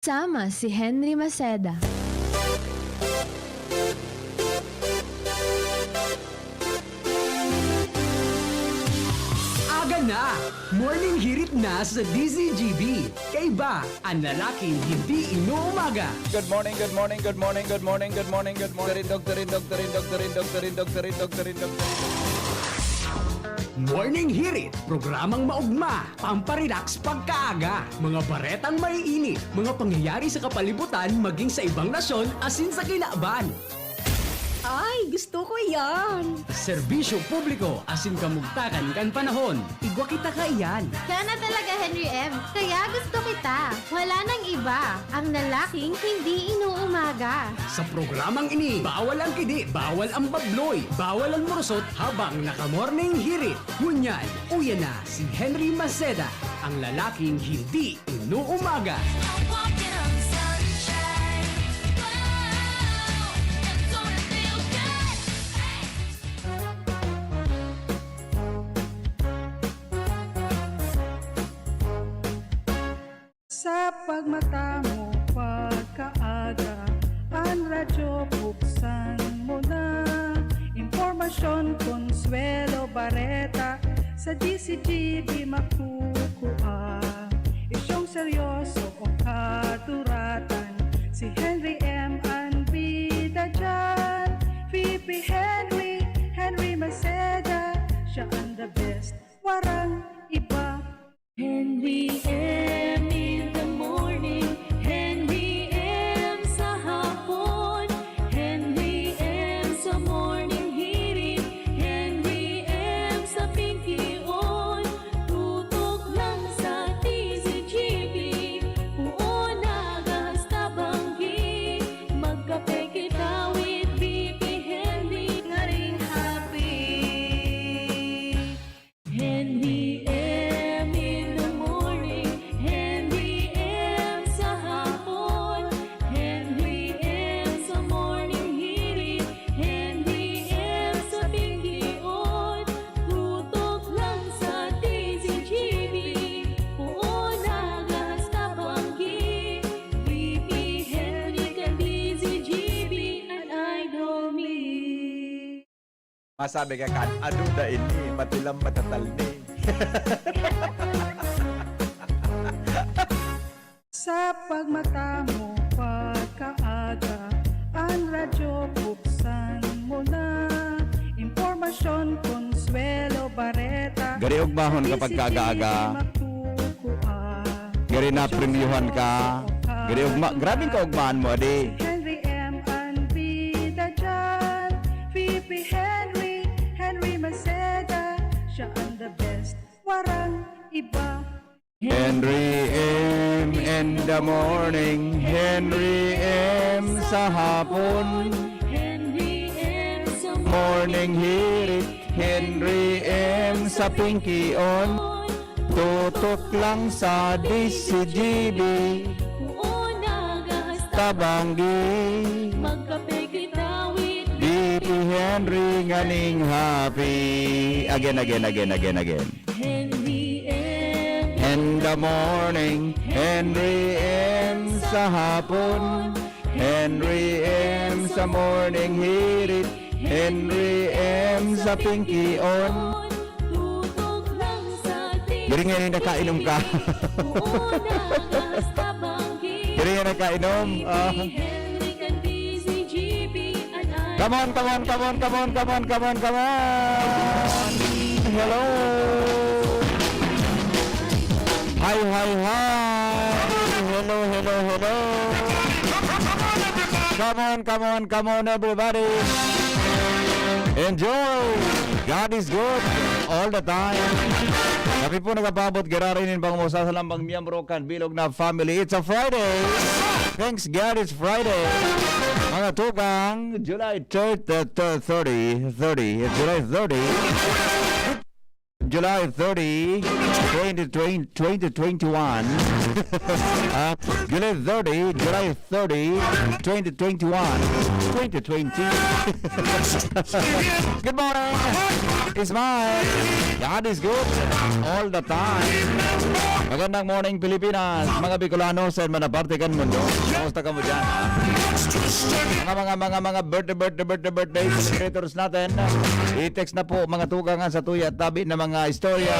Sama si Henry Maceda. Aga na! Morning hirit na sa DZGB. Kaiba, ang lalaking hindi inuumaga. Good morning, good morning, good morning, good morning, good morning, good morning. Doktorin. Morning hirit, programang maugma, pamparelax pagkaaga. Mga baretang maiinit, mga pangyayari sa kapalibutan maging sa ibang nasyon asin sa kinaaban. Ay, gusto ko yan! Serbisyo publiko asin kamugtakan kan panahon. Igwa kita ka iyan. Kaya na talaga, Henry M. Kaya gusto kita. Wala nang iba. Ang lalaking hindi inuumaga. Sa programang ini, bawal ang kidi, bawal ang babloy, bawal ang morosot habang naka-morning hirit. Ngunyan, uya na si Henry Maceda, ang lalaking hindi inuumaga. Sa pagmata mo pagkaaga, ang radyo buksan mo na. Impormasyon, konsuelo, bareta, sa DZGB makukuha. Isyong seryoso o katuratan, si Henry M. ang bida dyan. VP Henry Maceda, siya ang the best, warang iba. Henry M. in the morning, Henry M. sa hapon, Henry M. sa morning hirit, Henry M. sa pinky on, tutok lang sa DZGB, uon agasta banggi, magkape kita with VP Henry, nga rin happy. Henry M. in the morning, Henry M. sa hapon, Henry M. sa morning hirit, Henry M. sa pinggion, tutok lang sa DZGB, uon agas tabanggi, VP Henry ka DZGB, an idol me. Masabi ka kan, ano da ini, matilang matatal ni. Sa pagmata mo pagkaaga, ang radyo buksan mo na. Impormasyon, konsuelo, bareta, Gari ugmahon kapag kaaga-aga. Gari na premiuhan ka. Gari grabing ka ugmahan mo, adi. Henry M. ang bida dyan. VP Henry Maceda, siya ang the best, warang iba. Henry M. in the morning, Henry M. sa hapon, Henry M. sa morning hirit, Henry M. sa pinky on, tutok lang sa DZGB, uon agas tabanggi. magkape kita with VP Henry nganing happy. Again. Henry M. In the morning, Henry M. sa hapon, Henry M. sa morning hirit, Henry M. sa pinky on. Tutok lang sa Giri nga rin nakainom ka. uon agas tabanggi, Giri nga nakainom. Henry ka DZGB, an idol. Come on. Hello. Hi. Hello. Come on, everybody. Enjoy. God is good all the time. Kami po nagpapabot girarinin bang mo sa lambang miyembro kan bilog na family. It's a Friday. Thanks God, it's Friday. Mga tukang, July 30. July 30, 2021. July 30, 2021. 2020. Good morning. It's mine. God is good all the time. Magandang morning, Pilipinas. Mga Bicolanos and manapartikan mundo. Kamusta ka mo dyan? Mga birthday celebrators natin. I-text na po mga tugangan sa tuya at tabi na mga istorya.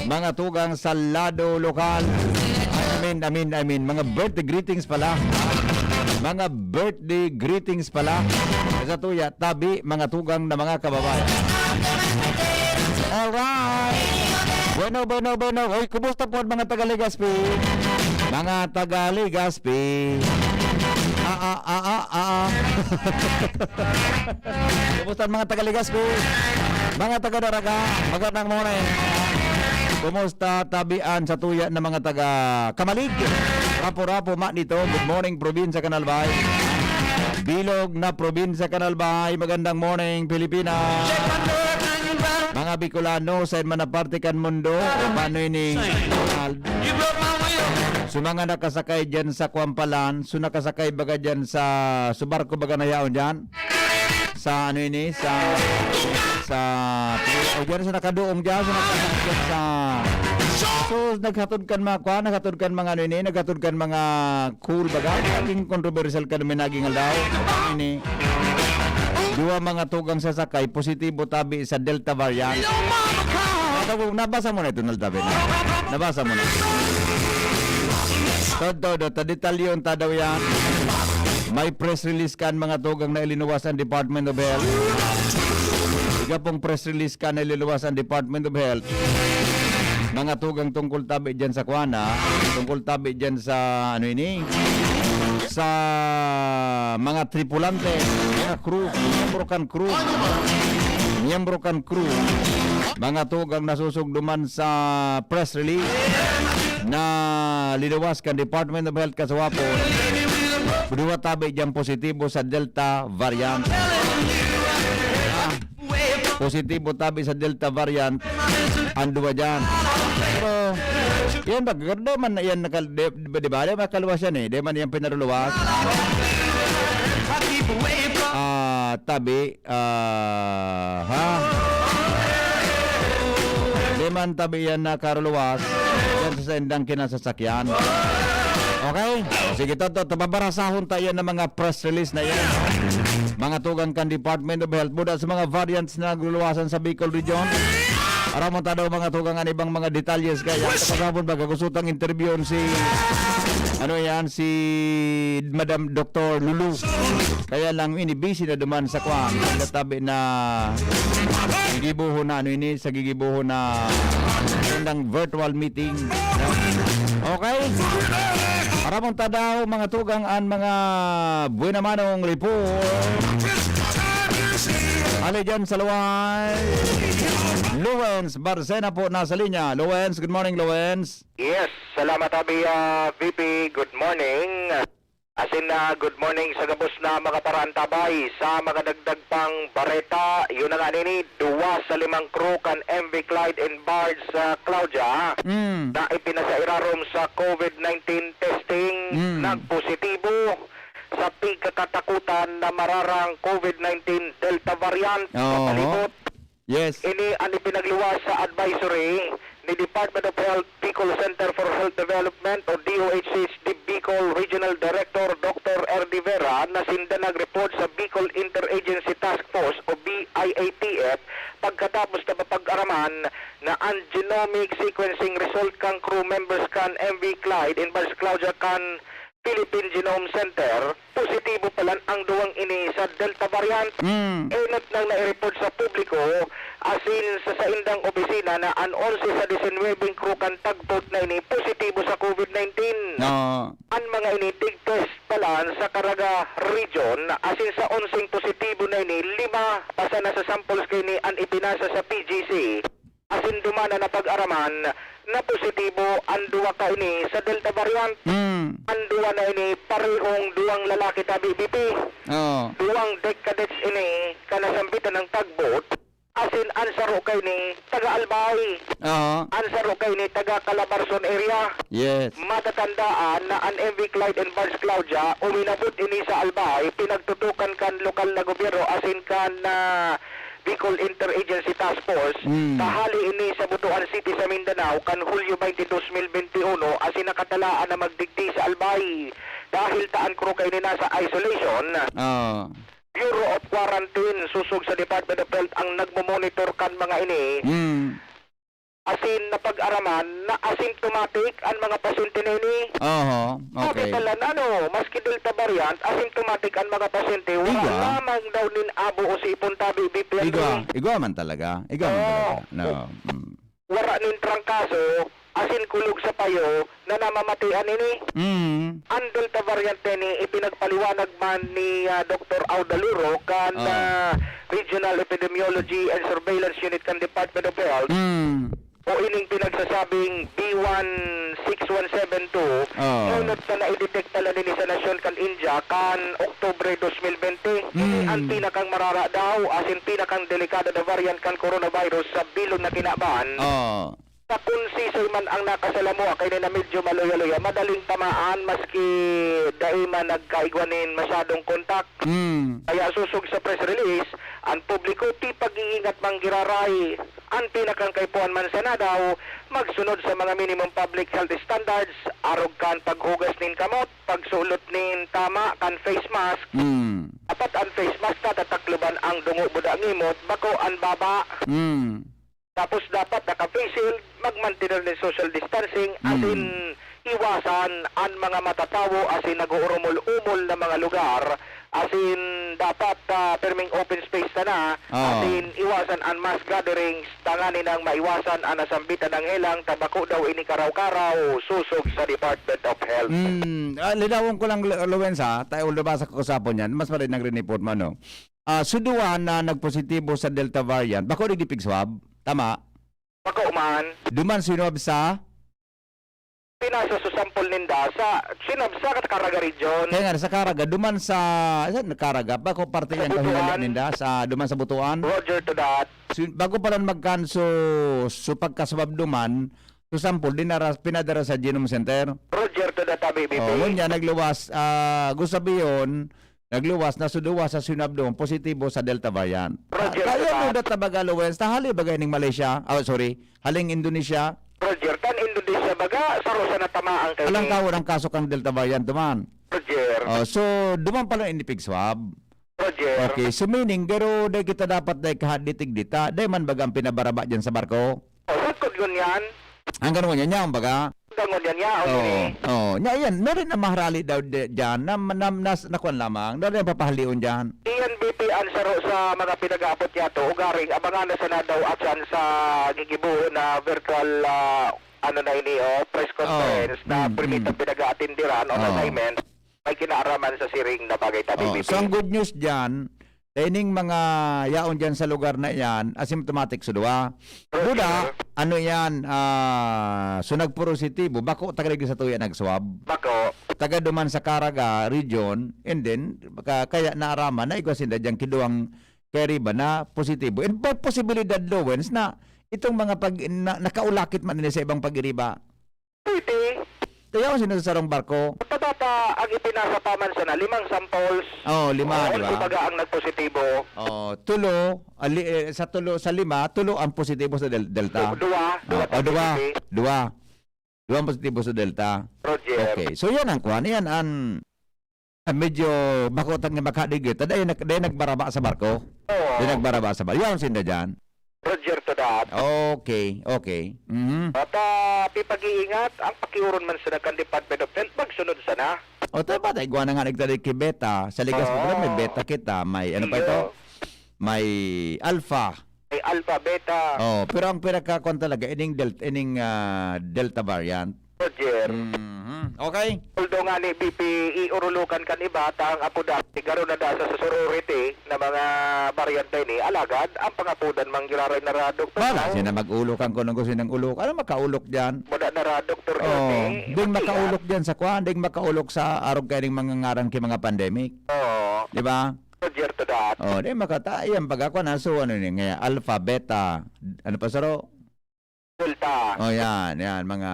Mga tugang sa lado lokal. Amin. Mga birthday greetings pala. Mga birthday greetings pala. Sa tuya at tabi mga tugang na mga kababayan. Alright. Bueno. Oy, kumusta po mga Taga-Legazpi? Mga Taga-Legazpi. Kumusta mga Taga-Legazpi? Mga Taga-Daraga, magandang morning. Kumusta tabian sa tuya ng mga taga-Kamalig? Rapo-rapo ma dito. Good morning, Probinsya Canalbay. Bilog na Probinsya Canalbay. Magandang morning, Pilipinas. Mga Bicolano sa manapartikan mundo. Paano ini? So mga nakasakay dyan sa Kwampalan, so nakasakay baga dyan sa subarko baga na yaon dyan? Sa ano ini? O dyan sa nakadoong dyan, so nakasakay dyan sa... So naghatod kan mga ano ini, naghatod kan mga cool baga. Naging controversial ka namin naging aldaw. Ini. Dua mga tugang sasakay, positibo tabi sa Delta variant. Nabasa mo na ito, Naltabi. Nabasa mo na. Todo, detalyon daw yan. May press release kan mga tugang na ilinuwasan Department of Health. Iga pong press release kan na ilinuwasan Department of Health. Mga tugang tungkol tabi dyan sa Kuana, tungkol tabi dyan sa ano ini, sa mga tripulante, mga crew, miyembro kan crew, mga tugang nasusugduman sa press release na linawas kan Department of Health kasawapo. Dua tabi dyan positibo sa Delta variant. Positibo tabi sa Delta variant ang dua dyan. Pero yan ba, di man yan di ba makaluwas yan di man yan pinaruluwas. Tabi di man tabi yan nakaruluwas yan sa sendang kinasasakyan. Okay? Sige toto, tababarasahon tayo ng mga press release na yan. Mga tugang kan Department of Health buda sa mga variants na nagluwasan sa Bicol Region. Aram mo tadaw mga tugang an ibang mga detalyes kaya kasabon baga kusutang interview si si Madam Dr. Lulu. Kaya lang ini busy na duman sa kwam. Nagtabi na gigibuho na sa gigibuho na ng virtual meeting. Okay? Aram mo tadaw mga tugang an mga buena manong report. Ali dyan sa Luway. Luwens Barcena po nasa linya. Luwens, good morning Luwens. Yes, salamat abi VP, good morning. Good morning sa gabos na mga parantabay sa makadagdag pang bareta. Yun ang anini, 2 sa 5 crew kan MV Clyde and Barge sa Claudia na ipinasairarom sa COVID-19 testing nagpositibo sa pagkakatakutan na mararang COVID-19 Delta variant sa palibot. Yes. Ini ang ipinagluwas sa advisory ni Department of Health Bicol Center for Health Development o DOH's Bicol Regional Director Dr. R.D. Vera na sinda nag-report sa Bicol Interagency Task Force o BIATF pagkatapos na mapag-araman na ang genomic sequencing result kang crew members kan MV Clyde in Bars Claudia kan Philippine Genome Center, positibo pala ang duwang ini sa Delta variant. Inot nang na-report sa publiko asin sa saindang opisina na ang 11 sa 19 crew kan tagpot na ini positibo sa COVID-19. Ang mga ini tig-test pala sa Caraga region asin sa 11 positibo na ini 5 pasa na sa samples kay ni ang ipinasa sa PGC. Asin dumana na pag-araman na positibo ang duwa ka ini sa Delta variant. Ang duwa na ini parehong duwang lalaki tabi BP. Duwang deck cadets ini kanasambitan ng tagbot. Asin answer o kay ni taga Albay. Answer o kay ni taga Calabarzon area. Yes. Matatandaan na ang MV Clyde and Barnes Claudia uminabot ini sa Albay, pinagtutukan kan lokal na gobyerno asin kan na Bicol Interagency Task Force. Tahali ini sa Butuan City sa Mindanao kan Hulyo 22, 2021 asin nakatalaan na magdigdi sa Albay. Dahil taan kro kay ni nasa isolation. Bureau of Quarantine susog sa Department of Health ang nagmo-monitor kan mga ini. Asin napag-araman na asymptomatic ang mga pasyente nini. Okay. Sabi maski Delta variant, asymptomatic ang mga pasyente. Wala lamang daw nin abo o si Ipuntabi BPL. Igwa man talaga. No. Wala nin trangkaso, asin kulog sa payo na namamatian ini. Ang Delta variant ni ipinagpaliwanag man ni Dr. Audaluro kan Regional Epidemiology and Surveillance Unit kan Department of Health. O ining pinagsasabing B16172 ngunit na na-detect tala din sa nasyon kan India kan Oktubre 2020. Ini ang pinakang marara daw asin pinakang delikado na variant kan coronavirus sa bilog na kinabaan. Sa kung man ang nakasalamo kay na medyo maloya-loya, madaling tamaan maski dahil man nagkaigwanin masyadong kontak. Kaya susog sa press release, ang publiko ti pag-iingat manggiraray. Ang pinakang kaypuan man sana daw, magsunod sa mga minimum public health standards, arog kan paghugas nin kamot, pagsulot nin tama kan face mask. Dapat ang face mask tatakluban ang dungo buda ngimot, bako ang baba. Tapos dapat naka-face shield, mag-maintain ng social distancing, asin iwasan ang mga matatawo, asin nag-uurumol-umol na mga lugar, asin dapat perming open space na asin iwasan ang mass gatherings, tanganin ang maiwasan ang nasambitan ng helang, tabako daw ini karaw-karaw, susog sa Department of Health. Linawin ko lang, Lowensa, tayo ulabasa ko usapon yan, mas marin nag-report mo, no? Suduan na nagpositibo sa Delta variant, bako nagdipig swab? Tama. Bako man. Duman sinwab sa? Pinasa sa sample ninda sa sinab sa Karaga region. Kaya nga sa Karaga, duman sa Karaga, bako parte yan kahinali ninda sa duman sa Butuan. Roger to that. Bago pa lang magkanso so pagkaswab duman, so sample pinadara sa Genome Center. Roger to that, baby. Ngunya nagluwas, gusto sabihin nagluwas na suduwas sa sinabdong positibo sa Delta variant. Kaya mo data baga Lowens, tahali bagay ning Malaysia, haling Indonesia. Roger, tan Indonesia baga, saro sa natamaan kayo. Alang tao ang kaso kang Delta variant duman. Roger. So, duman pala inipig swab. Roger. Okay, so meaning, pero day kita dapat day kahaditig dita, day man bagang pinabaraba dyan sa barko. Sakot yun yan. Ang ganun niya, baga. Gangon yan yan. Nya yan, meron na maharali daw dyan, nakuan lamang, meron na papahalion dyan. Iyan BP ansaro sa mga pinag-aapot yato, ugaring, abangan na sana daw atyan sa gigibuo na virtual, press conference na permit ang pinag-aatindiran on assignment, may kinaaraman sa siring na bagay tabi BP. So ang good news dyan, ining mga yaon dyan sa lugar na yan, asymptomatic sudwa. Buda, ano yan, so nagpositibo, bako tagalagi sa tuya nagswab. Bako. Taga duman sa Caraga region, and then, kaya naaraman na igwasin na dyan kiduang keriba na positibo. And by posibilidad, Lowens, na itong mga nakaulakit man nila sa ibang pag-iriba. Pwede. Kaya ako sinasarong barko. Data ang ipinasa paman sa na 5 samples. 5, di ba? Ibaga ang nagpositibo. Sa 5, tulo ang positibo sa Delta. Dua ang positibo sa Delta. Roger. Okay, so yan ang kuhan. Yan ang medyo bakotang nga makadigit. Dahil nagbaraba sa barko. Dahil nagbaraba sa barko. Yan ang sinda dyan. Roger to that. Okay. At pipag-iingat, ang pakiuron man sa nagkan Department of Health, magsunod sana. O tayo tayo na nga nagtadig kay Beta. Sa ligas mo may Beta kita. May ano pa ito? May Alpha. May Alpha, Beta. Pero ang pinaka-kon talaga, ining Delta variant. Roger. Okay. Although nga ni BP, iurulukan kan iba, ang apudan, garo na dasa sa sorority na mga variant ni alagad, ang pangapudan manggiraray na ra, Dr. Wala, sina mag-ulokan ko nung gusto ng ulok. Ano makaulok dyan? Muna na ra, Dr. Ding makaulok dyan sa kwan, ding makaulok sa arog kaya mga ngaran ki mga pandemic. Oo. Di ba? Roger to that. makabayad. Oh, di makata yan pag ako naso ano ni nga alpha beta ano pa saro? Delta. Oh, yan mga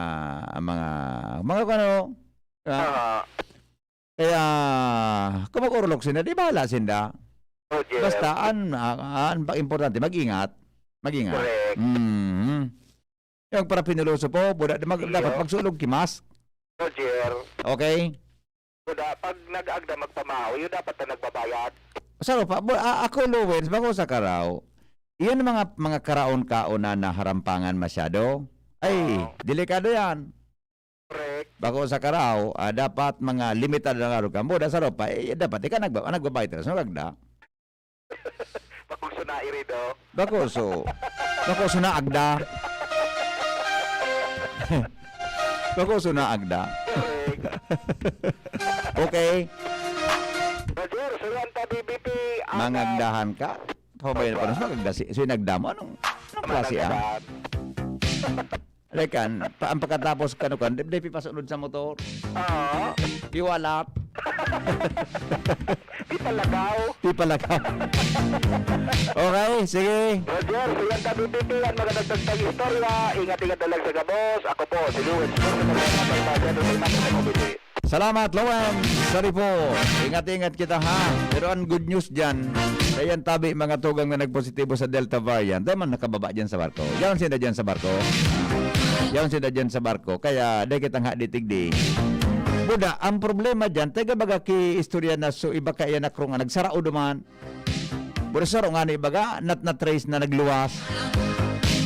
ano. Ah, Kaya kumukurulok sinda, di bahala sinda. Roger. Basta ang importante mag-ingat. Correct. Yung para pinuloso po, dapat magsulog kimas. Roger. Okay? Kuda, pag nag-agda magpamahaw, yun dapat na nagbabayad. Saro pa, ako Lowens, bako sa karaw. Iyan mga karaon-kaon na harampangan masyado. Ay, delikado yan. Correct. Bako sa karaw, dapat mga limited na laro ka. Buda sa ropa, dapat ika nagbabayad tayo. So, agda. Pagkugso na irido. Bako so na agda. Bako so na agda. Correct. Okay. Roger, Suranta DBP. Mangagdahan ka. Pabayan pa na magagda. So nagdamo. Anong klase Lekan, ang pagkatapos kan, di pasunod sa motor. Oo. Piwalat. Di palagaw. Okay, sige. Roger, Suranta DBP. Ang magandagtag istorya. Ingat-ingat na lang sa gabos. Ako po, si Luis. Salamat, Lowen. Sorry po. Ingat-ingat kita ha. Pero ang good news dyan, ayan tabi mga tugang na nagpositibo sa Delta variant. Dahil man nakababa dyan sa barko. Yawan sila dyan sa barko. Kaya dahil kitang ditigdi. Buda, ang problema dyan, taga baga ki istorya na so iba kaya na krong nagsarao duman. Buda saro nga ni ibaga, na trace na nagluwas.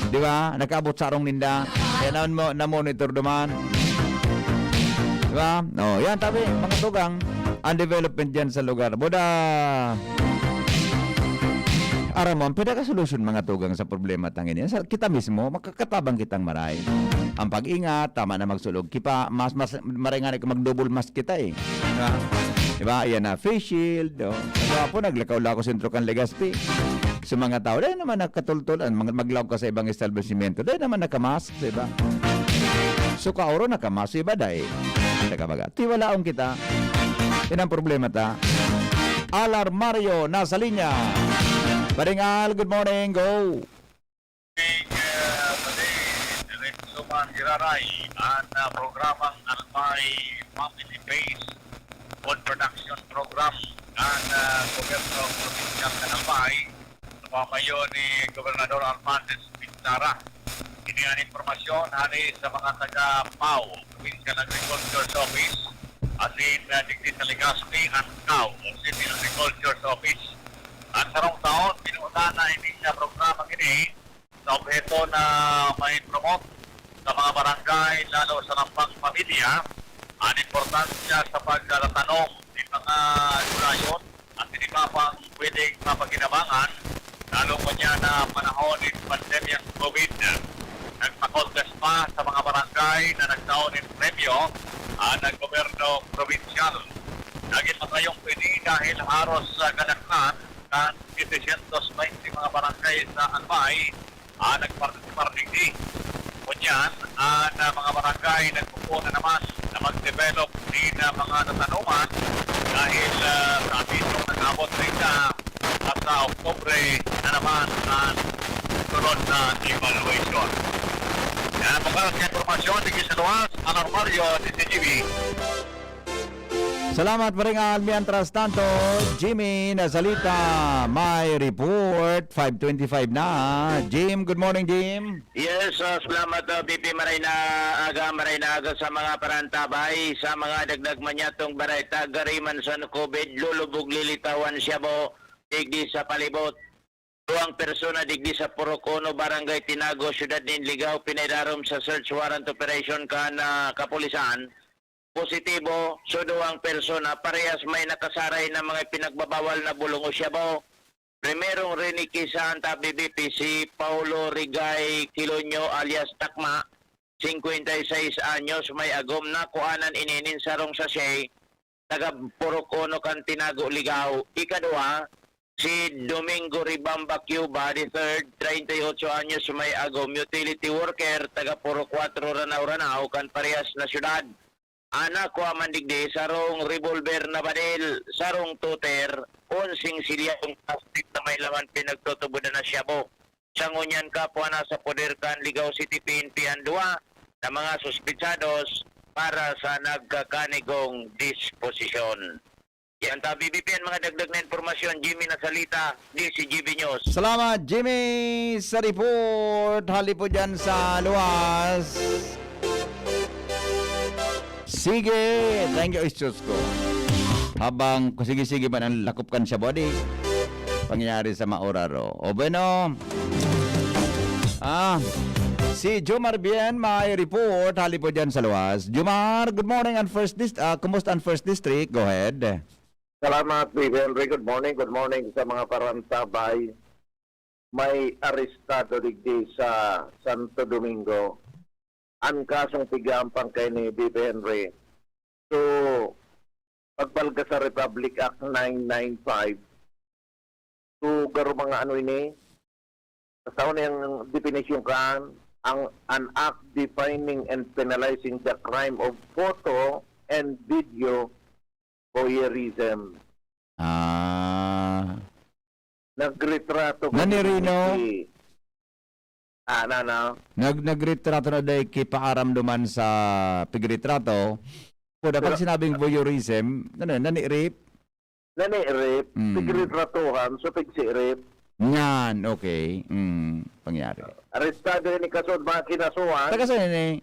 Di ba? Nakaabot sa arong ninda. Kaya na monitor duman. Diba? No, yan tabi, mga tugang, ang development dyan sa lugar. Buda, aramon, pwede ka solusyon mga tugang sa problema tangin yan. Kita mismo, makakatabang kitang maray. Ang pag-ingat, tama na magsulog. Kipa, mas maray nga na mag-double mask kita eh. Diba? Diba? Ayan na, face shield. Oh. Diba po, naglakaw-lako sentro kan Legazpi. Sa mga tao, dahil naman nakatultulan, maglaw ka sa ibang establishmento, dahil naman nakamask, diba? So kaoro nakamask, iba dahil. Tiwalaon kita. Yan ang problema ta. Alarmario nasa linya. Baringal, good morning, go. Suman Giraray ang programang Almay Family Base Food Production Program ang gobyerno provincial ng Almay napamayo ni Gobernador Armandes Pintara. Ini ang informasyon hari sa mga taga-PAW, Provincial Agriculture's Office, asin digdi sa Legazpi ang CAW, City Agriculture's Office. At sarong taon, pinuutan na ini sa programa ini sa objeto na may promote sa mga barangay, lalo sa lampang pamilya, ang importansya sa pagtatanong ng mga gulayon at hindi pa pang pwedeng mapaginabangan, lalo mo niya na panahon ng pandemyang COVID. Nagpa-contest pa sa mga barangay na nagtaon ng premyo ang gobyerno provincial. Naging matayong pwede dahil haros sa ganaklan kan 720 mga barangay sa Albay nagparticipar digdi. Kunyan, ang mga barangay nagpupuna naman na mag-develop din na mga natanungan dahil sa abiso nag-abot rin na sa Oktubre na naman ang sunod na evaluation. Yan ang mga informasyon digdi sa luwas, Alarmario, DZGB. Salamat Baringal. Mientras tanto, Jimmy Nazalita, may report. 5:25 na. Jim, good morning, Jim. Yes, salamat BP maray na aga sa mga parantabay sa mga dagdag manyatong baray tagariman sa COVID lulubog lilitawan siya mo digdi sa palibot. Duang persona digdi sa Porocono Barangay Tinago Syudad nin Ligaw pinaydarom sa search warrant operation kana kapulisan. Positibo, so duang persona parehas may nakasaray na mga pinagbabawal na bulong o syabaw. Primerong rinikisan ta BBP si Paulo Rigay Kilonyo alias Takma, 56 anyos, may agom na kuanan ininin sarong sa siya, taga Porocono kan Tinago Ligaw. Ikadua, si Domingo Ribamba Cuba, the third, 38 anyos, may agom, utility worker, taga Puro 4 Ranao kan parehas na syudad. Anak ko amandigdi, sarong revolver na badil, sarong tuter, sing silyang plastic na may laman pinagtutubudan na siyabo. Sa ngunyan kapwa na sa poder kan Ligaw City PNP ang duwa na mga suspitsados para sa nagkakanigong disposisyon. Yan ta BBP mga dagdag na informasyon. Jimmy na salita, DZGB News. Salamat, Jimmy, sa report. Hali po dyan sa luwas. Sige, thank you, Isus ko. Habang sige-sige man ang lakupkan siya body, pangyayari sa maoraro. O bueno, si Jomar Bien may report. Hali po dyan sa luwas. Jomar, good morning and kumusta ang first district? Go ahead. Salamat, Henry. Good morning sa mga parantabay. May arestado digdi sa Santo Domingo. Ang kasong tigampang kay ni Bibi Henry. So, pagbalga sa Republic Act 995, so, garo mga ano ini, sa una yung definition kan, an act defining and penalizing the crime of photo and video voyeurism. Nagretrato Nanirino? na. Nagretrato na day kipaaramduman sa pigretrato. Kung dapat sinabing voyeurism, nani-rape? Nani-rape, pigretratuhan, so pigsi-rape. Yan, okay. Pangyari. Arestado ni kasod mga kinasuhan, Taga saan yun eh?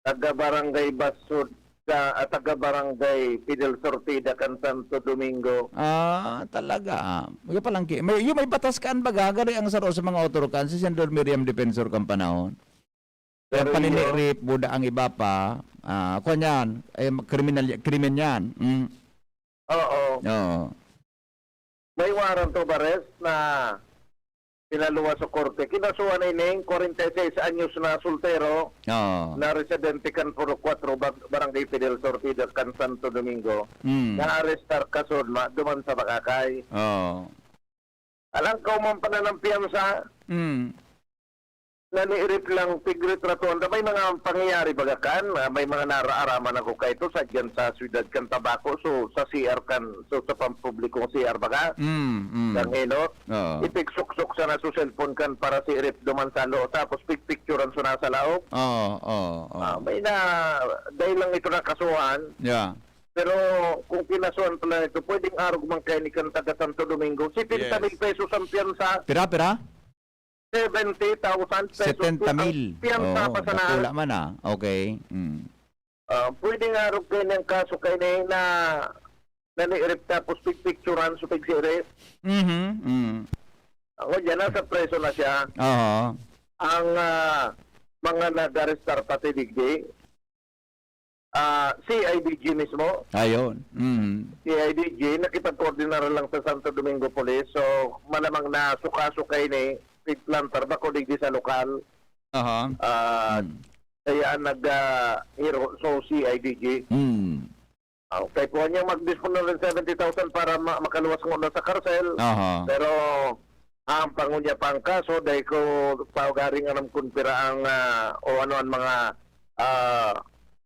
taga-barangay Basud, taga-barangay Fidel Sortida, kan Santo Domingo. Talaga. Yung palang yung may batas kaan baga, gari ang saro sa mga otorkan, si Sendor Miriam Defensor kang panahon. Pero Pero paninirip, buda ang iba pa, kung yan, krimen yan. Oo. Oo. May warrant of arrest na pinaluwa sa korte. Kinasuhan na ining 46 anyos na soltero Oo. na residente kan Puro 4 barangay Fidel Sortida kan Santo Domingo. Na arrestar kasod duman sa Bakakay. Oo. Alang ka man pananampiyan sa naniirip lang pigretratuan. May mga pangyayari bagakan, may mga naraaraman ako kay ito sa dyan sa Ciudad kan Tabaco, so sa CR kan, so sa pampublikong CR baga, kang ino, ipiksuk-suk sa na sa cellphone kan para si irip duman sa loob, tapos picturean sa nasa laog. May na, dahil lang ito na kasuhan. Yeah. Pero kung kinasuhan pala ito, pwedeng arguman kayo ni kan taga Santo Domingo. 70,000 pesos ang piyansa. Pira? 70,000 pesos. 70,000. Piyansa pa sa nakula man Okay. Pwede nga rin kayo ng kaso kayo na nani-irip tapos picturean sa pag-sirip. Ako dyan, nasa preso na siya. Ang mga nag-arestar pati digdi, CIDG mismo. Ayun. CIDG, nakipag-coordinara lang sa Santo Domingo Police. So, malamang na suka-sukay ni pig planter bako digdi sa lokal. Kaya nag-hero so CIDG. Okay po niya mag-dispone ng 70,000 para makaluwas ko na sa karsel. Pero ang pangunya pang kaso dahil ko paugaring anong kunpira ang o ano ang mga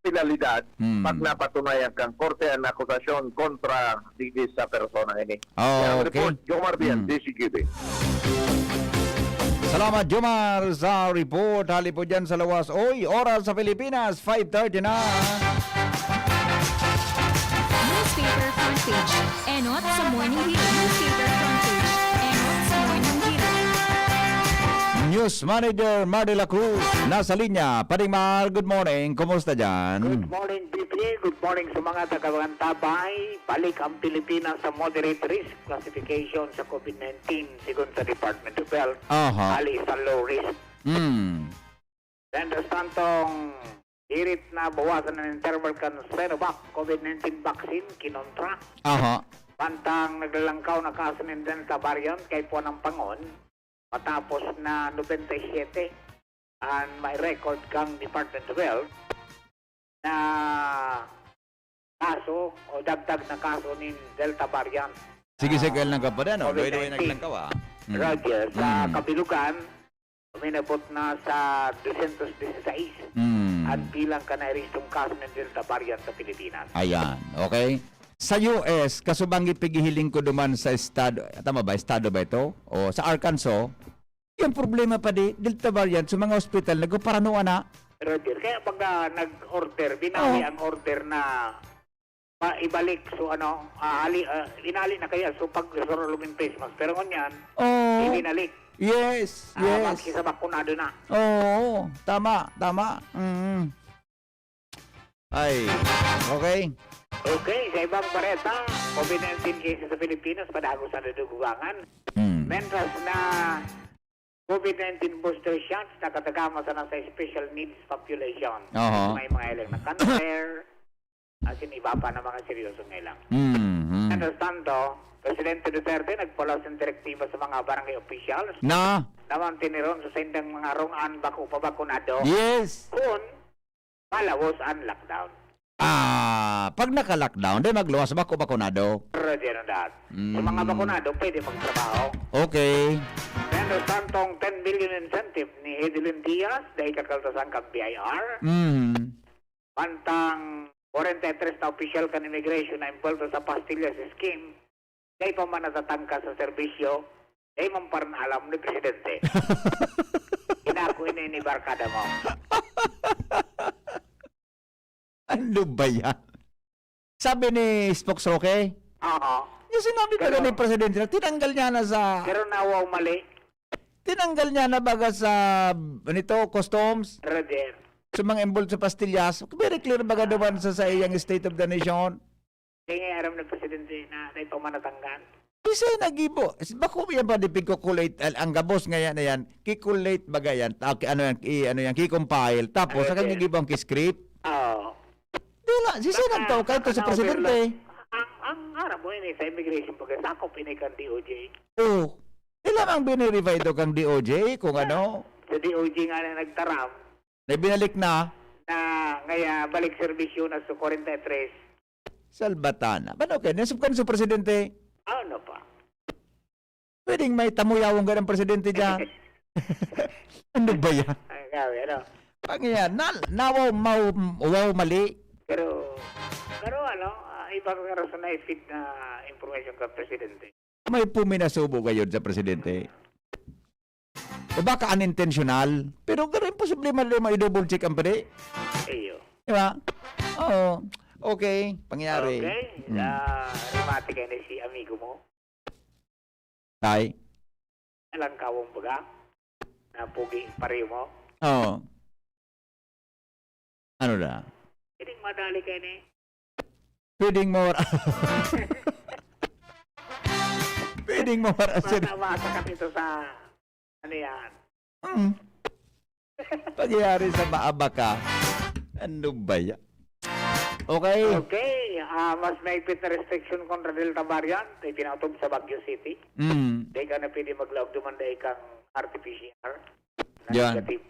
penalidad pag napatunayan kang korte ang akusasyon kontra digdi sa persona ini. Report, Jomar Bien, DZGB. Salamat, Jomar, sa report. Hali po dyan sa lawas. Oy, oras sa Pilipinas, 5:30 na. Newspaper front page. Enot sa morning hearing. Newspaper front page. Enot sa morning hearing. News Manager Mar de la Cruz, nasa linya. Padingmar, good morning. Kumusta dyan? Good morning, BP. Good morning sa mga tagabantabay. Balik ang Pilipinas sa moderate risk classification sa COVID-19 sigon sa Department of Health. Ali sa low risk. Then, santong Hirit na bawasan ng interval kan Sinovac COVID-19 vaccine kinontra. Pantang naglalangkaw na kaso ng Delta variant kay po ng Pangon. Matapos na 97 and may record kang Department of Health na kaso o dagdag na kaso ng Delta variant. Sige, lang ka pa rin. Doy-doy naglangkaw Roger, sa kabilugan, uminabot na sa 216 at bilang ka na iristong kaso ng Delta variant sa Pilipinas. Ayan, okay. Sa US, kasubangit pigihiling ko duman sa estado, tama ba, estado ba ito? O sa Arkansas, yung problema pa Delta variant, sa mga hospital, nagparanoan na. Roger, kaya pag nag-order, binawi ang order na ibalik. So inali na kaya. So pag luming face mask. Pero ngunyan, ibinalik. Yes, yes. Magsi sa bakunado na. Oo, tama. Ay, okay. Okay, sa ibang bareta, COVID-19 cases sa Pilipinas, padagos sa nadugugangan. Mentras na COVID-19 booster shots, nakatagama sa nasa special needs population. May mga ilang na cancer, as in iba pa na mga seryosong ilang. Understand to, Presidente Duterte nagpalaw ng direktiba sa mga barangay officials Na? naman tiniron sa sindang mga rungan bako pabakunado Yes. kung malawos ang lockdown. Pag naka-lockdown, di magluwas ba ko bakunado? Roger na that. Sa mga bakunado, pwede magtrabaho. Okay. Understand tong 10 billion incentive ni Edelyn Diaz dahil kakaltasan kang BIR. Pantang 43 na official kan immigration na impulto sa pastillas scheme. Dahil pa man natatangka sa serbisyo, dahil man parang alam ni Presidente. Inako ini barkada mo. Ano ba yan? Sabi ni Spokesroke, yung sinabi pa ni Presidente, tinanggal niya na sa... Pero nawaw mali. Tinanggal niya na baga sa customs. Roger. Sa mga involved sa pastillas. Very clear baga naman sa iyang State of the Nation. Kaya nga aram ng Presidente na dahil pa man natanggan. Bisa nagibo. Bako yan ba di pigkukulate ang gabos ngayon na yan. Kikulate baga yan. Ano yan, kikompile. Tapos sa kanya gibang kiscript. Dila, sisa nagtaw kahit to sa Presidente. Ang harap mo yun sa immigration pagkasakop inikan DOJ. Dila ang binirify ito kang DOJ kung ano. Sa DOJ nga na nagtaram. Na binalik na. Na ngaya balik serbisyo na sa 43. Salbatana. Ba okay, nasubkan sa Presidente. Ano pa? Pwedeng may tamuyawang ganang Presidente dyan. Ano ba yan? Ang gawi, ano? Pag yan, wow mali. Pero ano, ibang rason na i-feed na information ka Presidente. May puminasubo kayo sa Presidente. O baka unintentional, pero gano'n posible ma-double check ang pwede. Iyo. Diba? Oo. Okay, pangyari. Okay. Rimati kayo na si amigo mo. Tay? Alang kawang baga. Na pugi pareho mo. Oo. Ano na? Hindi madali kayo na Pwedeng more. Pwedeng more. Masa ka dito sa ano yan? Pangyari sa maabaka. Ano ba yan? Okay. Okay. Mas maigpit na restriction kontra Delta variant ay pinautob sa Baguio City. Dahil ka na pwede mag-log dumanday kang RT-PCR na negative.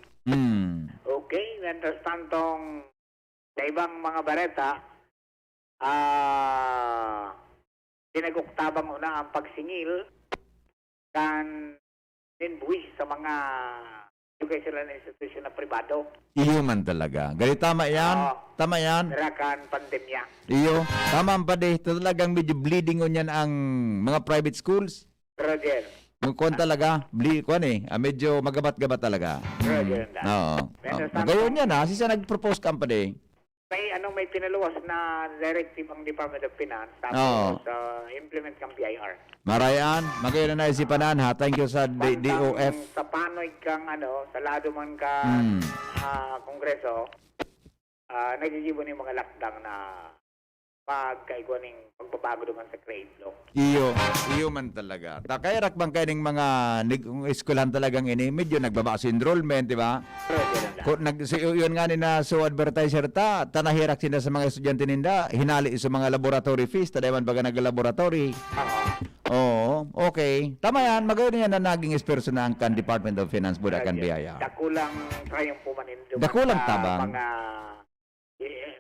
Okay. Understand tong sa ibang mga bareta, pinaguktabang una ang pagsingil kan buwis sa mga educational institution na pribado. Iyo man talaga. Gali tama yan. Tama yan. Nerakan pandemya. Iyo. Tama ang pade. Talagang medyo bleeding on yan ang mga private schools. Roger. Kuwan talaga. Medyo magabat-gabat talaga. Roger. Oo. Magayon yan ha. Sisa nag-propose ka ang pade. May pinaluwas na directive ang Department of Finance tapos implement kang BIR. Marayan, magayon na naisipanan ha. Thank you sa DOF. Sa panoy kang sa lado man ka kongreso, nagigibo ni mga lockdown na pagkaigwa ng pagbabago naman sa grade law. Iyo man talaga. Kaya rakbang kayo ng mga eskwelahan talagang ini, medyo nagbaba sa enrollment, di ba? Yun nga na so advertiser tanahirak sila sa mga estudyante ninda, hinali sa mga laboratory fees, tadayaman baga nag-laboratory. Oo, okay. Tama yan, magayon yan na naging esperso na ang Department of Finance Board akan biyaya. Dakulang tayong pumanin Dakulang tabang. Mga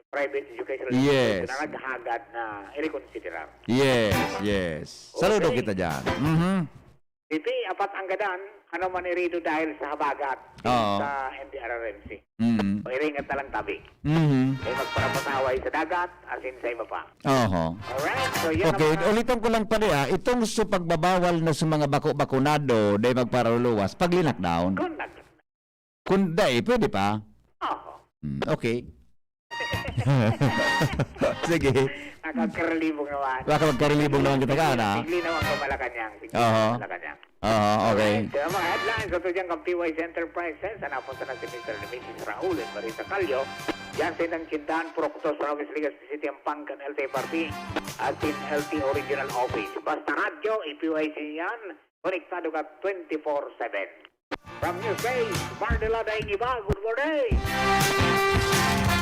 private educational yes. Na naghagad na i-reconsider. Yes. Saludo kita dyan. Iti, apat ang gadan, ano man irido dahil sa habagat sa NDRRMC. O iringat na lang tabi. Ay magparapataway sa dagat, asin sa iba pa. Alright. So, yan Okay, ang mga- ulitin ko lang pala, itong sa pagbabawal na sa mga bakunado, dahil magparuluwas, pag linakdown, Kung kung dahil, pwede pa. Okay. Sige. Nakakaralibong naman. Baka magkarilibong naman kita ka, na? Bigli naman ko Malacanang. Bigli Oo. naman Malacanang. Oo, okay. Sa mga headlines, ito dyan ng PYC Enterprises, napunta na si Mr. and Mrs. Raul at Marisa Calio. Yan sa ng Chindahan, Proctos, Province Ligas City, ang Pangkan, LTFRP, at in LT Original Office. Basta radyo, PYC yan, konektado ka 24/7. From News Base, Mardela Daingiba, good morning!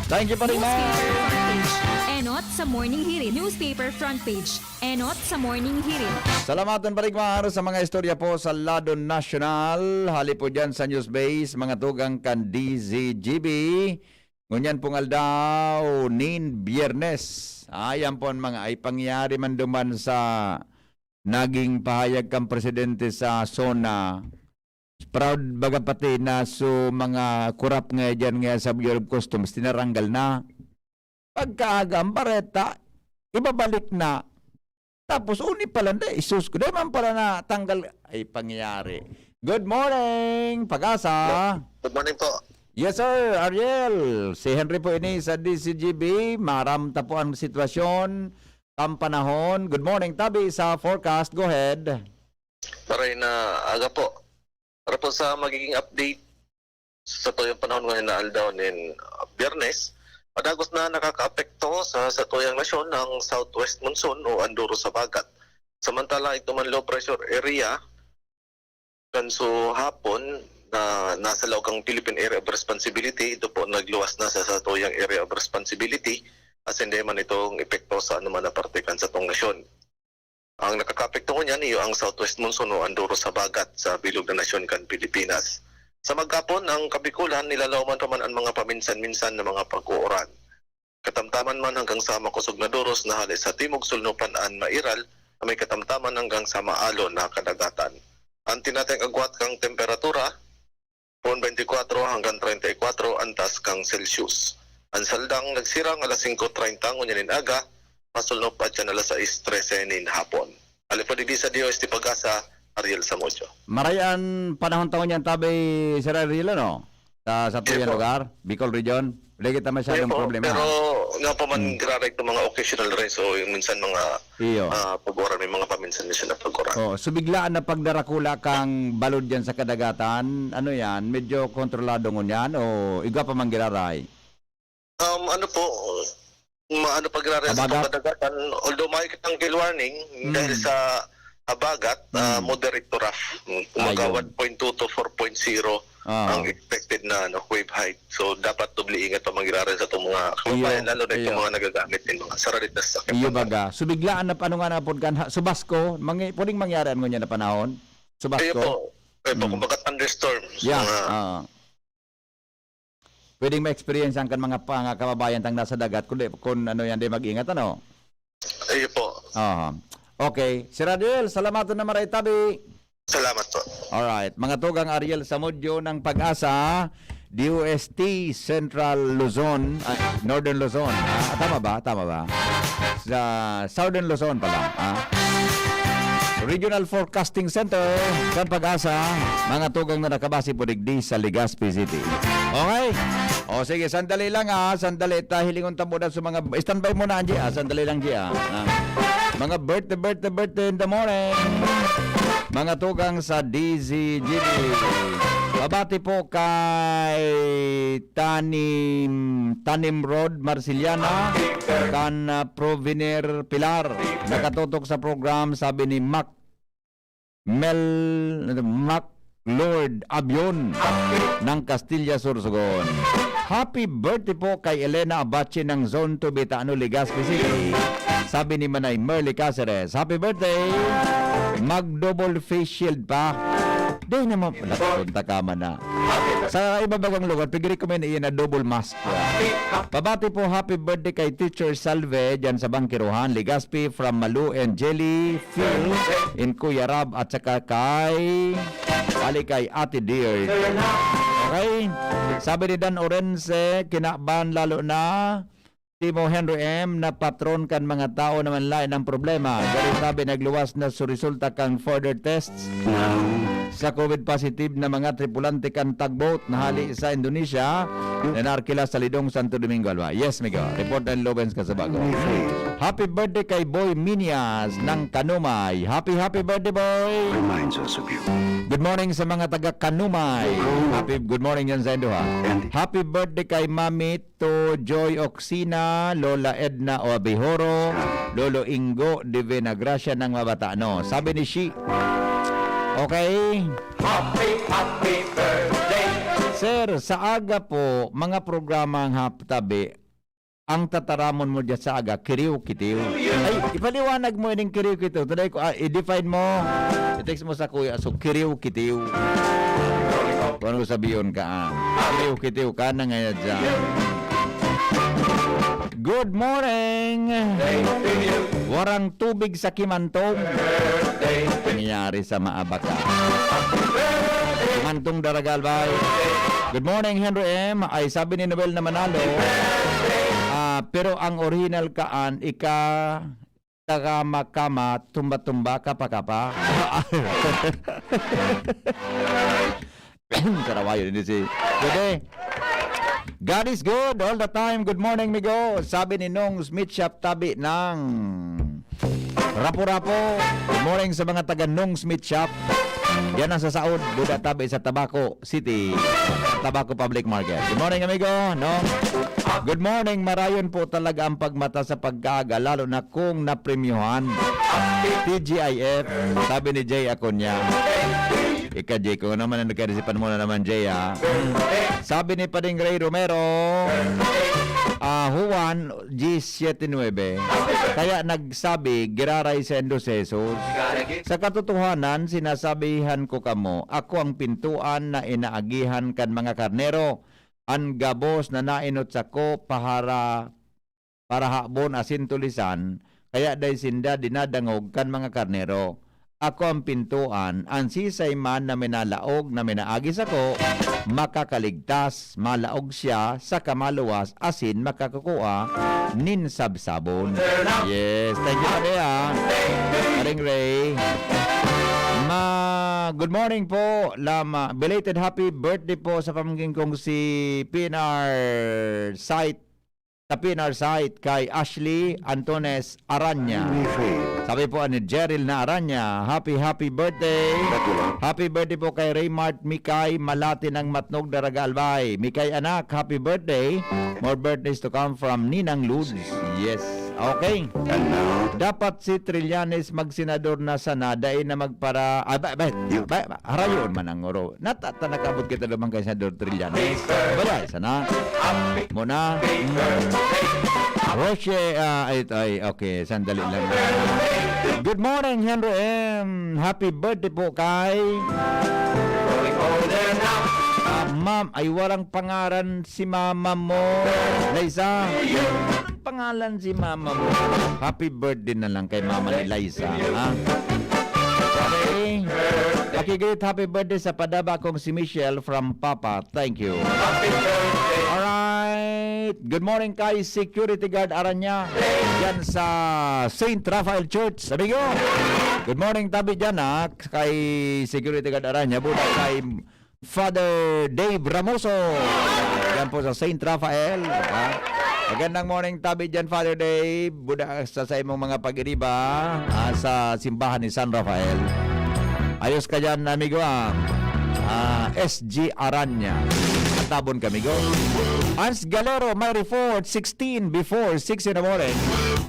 Thank you pa rin, Newspaper front page. Enot sa Morning Hirit. Newspaper front page. Enot sa Morning Hirit. Salamatan pa rin sa mga istorya po sa Lado National. Hali po dyan sa News Base, mga tugang kan DZGB. Ngunyan pong aldaw, nin Biyernes. Ayan po ang mga ay pangyari man duman sa naging pahayag kang presidente sa SONA. Proud baga pati na so mga kurap nga dyan nga sa Bureau of Customs, tinaranggal na. Pagkaagang bareta, ibabalik na. Tapos uni pala na, isus ko. Di man pala na tanggal. Ay pangyayari. Good morning, Pag-asa. Good morning po. Yes sir, Ariel. Si Henry po ini sa DZGB. Maramta po ang sitwasyon. Ang panahon. Good morning, Tabi, sa forecast. Go ahead. Maray na aga po. Para po sa magiging update sa tuyong panahon ngayon na aldaw nin Biyernes, madagos na nakaka-apekto sa tuyang nasyon ng southwest monsoon o anduro sa bagat. Samantala ito man low pressure area kanso hapon na nasa loogang Philippine Area of Responsibility, ito po nagluwas na sa tuyang Area of Responsibility as hindi man itong epekto sa anuman na parte kan sa tong nasyon. Ang nakakapekto ko niyan iyo ang southwest monsoon o anduro sa bagat sa bilog na nasyon kan Pilipinas. Sa magkapon, ang Kabikulan nilalawman pa man ang mga paminsan-minsan na mga pag-uuran. Katamtaman man hanggang sa makusog na duros na halis sa timog sulnupan an mairal na may katamtaman hanggang sa maalon na kadagatan. Ang tinatayang agwat kang temperatura, 24 hanggang 34 antas kang Celsius. Ang saldang nagsirang alas 5:30 ngunyanin aga, masulnop at yan alas 6:13 hapon. Alipod di sa Diyos, Pag-asa, Ariel Samudio. Marayan panahon taon yan, Tabi, Sir Ariel, no? Sa tuyang lugar, Bicol Region. Wala kita masyadong problema. Pero nga pa man graray itong mga occasional rains o yung minsan mga pag-oran, may mga paminsan-minsan na pag-oran. Oh, so biglaan na pagdarakula kang balod dyan sa kadagatan, ano yan, medyo kontrolado ngunyan o igwa pa man giraray? Ano po, maano pag-graray sa kadagatan, although may kitang warning dahil sa habagat, moderate to rough. Umaga 1.2 to 4.0 ang expected na wave height. So dapat dubli ingat pa mangyari sa itong mga kababayan, lalo na itong mga nagagamit ng mga saralit na sakit. Iyo baga. So biglaan na paano nga na po kan subasko, pwedeng mangyari ano niya na panahon? Subasko. Kumbaga thunderstorms. Yeah. Pwedeng ma-experience ang kan mga kababayan tang nasa dagat kung ano yan, di mag-ingat ano? Iyo po. Okay. Sir Ariel, salamat na maray, Tabi. Salamat po. Alright. Mga tugang Ariel Samudyo ng Pag-asa, DOST Central Luzon, Northern Luzon. Tama ba? Tama ba? Sa Southern Luzon pala. Regional Forecasting Center ng Pag-asa, mga tugang na nakabase po digdi sa Legazpi City. Okay? O sige, sandali lang sandali. Hilingon tamo na sa mga, standby mo na Angie sandali lang Angie mga birthday in the morning. Mga tugang sa DZGB. Babati po kay Tanim Road, Marciliana, kan Proviner Pilar. Nakatutok sa program, sabi ni Mac Lord Abion ng Castilla Sorsogon. Happy birthday po kay Elena Abache ng Zone 2 Betano, Legazpi City. Sabi ni Manay Merly Caceres, happy birthday! Mag-double face shield pa. Di naman pala punta ka man na. Sa ibabagang lugar, pag-recommend iyan na double mask. Pabati po happy birthday kay Teacher Salve dyan sa Bangkiruhan, Legazpi, from Malu and Jelly Phil in Kuya Rab at saka kay Ate Dear. Okay? Sabi ni Dan Orense, kinaban lalo na Timo Henry M. na patron kan mga tao naman lain ang problema. Dahil sabi nagluwas na sa resulta kang further tests sa COVID positive na mga tripulante kan tugboat na hali sa Indonesia na narkila sa Lidong Santo Domingo. Alba. Yes, Migo. Report ng Lobens Kasabago. Happy birthday kay Boy Minias ng Kanumay. Happy birthday, boy! Reminds us of you. Good morning sa mga taga Kanumay. Good morning yan sa Indoha. Happy birthday kay Mami to Joy Oxina, Lola Edna Oabihoro, Lolo Ingo de Venagracia ng Mabatano. Sabi ni Shi. Okay? Happy birthday! Sir, sa aga po, mga programang haptabi, ang tataramon mo dyan sa aga, kiriw-kitiw. Ay, ipaliwanag mo yung kiriw-kitiw. Today ko, i-define mo. I-text mo sa kuya, so kiriw-kitiw. Kung ano sabihin ka, kiriw-kitiw ka na ngayon dyan. Good morning! Warang tubig sa Kimantong. Nangyayari sa Maabaka. Kimantong Daragal, bye. Good morning, Henry M. Ay sabi ni Nobel na manalo. Pero ang original kaan, takama-kama, tumba-tumba, kapa-kapa. Karawayo din si. Good. God is good all the time. Good morning, Migo. Sabi ni Nong Smith Shop tabi ng Rapo-Rapo. Good morning sa mga taga Nong Smith Shop. Yan ang sa Saud, buda tabi sa Tabaco City, Tabaco Public Market. Good morning, amigo. No? Good morning. Marayon po talaga ang pagmata sa pagkaga, lalo na kung napremyuhan. TGIF, sabi ni Jay Aconya. Ika, Jay, kung naman ang nagkarisipan mo na naman, Jay, ha? Sabi ni Pading Ray Romero, Juan G79, kaya nagsabi, giraray sa endosesos. Sa katotohanan, sinasabihan ko kamo, ako ang pintuan na inaagihan kan mga karnero. Ang gabos na nainot sa ko para habon asin tulisan, kaya day sinda dinadangog kan mga karnero. Ako ang pintuan, ang sisay man na minalaog na minaagi sa ko, makakaligtas, malaog siya sa kamaluwas, asin makakakuha, nin sabsabon. Yes, thank you, Maria. Maring Ray. Good morning po, Lama. Belated happy birthday po sa pamangkin kong si PNR site. Sa PNR site kay Ashley Antones Aranya. Sabi po ni Jeril na Aranya, happy birthday. Happy birthday po kay Raymart Mikay Malati ng Matnog Daraga Albay. Mikay anak, happy birthday. More birthdays to come from Ninang Ludes. Yes. Okay. Dapat si Trillanes magsenador na sana dahil na magpara harayon man ang oro. Nakabot kita naman kay Senador Trillanes. Balay sana. Muna. Roche, okay, sandali lang. Good morning, Henry M. Happy birthday po kay Ma'am, ay walang pangalan si mama mo. Liza, pangalan si mama mo. Happy birthday na lang kay mama ni Liza, ha? Okay. Great happy birthday sa padaba kong si Michelle from Papa. Thank you. Alright. Good morning kay Security Guard Aranya. Yan sa St. Raphael Church. Sabi ko. Good morning tabi dyan, ha? Kay Security Guard Aranya. Buda kay Father Dave Ramoso. Yan po sa St. Raphael. Magandang morning tabi dyan, Father Dave. Buda sa imong mga pag-iriba sa simbahan ni San Rafael. Ayos ka dyan, amigo. SG Aranya. Tabon kami, go. Ans Galero, my report, 16 before 6 in the morning.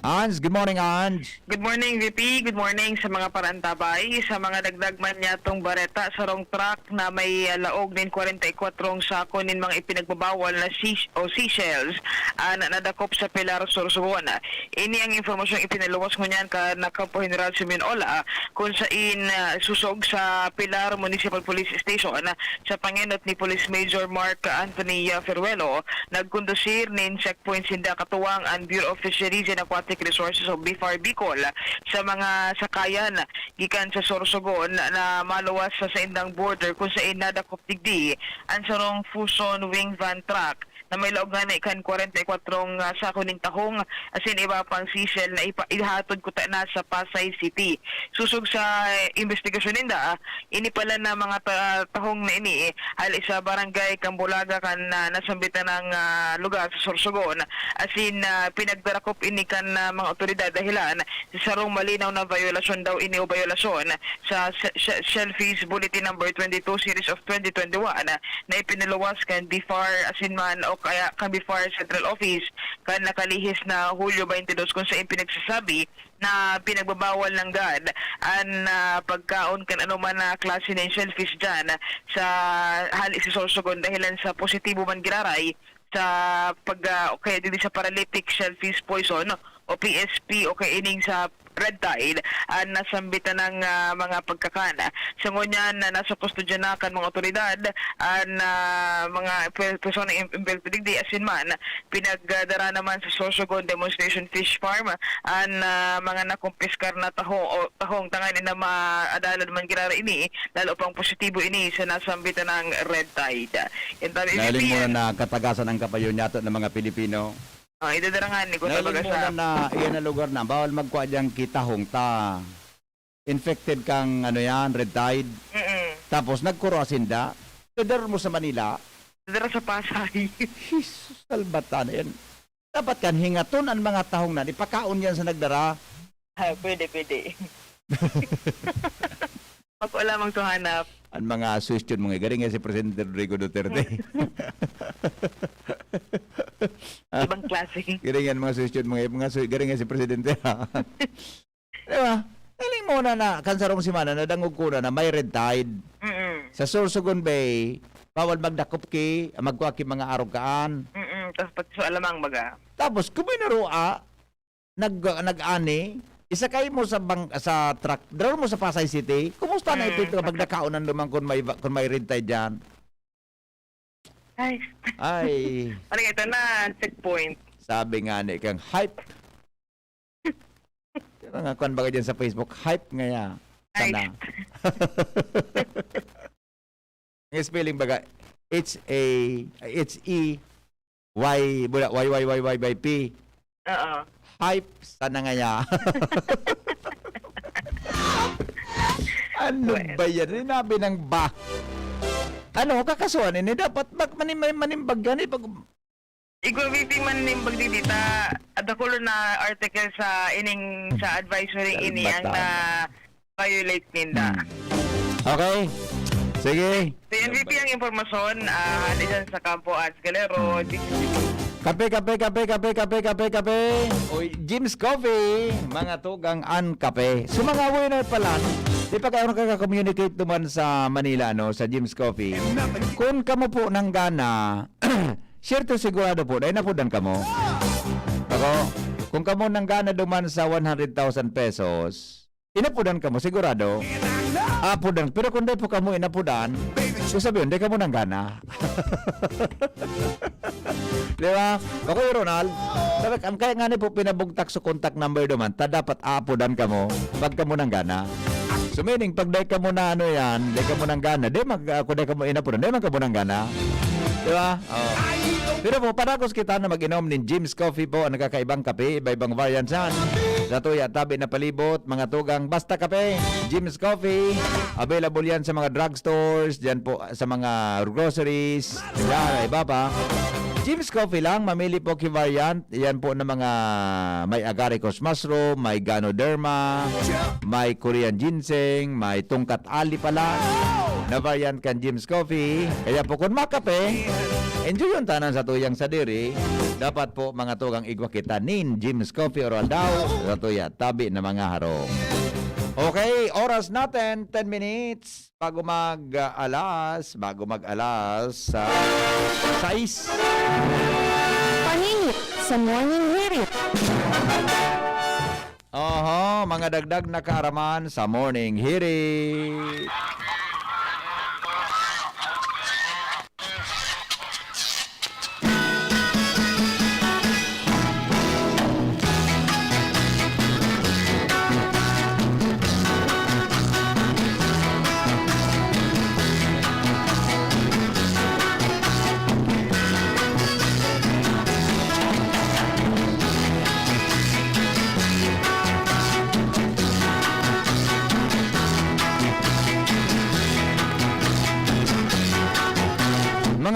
Ans, good morning, Ans. Good morning, VP. Good morning sa mga parantabay. Sa mga dagdag man yatong bareta sa wrong track na may laog din 44 sako nin mga ipinagbabawal na seashells na nadakop sa Pilar, Sorsogon. Ini ang impormasyong ipinaluwas ko niyan ka Kampo General Siminola kung saan susog sa Pilar Municipal Police Station sa panginot ni Police Major Mark Anthony Ferruelo, nagkondusir nin checkpoint sinda katuwang ang Bureau of Fisheries and Aquatic Resources of BFAR Bicol sa mga sakayan gikan sa Sorsogon na maluwas sa indang border kung saan nadakop digdi ang sarong Fuson Wing Van Truck na may laog nga na ikan 44 sako ning tahong asin iba pang sisel na ihatod ko ta na sa Pasay City. Susog sa investigasyon ninda, ini pala na mga tahong na ini hali sa barangay Kambulaga kan nasambitan ng lugar sa Sorsogon. Asin pinagdarakop ini kan mga otoridad dahilan sa sarong malinaw na violasyon daw ini o violasyon sa Shellfish Bulletin number 22 series of 2021 na ipiniluwas kan BIFAR asinman o kaya kan BIFAR Central Office kan nakalihis na Hulyo 22 kung saan pinagsasabi na pinagbabawal ng GAD ang pagkaon kan anuman na klase ng shellfish dyan sa hali sa Sorsogon dahilan sa positibo man giraray sa kaya din sa paralytic shellfish poison o PSP o kaya ining sa red tide nasambitan ng mga pagkakana. Sa ngunyan na nasa kustodya na kan mga otoridad mga persona impelpidigdi asin man pinagdara naman sa Sorsogon Demonstration Fish Farm mga nakumpiskar na tahong tanganin na maadalan man girara ini lalo pang positibo ini sa nasambitan ng red tide. Naling mo na katagasan ang kapayo nato ng mga Pilipino. Idadarangan ni ko sa Naling mo na iyan na lugar na bawal magkuha diyang kitahong ta infected kang red tide. Tapos nagkurasinda dadar mo sa Manila dadara sa Pasay. Jesus salbatan yan. Dapat kan hingaton ang mga tahong na ipakaon yan sa nagdara. Pwede. Ako lamang to hanap. Ang mga suggestion mga galing nga si Presidente Rodrigo Duterte. Ibang klase. Galing mga suggestion galing nga si Presidente. Diba? Galing mo na kansarong simana na dangog ko na may red tide. Sa Sorsogon Bay, bawal magdakop magkuha ki mga arogaan. Tapos pati so alamang baga. Tapos kuminarua nag-ani isa kayo mo sa truck, draw mo sa Pasay City. Kumusta na ito kapag nakaunan naman kung may red tide dyan? Ay. Ano ito na checkpoint? Sabi nga ni kang hype. Kaya nga kuan baga dyan sa Facebook, hype nga ya. Sana. Ang spelling baga H-E-Y-Y-Y-Y-P. Oo. Hype sana nga ya. Ano ba yan? Rinabi ng ba? Ano, kakasuhan ini dapat manimbag yan pag Igwabiting man nimbag dita adakulo na article sa ining sa advisory ini ang na violate ninda. Okay. Sige. So NVP ang impormasyon dyan sa Campo Ascalero. Kape. Oy, Jim's Coffee. Mga tugang an kape. So mga winner pala. Di pa kayo nakaka-communicate naman sa Manila, no? Sa Jim's Coffee. Kung kamo po ng gana, sure to sigurado po, dahil napudan kamo. Ako, kung kamo ng gana duman sa 100,000 pesos, inapudan kamo, sigurado. Apudan. Pero kung di po kamo inapudan, so sabihin, di kamo ng gana. Di ba? Ako yung Ronald, ang kaya nga po pinabugtak sa contact number naman, dapat apudan kamo, pag kamo ng gana. So meaning, pag di ka mo na di ka mo ng gana, kung di ka mo inapunan, di man ka mo ng gana. Di ba? Oh. Pero po, panakos kita na mag-inom ng Jim's Coffee po, ang nakakaibang kape, iba-ibang variants yan. Sa tuya, tabi na palibot, mga tugang, basta kape, Jim's Coffee. Available yan sa mga drugstores, dyan po sa mga groceries, yan, iba pa. Jim's Coffee lang, mamili po variant. Yan po na mga may agaricus mushroom, may ganoderma, may Korean ginseng, may tungkat ali pala. Na variant kan Jim's Coffee. Kaya po kung makape, enjoy yung tanan sa tuyang sa diri. Dapat po mga tugang igwa kita nin Jim's Coffee oral daw. Sa tuya, tabi na mga harong. Okay, oras natin, 10 minutes bago mag-alas, 6. Paningit sa Morning Hirit. Mga dagdag na kaaraman sa Morning Hirit.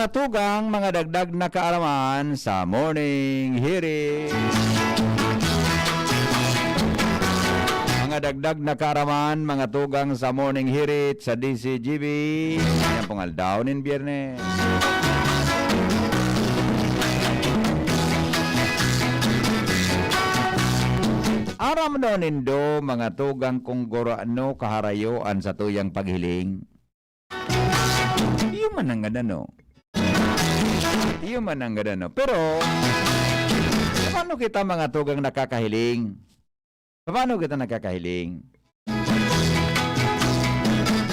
mga tugang, mga dagdag na kaalaman sa Morning Hirit. Mga dagdag na kaalaman, mga tugang sa Morning Hirit sa DZGB. Yan pong aldaw nin Biyernes. Aram no nindo mga tugang kung gorano kaharayoan sa tuyang paghiling. Iyo man ang gadano. Iyo man ang gadano. Pero, paano kita mga tugang nakakahiling? Paano kita nakakahiling?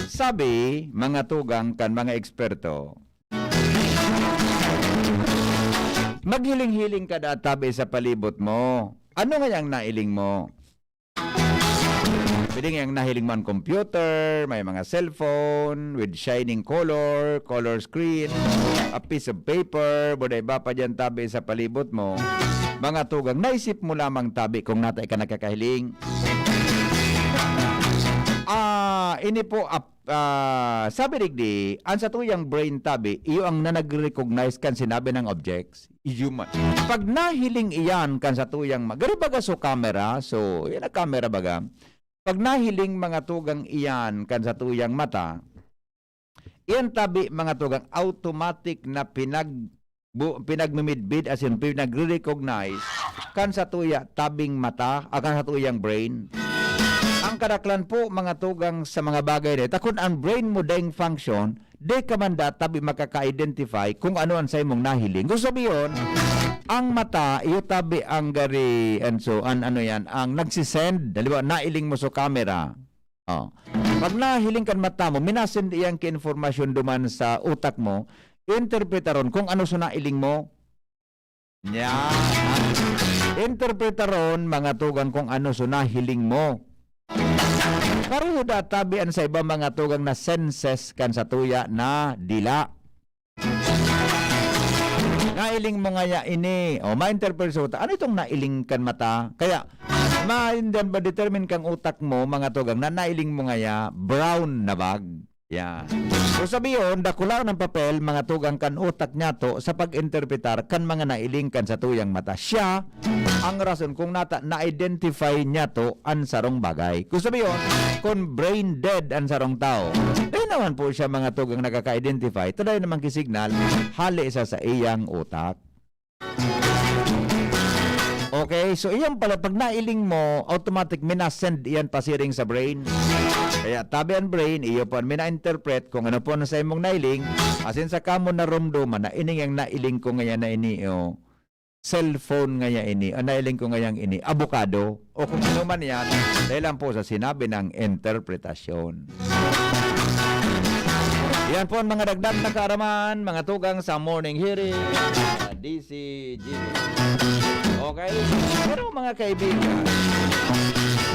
Sabi, mga tugang kan mga eksperto, maghiling-hiling ka na tabi sa palibot mo. Ano nga yung nailing mo? Pwede nga yung nahiling mo ang computer, may mga cellphone with shining color screen, a piece of paper, buday ba pa dyan tabi sa palibot mo. Mga tugang, naisip mo lamang tabi kung natay ka nakakahiling. Ini po, sabi rigdi, ang sa tuyang brain tabi, iyo ang nanag-recognize kan sinabi ng objects, human. Pag nahiling iyan kan sa tuyang, gari baga so camera, so yan ang camera baga, pag nahiling mga tugang iyan kan sa tuyang mata, iyan tabi mga tugang, automatic na pinagmimidbid as in pinag-recognize kan sa tuya tabing mata, kan sa tuyang brain. Ang kadaklan po mga tugang sa mga bagay nito, kung ang brain mo ding function, di ka man tabi makaka-identify kung ano ang sa imong nahiling. Gusto sabihin, ang mata, iyo tabi ang gari, and so, ano yan, ang nagsisend, daliwa, nailing mo sa camera. Oh. Pag nahiling kan mata mo, minasend iyang ki-informasyon duman sa utak mo, interpretaron kung ano sa nailing mo. Yan. Interpretaron mga tugang kung ano sa nahiling mo. Pareho tabian sa iba mga tugang na senses kan sa tuya na dila. Nailing mo nga ya ini, o ma-interpret sa utak, ano itong nailing kan mata? Kaya, ma-determine kang utak mo, mga tugang, na nailing mo nga ya, brown na bag. Yan. So sabiyon, dakulaw ng papel, mga tugang kan utak niya to sa pag-interpretar kan mga nailing kan sa tuyang mata. Siya, ang rason kung na-identify niya to ang sarong bagay. Kung sabiyon, kung brain dead ang sarong tao, eh naman po siya mga tugang nakaka-identify, tuloy naman kisignal, hali isa sa iyang utak. Okay, so iyan pala, pag nailing mo, automatic minasend iyan pasiring sa brain. Kaya tabi ang brain, iyo po mina-interpret kung ano po na sa imong nailing, asin sa kamo na rumduman na ining yung nailing ko ngayon na ini, cellphone ngayon ini, o nailing ko ngayon ini, avocado, o kung ano man yan, dahil lang po sa sinabi ng interpretasyon. Yan po ang mga dagdag na kaaraman, mga tugang sa Morning Hirit, sa DZGB. Okay?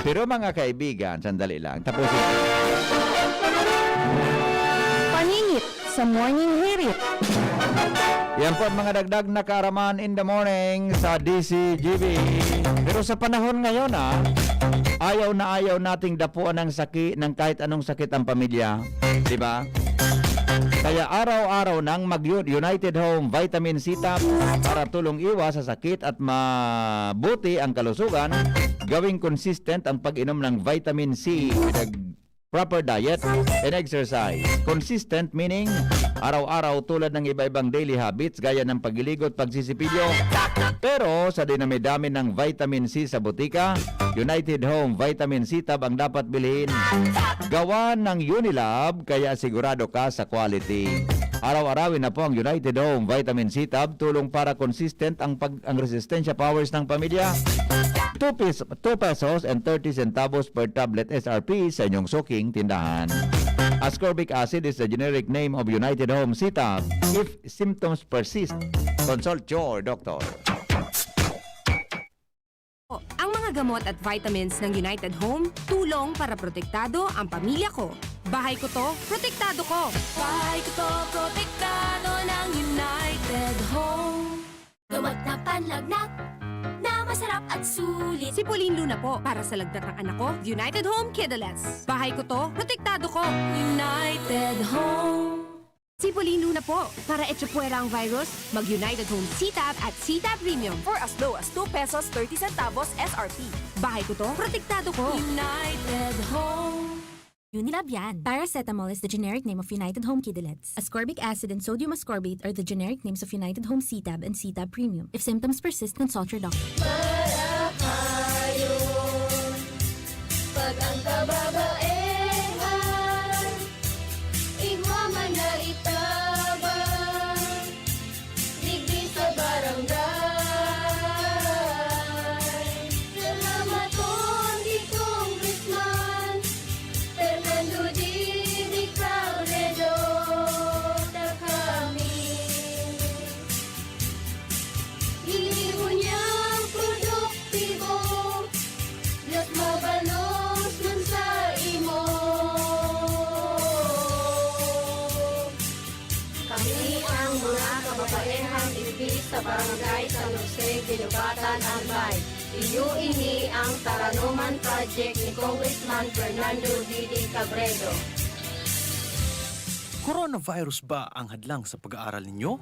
Pero mga kaibigan, sandali lang, tapusin. Paningit sa Morning Hirit. Yan po ang mga dagdag na kaaraman in the morning sa DZGB. Pero sa panahon ngayon, ayaw na ayaw nating dapuan ng sakit, ng kahit anong sakit ang pamilya. Di ba? Kaya araw-araw nang mag-United Home Vitamin C Tab para tulong iwas sa sakit at mabuti ang kalusugan, gawing consistent ang pag-inom ng vitamin C with proper diet and exercise. Consistent meaning araw-araw tulad ng iba-ibang daily habits gaya ng pagliligot, pagsisipilyo. Pero sa dinami-dami ng vitamin C sa butika, United Home Vitamin C Tab ang dapat bilhin. Gawa ng Unilab kaya sigurado ka sa quality. Araw-arawin na po ang United Home Vitamin C Tab, tulong para consistent ang resistensya powers ng pamilya. 2 pesos and 30 centavos per tablet SRP sa inyong suking tindahan. Ascorbic acid is the generic name of United Home C-Tab. If symptoms persist, consult your doctor. Ang mga gamot at vitamins ng United Home, tulong para protektado ang pamilya ko. Bahay ko to, protektado ko. Bahay ko to, protektado ng United Home. Gamot na panlagnat, na masarap at sulit. Sipulin Luna po para sa lagnat ng anak ko, United Home Kidless. Bahay ko to, protektado ko. United Home. Sipolino na po. Para etsapuera ang virus, mag-United Home CTAB at CTAB Premium. For as low as 2 pesos 30 centavos SRP. Bahay ko to, protektado ko. United Home. Unilab yan. Paracetamol is the generic name of United Home Kidilets. Ascorbic acid and sodium ascorbate are the generic names of United Home CTAB and CTAB Premium. If symptoms persist, consult your doctor. Para kayo, pag ang kababaehan, igwaman na itabang, digdi sa barangay. Salamat po di Congressman Fernando Di Cabredo na kami. Inibo niyang produktibo, Diyos mabalos man sa imo. Kami ang mga kababaehang ibig sa barangay San Jose, Ginubatan, Albay. Iyo ini ang Taranuman Project ni Congressman Fernando D. Cabredo. Coronavirus ba ang hadlang sa pag-aaral ninyo?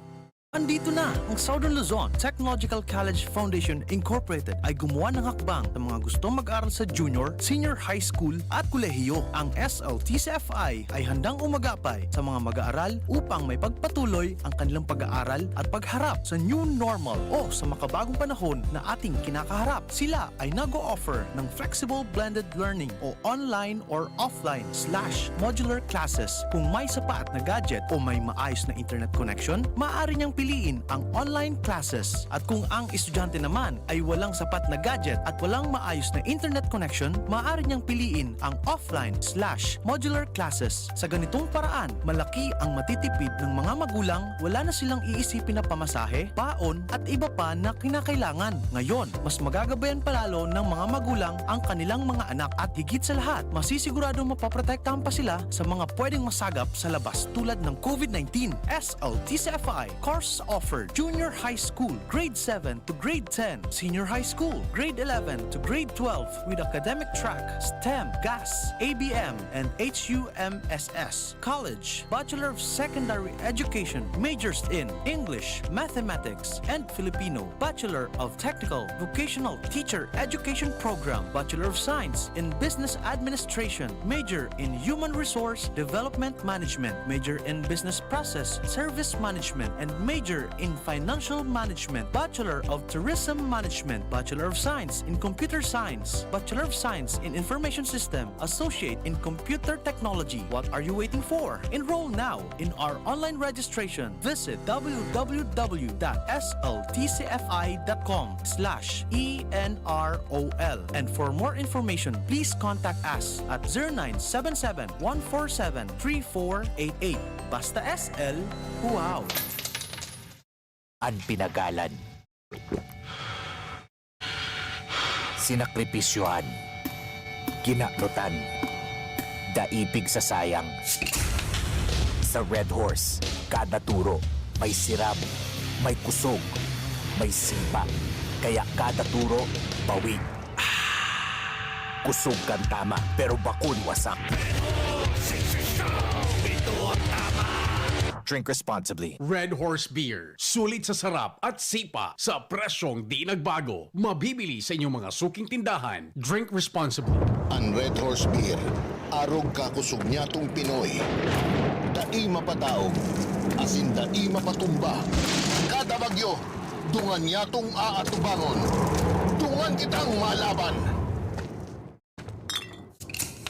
Andito na ang Southern Luzon Technological College Foundation Incorporated ay gumawa ng hakbang sa mga gustong mag-aral sa junior, senior high school at kolehiyo. Ang SLTCFI ay handang umagapay sa mga mag-aaral upang may pagpatuloy ang kanilang pag-aaral at pagharap sa new normal o sa makabagong panahon na ating kinakaharap. Sila ay nag-o-offer ng flexible blended learning o online or offline/modular classes. Kung may sapat na gadget o may maayos na internet connection, maaari niyang piliin ang online classes. At kung ang estudyante naman ay walang sapat na gadget at walang maayos na internet connection, maaari niyang piliin ang offline/modular classes. Sa ganitong paraan, malaki ang matitipid ng mga magulang, wala na silang iisipin na pamasahe, baon at iba pa na kinakailangan. Ngayon, mas magagabayan palalo ng mga magulang ang kanilang mga anak at higit sa lahat, masisiguradong mapaprotektahan pa sila sa mga pwedeng masagap sa labas tulad ng COVID-19. SLTCFI course offered junior high school, grade 7 to grade 10, senior high school, grade 11 to grade 12 with academic track, STEM, GAS, ABM, and HUMSS. College, Bachelor of Secondary Education, majors in English, Mathematics, and Filipino. Bachelor of Technical Vocational Teacher Education Program, Bachelor of Science in Business Administration, major in Human Resource Development Management, major in Business Process Service Management, and major in Financial Management, Bachelor of Tourism Management, Bachelor of Science in Computer Science, Bachelor of Science in Information System, Associate in Computer Technology. What are you waiting for? Enroll now in our online registration. Visit www.sltcfi.com/ENROL. And for more information, please contact us at 0977-147-3488. Basta SL, wow! Ang pinagalan, sinakripisyohan, ginaklutan, daipig sa sayang. Sa Red Horse, kada turo may sirap, may kusog, may sipa. Kaya kada turo, bawi. Kusog kang tama, pero bakun wasak. Drink responsibly. Red Horse Beer. Sulit sa sarap at sipa sa presyong di nagbago. Mabibili sa inyong mga suking tindahan. Drink responsibly. Ang Red Horse Beer, arog kakusog niya tong Pinoy. Dai mapataog, asin dai mapatumba. Kada bagyo, dungan niya tong aatubangon. Dungan kitang malaban.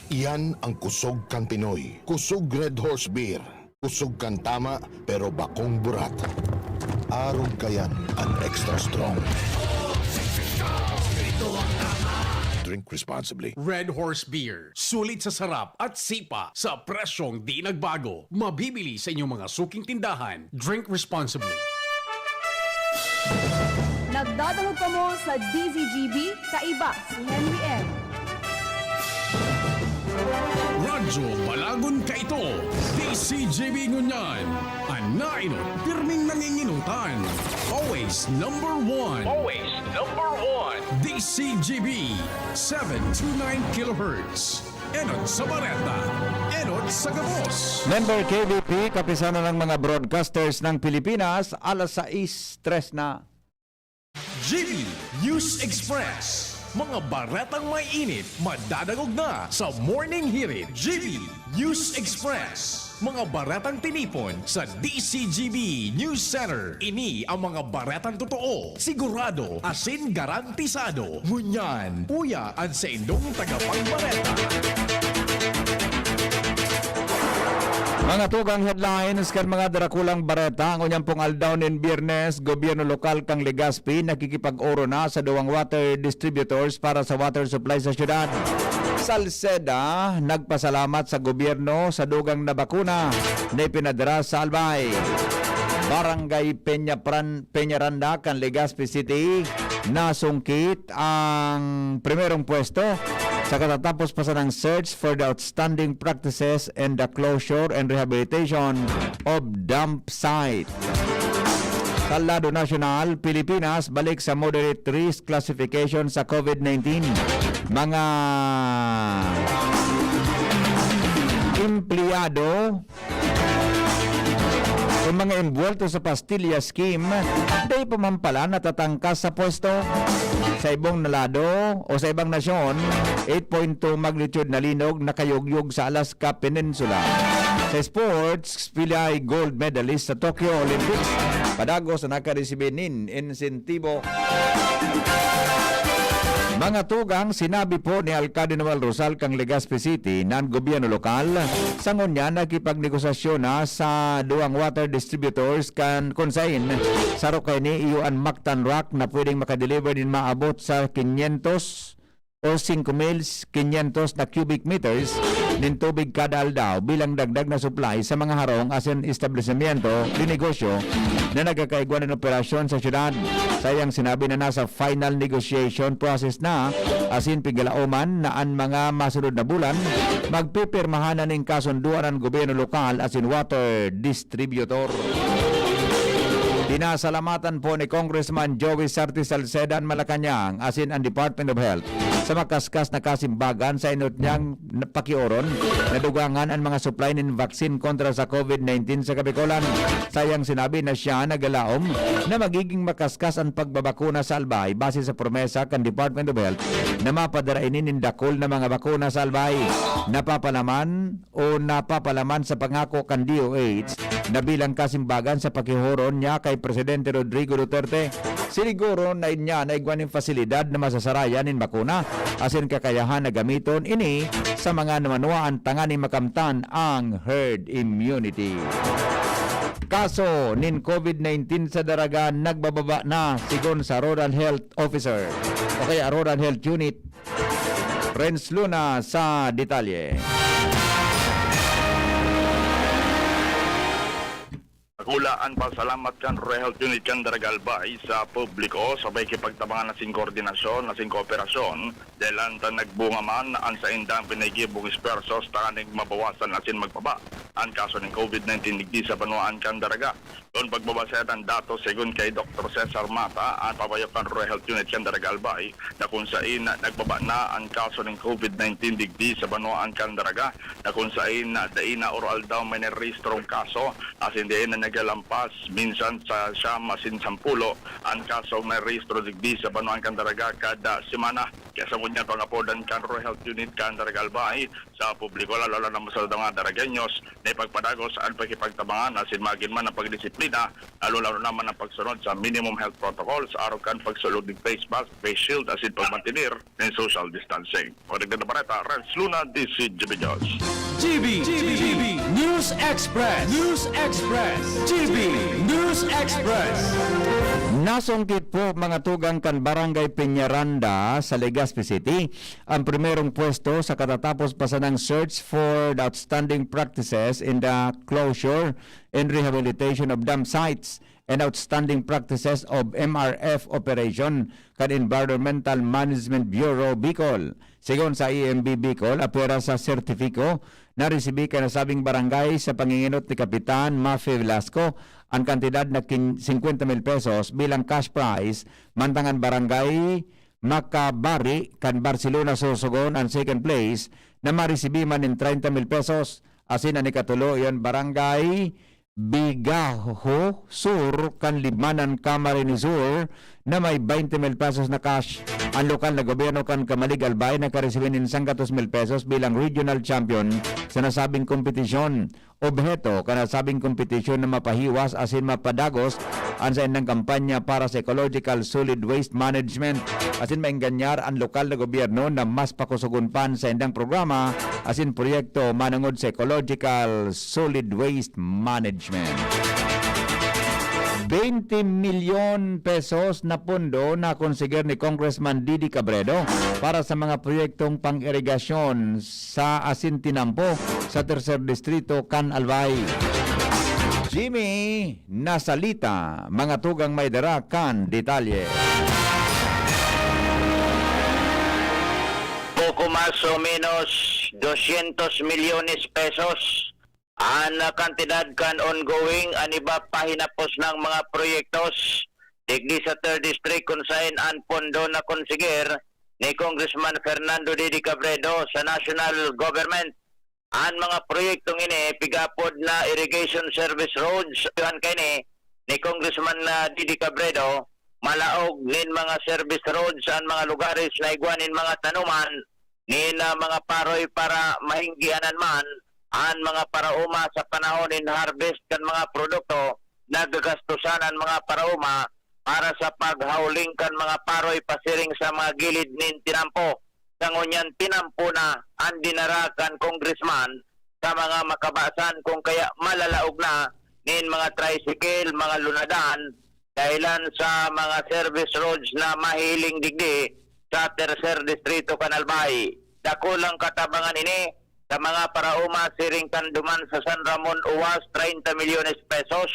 Iyan ang kusog kang Pinoy. Kusog Red Horse Beer. Kusog kang tama, pero bakong burat. Arog kayan ang extra strong. Drink responsibly. Red Horse Beer. Sulit sa sarap at sipa sa presyong di nagbago. Mabibili sa inyong mga suking tindahan. Drink responsibly. Nagdadahog pa mo sa DZGB, kaiba si Henry M. Radyo Balagon ka ito. DZGB ngunyan. Anainot, pirming nanginginutan. Always number one. Always number one. DZGB 729 kHz. Enot sa Bareta, Enot sa Gabos. Member KBP, kapisana ng mga broadcasters ng Pilipinas, alas 6:03 na. GB News Express. Mga baretang may init, madadagog na sa Morning Hirit. GB News Express. Mga baretang tinipon sa DZGB News Center. Ini ang mga baretang totoo, sigurado, asin garantisado. Ngunyan, puya ang sa indong tagapagbareta. Mga tugang headlines kan mga darakulang bareta ang unyang pong aldaw nin Biyernes, gobyerno lokal kang Legazpi nakikipag-oro na sa duwang water distributors para sa water supply sa syudad. Salceda nagpasalamat sa gobyerno sa dugang na bakuna na ipinadala sa Albay. Barangay Peñaranda kan Legazpi City nasungkit ang primerong pwesto sa katatapos pa sa ng search for the outstanding practices and the closure and rehabilitation of dump site. Sa lado nasyonal, Pilipinas balik sa moderate risk classification sa COVID-19. Mga empleyado o mga involved sa pastilla scheme, day pa man pala natatangkas sa pwesto. Sa ibang nalado o sa ibang nasyon, 8.2 magnitude na linog nakayugyug sa Alaska Peninsula. Sa sports, pilay gold medalist sa Tokyo Olympics. Padagos na nakaresibe nin insentibo. Mga tugang, sinabi po ni Alcalde Noel Rosal kang Legazpi City ng gobyerno lokal sangon niya nakipagnegosasyon na sa duwang water distributors kan konsain sa rokay ni Iuan Mactan Rock na pwedeng makadeliver din maabot sa 500 o 5,500 na cubic meters nin tubig kada aldaw bilang dagdag na supply sa mga harong asin establishmento di negosyo na nagkakaigwan ng operasyon sa syudad. Sayang sinabi na nasa final negotiation process na asin pigalaoman na ang mga masunod na bulan magpipirmahan na ning kasunduan ng gobyerno lokal asin water distributor. Pinasalamatan po ni Congressman Joey Sarti Salceda ang Malacanang asin ang Department of Health sa makaskas na kasimbagan sa inot niyang pakioron na dugangan ang mga supply ng vaccine kontra sa COVID-19 sa Kabikulan. Sayang sinabi na siya nagalaom na magiging makaskas ang pagbabakuna sa Albay base sa promesa kan Department of Health na mapadarainin ng dakol na mga bakuna sa Albay. Napapalaman sa pangako kan DOH na bilang kasimbagan sa pakihoron niya kay Presidente Rodrigo Duterte. Siniguro na inya na igwaning fasilidad na masasarayan in bakuna asin kakayahan na gamiton ini sa mga namanuaan tangani makamtan ang herd immunity. Kaso nin COVID-19 sa daraga nagbababa na sigon sa Rural Health Officer o kaya Rural Health Unit. Renz Luna sa detalye. Nagulaan pa salamat kan Rural Health Unit kan Daragalbay sa publiko sabay kipagtabangan na sing koordinasyon na sing kooperasyon dahil ang nagbunga man ang sa indang pinagibong ispersos taning mabawasan asin magpaba ang kaso ng COVID-19 digdi sa Banuan kan Daraga. Doon pagbabasa ang datos segun kay Dr. Cesar Mata ang pabayok kan Rural Health Unit kan Daragalbay na kung saan nagbaba na ang kaso ng COVID-19 digdi sa Banuan kan Daraga na kung saan daina oral daw may narehistrong kaso asin diin na nagalampas minsan sa siyam asin 10 ang kaso may rehistro digdi sa Banuan kan Daraga kada semana. Kaya sa ngunya to napodan kan Rural Health Unit kan Daragalbay sa publiko lalo na sa mga Daragenyos na ipagpadagos ang pagkipagtabangan asin magin man ang pagdisiplina lalo naman ang pagsunod sa minimum health protocols araw kan pagsulod ng face mask, face shield asin pagmantinir ng social distancing. O nagdala bareta, Renz Luna, DZGB News. GB News Express. News Express. GB News Express. Nasungkit po mga tugang kan Barangay Peñaranda sa Legazpi City ang primerong pwesto sa katatapos pa sa ng search for the outstanding practices in the closure and rehabilitation of dump sites and outstanding practices of MRF operation kan Environmental Management Bureau Bicol. Sigon sa EMB Bicol, apera sa sertifiko na resibi ka nasabing barangay sa panginginot ni Kapitan Mafe Velasco ang kantidad na 50,000 pesos bilang cash prize mantangan barangay Macabari kan Barcelona Sorsogon ang second place na maresibi man in 30,000 pesos. Asin ani katulo yon barangay Bigaho Sur, Kanlimanan, Camarines Sur na may 20,000 pesos na cash. Ang lokal na gobyerno kan Kamalig Albay nakaresibin in 100,000 pesos bilang regional champion sa nasabing kompetisyon. Objeto kanasabing kompetisyon na mapahiwas asin mapadagos ang sa indang kampanya para sa ecological solid waste management. Asin mainganyar ang lokal na gobyerno na mas pakusugon pan sa indang programa asin proyekto manangod sa ecological solid waste management. 20 milyon pesos na pondo na konsiger ni Congressman Didi Cabredo para sa mga proyektong pang-irigasyon sa Asintinampo sa Tercer Distrito, Can Albay. Jimmy Nasalita, mga tugang may dara, kan detalye. Poco más o menos 200 milyones pesos ang kantidad kan ongoing aniba pahinapos ng mga proyektos digdi sa 3rd District kung saan ang pondo na konsiger ni Congressman Fernando Didi Cabredo sa national government. Ang mga proyektong ini pigapod na irrigation service roads yan kay ni Congressman Didi Cabredo malaog nin mga service roads ang mga lugares na igwanin mga tanuman nin mga paroy para mahinggianan man ang mga parauma sa panahon in harvest kan mga produkto nagagastusan ang mga parauma para sa paghauling kan mga paroy pasiring sa mga gilid nin tinampo. Sa ngunyan tinampo na ang dinarakan congressman sa mga makabasan kung kaya malalaog na nin mga tricycle, mga lunadan dahilan sa mga service roads na mahiling digdi sa Tercer Distrito, Canalbay. Dakulang katabangan ini sa mga parauma siring kanduman sa San Ramon Uwas 30 milyones pesos,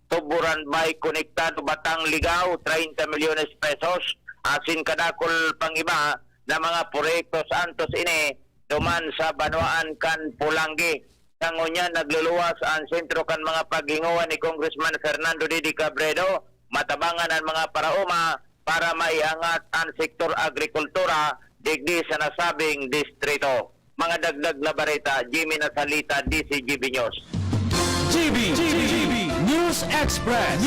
Tuburan Bay Konektado Batang Ligaw 30 milyones pesos, asin kadakol pang iba na mga proyekto santos ini duman sa Banwaan kan Pulangi. Sa ngunya nagluluwas ang sentro kan mga paghinguan ni Congressman Fernando Didi Cabredo, matabangan ang mga parauma para maiangat ang sektor agrikultura digdi sa nasabing distrito. Mga dagdag na barita, Jimmy Nasalita, DZGB News. GB News Express.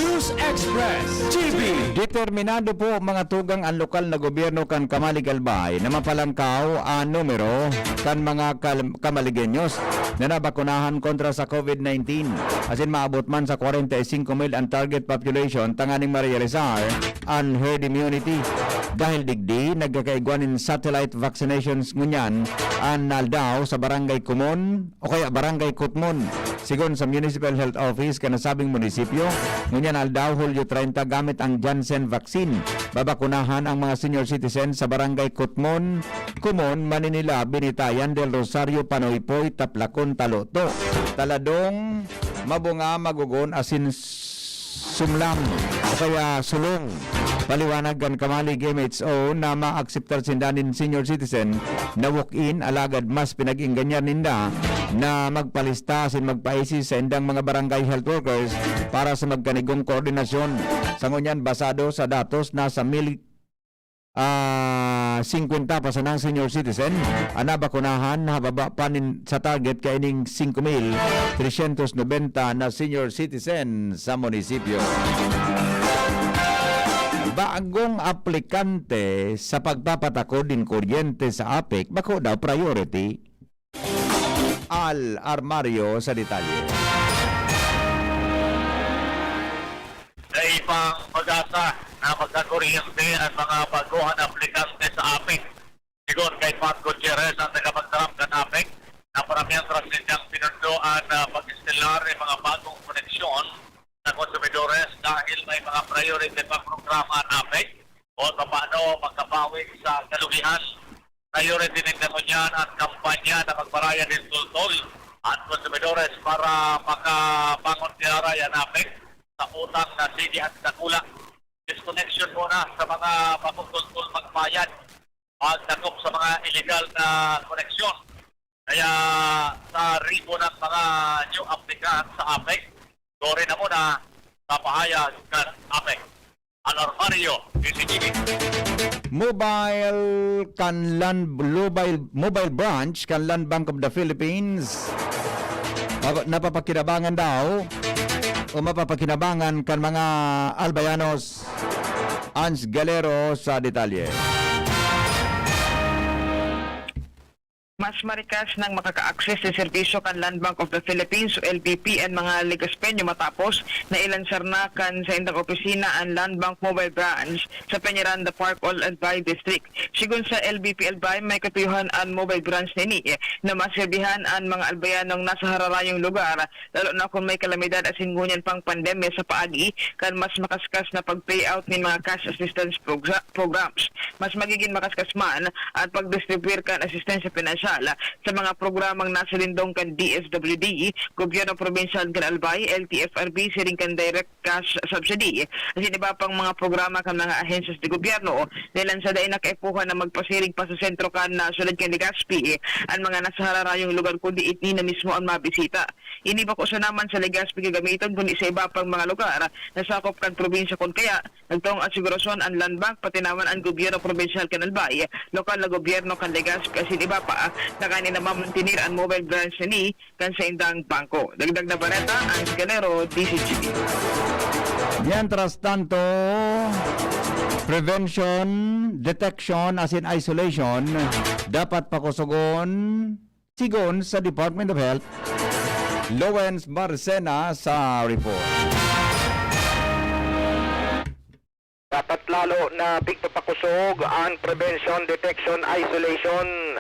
GB. Determinado po mga tugang ang lokal na gobyerno kan Kamalig Albay na mapalangkaw ang numero kan mga Kamaligenyos na nabakunahan kontra sa COVID-19. Asin maabot man sa 45,000 ang target population tanganing ma-realizar ang herd immunity. Dahil digdi, nagkakaigwanin satellite vaccinations ngunyan ang naldaw sa Barangay Kumon o kaya Barangay Kutmon. Sigon sa Municipal Health Office kanasabing munisipyo, ngunyan aldaw Hulyo 30 gamit ang Janssen vaccine. Babakunahan ang mga senior citizens sa Barangay Kutmon, Kumon, Maninila, Binitayan, Del Rosario, Panoypoy, Taplakon, Taloto, Taladong, Mabunga, Magugon, asin Sumlam o kaya Sulong. Paliwanag kan Kamalig MHO na ma-akseptar sindanin senior citizen na walk-in alagad mas pinag-ingganyan ninda na magpalista sin magpaisi sa indang mga barangay health workers para sa magkanigong koordinasyon. Sa ngunyan basado sa datos na sa 50 pa sa ng senior citizen ana bakunahan hababa panin sa target kaining 5,390 na senior citizen sa munisipyo. Bagong aplikante sa pagpapatakod din kuryente sa APEC, bako daw priority. Al Armario sa detalye. Ay pang pag-asa na magkakuryente ang mga baguhan aplikante sa APEC. Sigon kay Pat Gutierrez ang nagapagtarap ng APEC na paramihan trasidyang pinunduan na pag-istilar ng mga bagong koneksyon na konsumidores dahil may mga priority pang programa ang APEC o paano magkabawi sa kalugihan. Priority din naman yan ang kampanya na magbaraya din tultol at konsumidores para makabangon tiyara yan APEC sa utang na sige at nakula. Disconnection muna sa mga magtultol magbayad at takop sa mga illegal na koneksyon. Kaya sa ribo ng mga new applicants sa APEC, doon na muna papahayag ng APEC. alarmario, DZGB. Mobile branch Kanlan Bank of the Philippines napapakinabangan daw o mapapakinabangan kan mga albayanos. Ans Galero sa detalye. Mas marikas nang makaka-access sa serbisyo kan Land Bank of the Philippines o LBP ang mga ligaspenyo matapos na ilansar na kan sa indang opisina ang Land Bank Mobile Branch sa Peñaranda Park Albay District. Sigun sa LBP Albay, may katuyuhan ang mobile branch nini na maserbihan ang mga albayanong nasa hararayong lugar, lalo na kung may kalamidad asin ngunyan pang pandemya sa paagi kan mas makaskas na pag-payout ng mga cash assistance programs. Mas magiging makaskas man at pag-distribute kan asistensya pinansyal sa mga programang nasa lindong kan DSWD, Gobyerno Provincial kan Albay, LTFRB, siring kan Direct Cash Subsidy. At iba pang mga programa kan mga ahensyas de gobyerno, nilan sa dain nakaipuhan na magpasiring pa sa sentro kan nasulad kan Legazpi, ang mga nasa hararayong lugar kundi itni na mismo ang mabisita. Ini ba ko sa naman sa Legazpi gagamiton kundi sa iba pang mga lugar na sakop kan probinsya kon kaya nagtong asigurasyon ang Land Bank pati naman ang Gobyerno Provincial kan Albay, lokal na gobyerno kan Legazpi asin iba pa na kanin na mamantinir ang mobile branch ni kan sa indang bangko. Dagdag na baleta ang Galero, DZGB. Mientras tanto, prevention, detection as in isolation dapat pakusugon sigon sa Department of Health. Lawrence Marcena sa report. Dapat lalo na pagpapakusog ang prevention, detection, isolation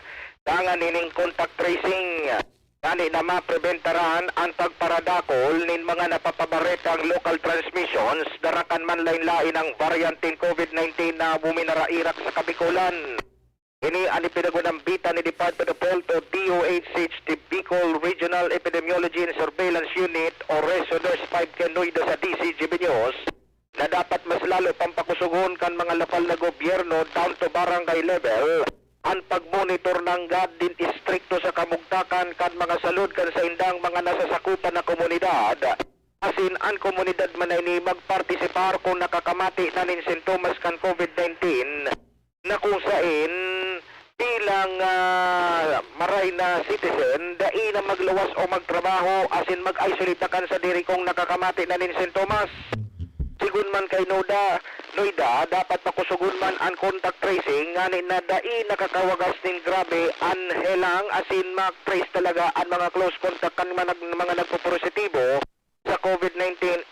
dangan ining contact tracing gani na mapreventaran ang pagparadakol nin mga napapabaretang local transmissions darakan man lain-lain ang varianting COVID-19 na buminarairak sa Kabikulan. Ini ang ipinagunambita ni Department of Health o DOHH, the Bicol Regional Epidemiology and Surveillance Unit o Resoders 5 Kenoido sa DZGB News na dapat mas lalo pampakusugon kan mga lokal na gobyerno down to barangay level ang pagmonitor ng God din istrikto sa kamugtakan kan mga salud kan sa indang mga nasasakupan na komunidad. Asin ang komunidad man ay ni magpartisipar kung nakakamati na nin sintomas kan COVID-19 na kung sain bilang maray na citizen dai na maglawas o magtrabaho asin mag-isolate kan sa diri kung nakakamati na nin sintomas. Sigun man kay Noida, dapat pakusugun man ang contact tracing ngani na dai nakakawagas nin grabe ang helang asin mag-trace talaga ang mga close contact kan mga nagpo-positibo sa COVID-19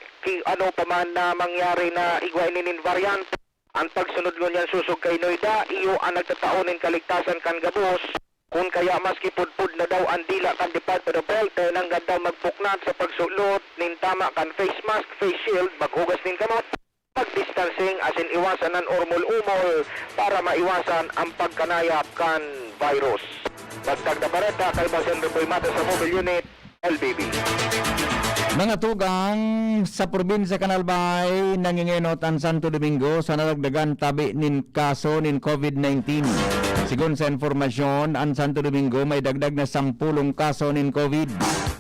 ano pa man na mangyari na igway nin variant. Ang pagsunod ngunyan susog kay Noida, iyo ang nagtataonin kaligtasan kan gabos. Kung kaya maski pudpud na daw ang dila kan Department of Health nang daw magpuknat sa pagsulot nin tama kan face mask, face shield, maghugas nin kamot, pag-distancing asin iwasan ang ormol-umol para maiwasan ang pagkanayap kan virus. Dagdag na bareta kay Basen Repoy Mata sa Mobile Unit, LBB. Mga tugang sa probinsya Kanalbay nangingenot ang Santo Domingo sa nadagdagan tabi nin kaso nin COVID-19. Sigun sa informasyon, ang Santo Domingo may dagdag na 10 kaso nin COVID.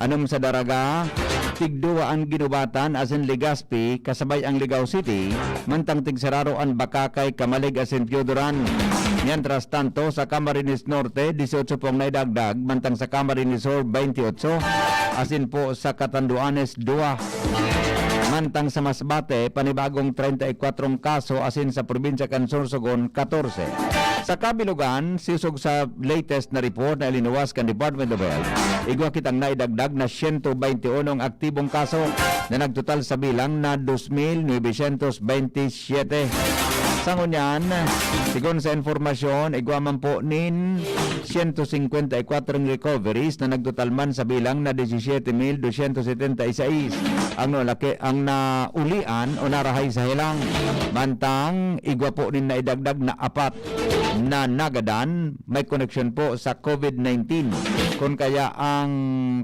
Anom sa Daraga, tigduwa ang ginubatan asin Legazpi kasabay ang Ligao City, mantang tigsararo ang Bakakay, Kamalig asin Piodoran. Mientras tanto, sa Camarines Norte, 18 pong naidagdag, mantang sa Camarines Sur, 28, asin po sa Catanduanes, 2. Mantang sa Masbate, panibagong 34 kaso asin sa probinsya kan Sorsogon, 14. Sa kabilugan, sisog sa latest na report na ilinuwas kan Department of Health, igwa kitang naidagdag na 121 aktibong kaso na nagtotal sa bilang na 2,927. Sa ngunyan, sigon sa informasyon, igwa man po nin 154 recoveries na nagtotal man sa bilang na 17,276 ang naulian o narahay sa hilang. Mantang, igwa po nin naidagdag na 4 na nagadan may connection po sa COVID-19. Kung kaya ang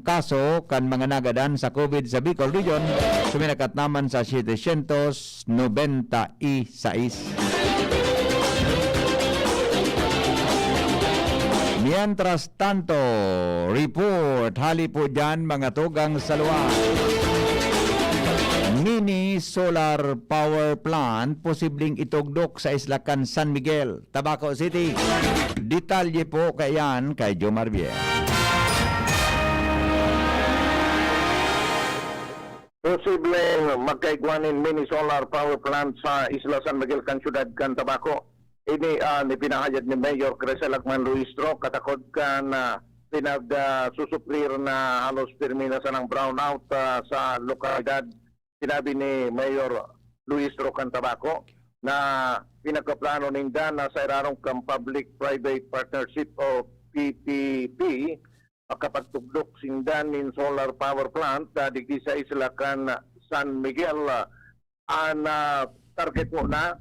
kaso kan mga nagadan sa COVID sa Bicol Region, suminakat naman sa 796. Mientras tanto, report, hali po dyan mga tugang sa luwa. mini solar power plant posibleng itugdok sa Islacan San Miguel, Tabaco City. Detalye po kayan kay Jo Marbier. Posibleng magkaigwanin mini solar power plant sa Isla San Miguel, Kansyudad, kan Tabaco. Ini ni pinahayag ni Mayor Crisel Acman Luistro, katakod ka na pinagsusuplir na halos terminasan ng brownout sa lokalidad. Sinabi ni Mayor Luistro Cantabaco na pinagkaplano ninda na sa irarong kang Public-Private Partnership o PPP kapagtugdok sindan in solar power plant digdi sa Islacan San Miguel. Target mo na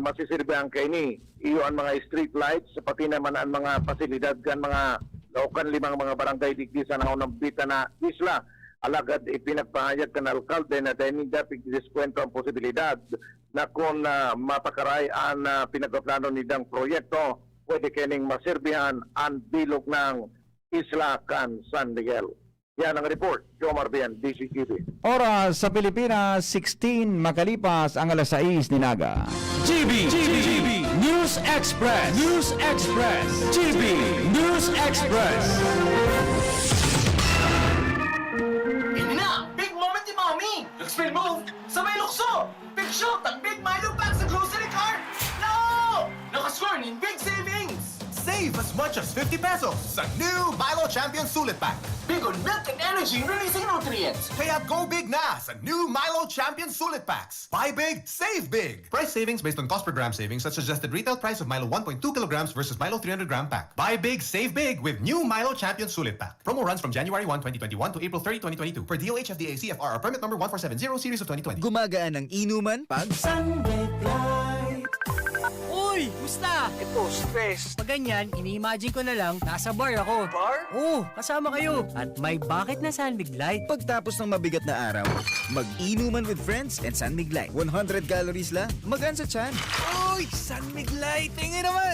masisirbihan kay ni iyo ang mga street lights pati naman ang mga pasilidad kan mga laukan limang mga barangay digdi sa naunang bita na isla. Alagad ipinagpahayag kan alkalde na dahil dapat diskwento ang posibilidad na kung mapakaray ang pinagpaplano nidang proyekto, pwede kening masirbihan ang bilog ng Isla kan San Miguel. Yan ang report. Joe Marbian, DZGB. Oras sa Pilipinas, 16 makalipas ang alas 6 ni Naga. GB News Express. GB News Express. Ini na! Big moment ni Mommy! Expel move! Sabay lukso! Big shot ang Big Milo pack sa grocery cart! No! Nakascore ng big savings! Save as much as 50 pesos sa new Milo Champion Sulit Pack. Big on milk and energy releasing nutrients! Kaya go big na sa new Milo Champion Sulit Packs. Buy big, save big. Price savings based on cost per gram savings at suggested retail price of Milo 1.2 kilograms versus Milo 300 gram pack. Buy big, save big with new Milo Champion Sulit Pack. Promo runs from January 1, 2021 to April 30, 2022 per DOH FDA CFR permit number 1470 series of 2020. Gumagaan ang inuman pag Sunday Flight! Uy! Musta? Ito, stress. Pag ganyan, ini-imagine ko na lang, nasa bar ako. Bar? Oo, kasama kayo. At may bucket na Sunbig Light. Pagtapos ng mabigat na araw, mag-inuman with friends and Sunbig Light. 100 calories lang, magaan sa tiyan. Uy! Sunbig Light! Tingin naman!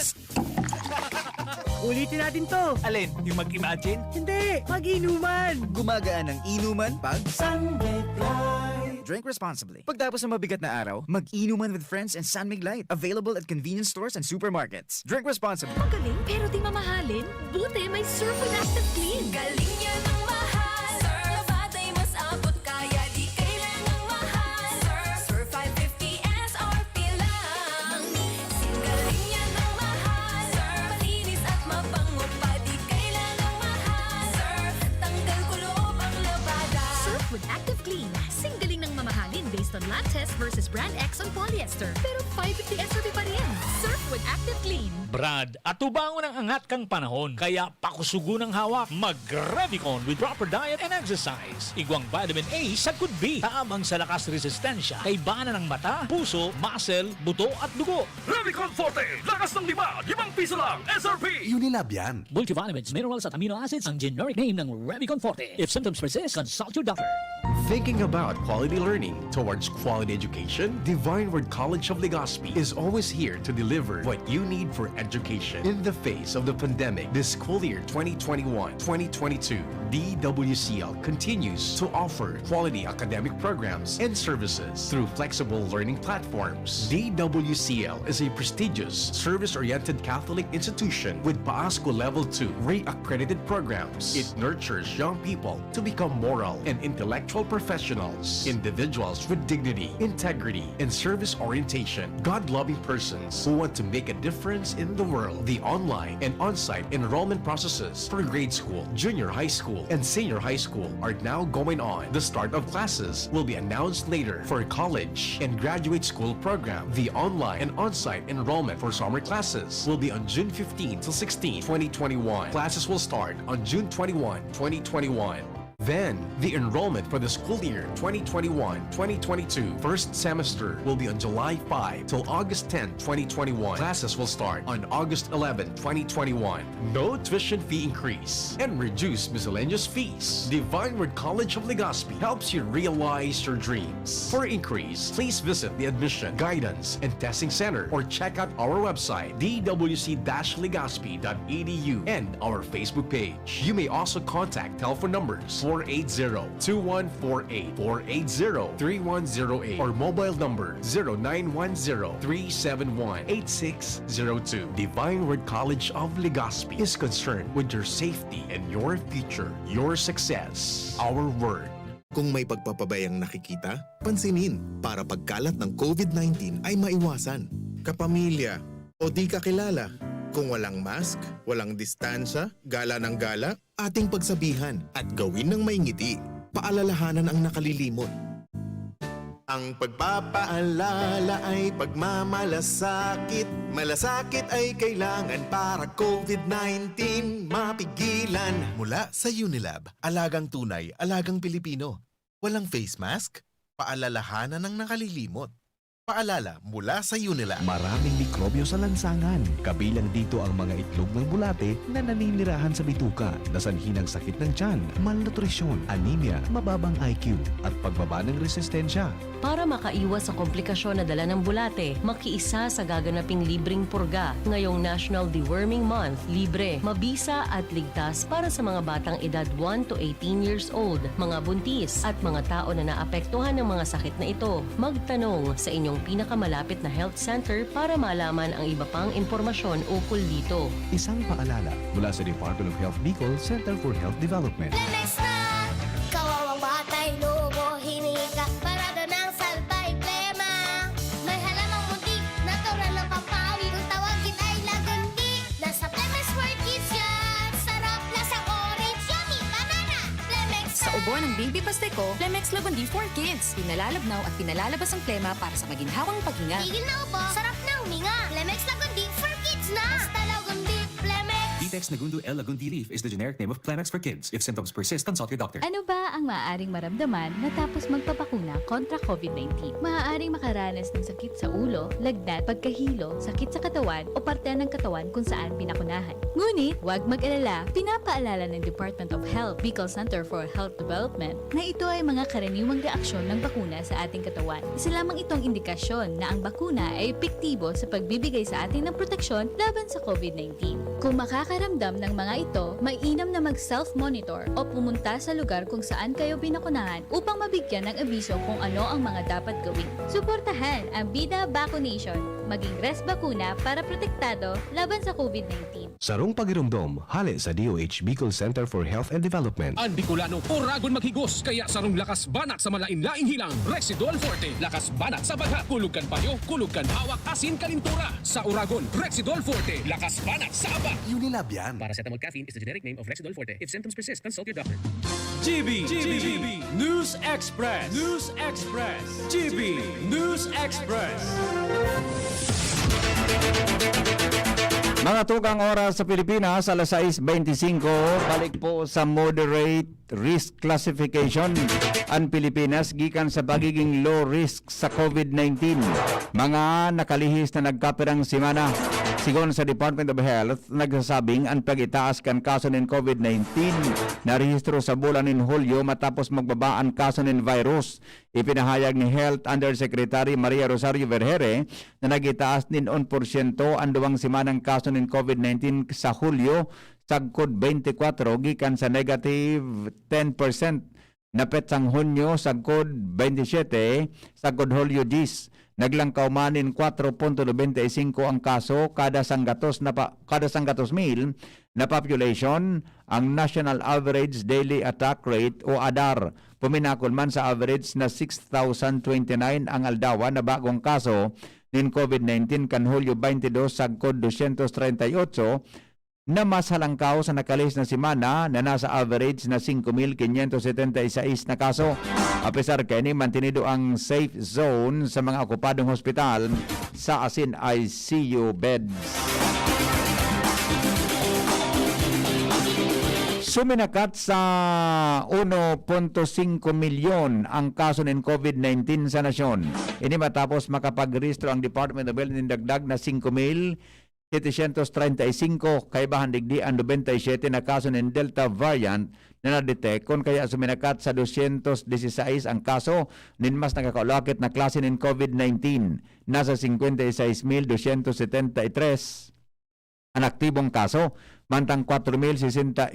Ulitin natin to. Alin? Yung mag-imagine? Hindi! Mag-inuman! Gumagaan ang inuman pag Sunday Flight! drink responsibly. Pagtapos ng mabigat na araw, mag-inuman with friends and Sunmig Light. Available at convenience stores and supermarkets. Drink responsibly. Magaling pero di mamahalin. Buti may Surf with Active Clean. Galing niya ng mahal. Surf batay mas abot kaya di kailangang mahal. Surf 550 SRP lang. Galing niya ng mahal. Surf malinis at mabango pa di kailangang mahal. Surf tanggal kulob ang labada. Surf with Active Clean. Galing ng mamahalin based on lab test versus brand X on polyester. Pero 550 SRP pa rin. Surf with Active Clean. Brad, atubangon ang angat kang panahon, kaya pakusugo ng hawak, mag-Revicon with proper diet and exercise. Igwang vitamin A sa could be, taamang sa lakas resistensya, kay bana ng mata, puso, muscle, buto at dugo. Revicon Forte, lakas ng 5 piso lang, SRP. Unilab yan. Multivitamins, minerals at amino acids ang generic name ng Revicon Forte. If symptoms persist, consult your doctor. Thinking about quality learning towards quality education? Divine Word College of Legazpi is always here to deliver what you need for education. In the face of the pandemic, this school year 2021-2022, DWCL continues to offer quality academic programs and services through flexible learning platforms. DWCL is a prestigious, service-oriented Catholic institution with PAASCO Level 2 Ray-accredited programs. It nurtures young people to become moral and intellectual professionals, individuals with dignity, integrity, and service orientation, God-loving persons who want to make a difference in the world. The online and on-site enrollment processes for grade school, junior high school, and senior high school are now going on. The start of classes will be announced later. For college and graduate school program, the online and on-site enrollment for summer classes will be on June 15 to 16, 2021. Classes will start on June 21, 2021. Then, the enrollment for the school year 2021-2022 first semester will be on July 5 till August 10, 2021. Classes will start on August 11, 2021. No tuition fee increase and reduced miscellaneous fees. Divine Word College of Legazpi helps you realize your dreams. For increase, please visit the Admission, Guidance, and Testing Center or check out our website dwc-legazpi.edu and our Facebook page. You may also contact telephone numbers 480-2148, 480-3108, or mobile number 0910-371-8602. Divine Word College of Legazpi is concerned with your safety and your future, your success. Our word. Kung may pagpapabayang nakikita, pansinin para pagkalat ng COVID-19 ay maiwasan. Kapamilya o di kakilala, kung walang mask, walang distansya, gala ng gala, ating pagsabihan at gawin ng may ngiti. Paalalahanan ang nakalilimot. Ang pagpapaalala ay pagmamalasakit. Malasakit ay kailangan para COVID-19 mapigilan. Mula sa Unilab, alagang tunay, alagang Pilipino. Walang face mask, paalalahanan ng nakalilimot. Paalala mula sa Unilab. Maraming mikrobyo sa lansangan. Kabilang dito ang mga itlog ng bulate na naninirahan sa bituka, nasanhi ng sakit ng tiyan, malnutrisyon, anemia, mababang IQ, at pagbaba ng resistensya. Para makaiwas sa komplikasyon na dala ng bulate, makiisa sa gaganaping libreng purga. Ngayong National Deworming Month, libre, mabisa at ligtas para sa mga batang edad 1 to 18 years old, mga buntis, at mga tao na naapektuhan ng mga sakit na ito. Magtanong sa inyong pinakamalapit na health center para malaman ang iba pang impormasyon ukol dito. Isang paalala mula sa Department of Health Bicol Center for Health Development. Kawawang batay, lobo, hinika, parada ng salbay, plema. May halamang muntik, natural ng pampawi, kung tawagin ay lagundi. Nasa Plemex for Kids yan, sarap, lasang orange, yummy, banana, Plemex. Sa ubo ng baby pasteco, Plemex Lagundi for Kids. Pinalalabnaw at pinalalabas ang plema para sa maginhawang paghinga. Tigil na ubo, sarap na huminga. Plemex Lagundi for Kids na. Basta Lagundi, Plemex. Detex Nagundu L. Lagundi Leaf is the generic name of Plemex for kids. If symptoms persist, consult your doctor. Ano ba ang maaaring maramdaman matapos magpapakuna kontra COVID-19? Maaaring makaranas ng sakit sa ulo, lagnat, pagkahilo, sakit sa katawan o parte ng katawan kung saan pinakunahan. Ngunit, huwag mag-alala. Pinapaalala ng Department of Health, Bicol Center for Health Development, na ito ay mga karaniwang reaksyon ng bakuna sa ating katawan. Isa lamang itong indikasyon na ang bakuna ay epektibo sa pagbibigay sa atin ng proteksyon laban sa COVID-19. Kung makakaramdam ng mga ito, mainam na mag-self-monitor o pumunta sa lugar kung saan kayo binakunahan upang mabigyan ng abiso kung ano ang mga dapat gawin. Suportahan ang Bida Vaccination, maging res bakuna para protektado laban sa COVID-19. Sarong pagirumdom, hali sa DOH Bicol Center for Health and Development. Ang Bicolano, oragon maghigos, kaya sarong lakas banat sa malain-laing hilang. Rexidol Forte, lakas banat sa bagha. Kulugkan payo, kulugkan hawak, asin kalintura. Sa oragon, Rexidol Forte, lakas banat sa aba. Unilab yan. Paracetamol caffeine is the generic name of Rexidol Forte. If symptoms persist, consult your doctor. GB News Express. News Express. GB News Express. Mga tugang oras sa Pilipinas, alas 6:25, balik po sa moderate risk classification ang Pilipinas gikan sa pagiging low risk sa COVID-19. Mga nakalihis na nagkapirang simana. Sigon sa Department of Health, nagsasabing ang pag-itaas kan kaso ng COVID-19 na rehistro sa bulan ng Hulyo matapos magbaba ang kaso ng virus. Ipinahayag ni Health Undersecretary Maria Rosario Vergere na nagitaas din 1% ang duwang simanang kaso ng COVID-19 sa Hulyo sagkod 24 gikan sa negative 10% na petsang Hunyo sagkod 27 sagkod Hulyo 10. Naglangkaw manin 4.95 ang kaso kada sanggatos mil na population. Ang National Average Daily Attack Rate o ADAR puminakol man sa average na 6,029 ang aldawa na bagong kaso ng COVID-19 kan Hulyo 22 sagkod 238 na mas halangkaw sa nakalis na simana na nasa average na 5,576 na kaso. A pesar kay ni mantinido ang safe zone sa mga okupadong hospital sa asin ICU beds. Suminakat sa 1.5 milyon ang kaso ng COVID-19 sa nasyon. Ini matapos makapag-rehistro ang Department of Health ng dagdag na 5,735 kaibahan digdi ang 97 na kaso ng Delta variant na na-detect kung kaya suminakat sa 216 ang kaso nin mas nakakaulakit na klase ng COVID-19. Nasa 56,273 ang aktibong kaso. Mantang 4,069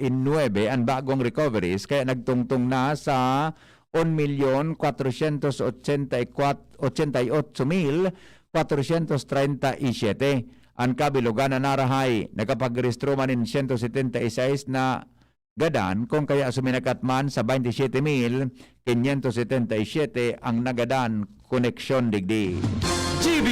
ang bagong recoveries kaya nagtungtong na sa 1,488,437. Ang kabilugan na narahay nakapag-rehistro man in 176 na gadan kung kaya suminakat man sa 27,577 ang nagadan koneksyon digdi. GB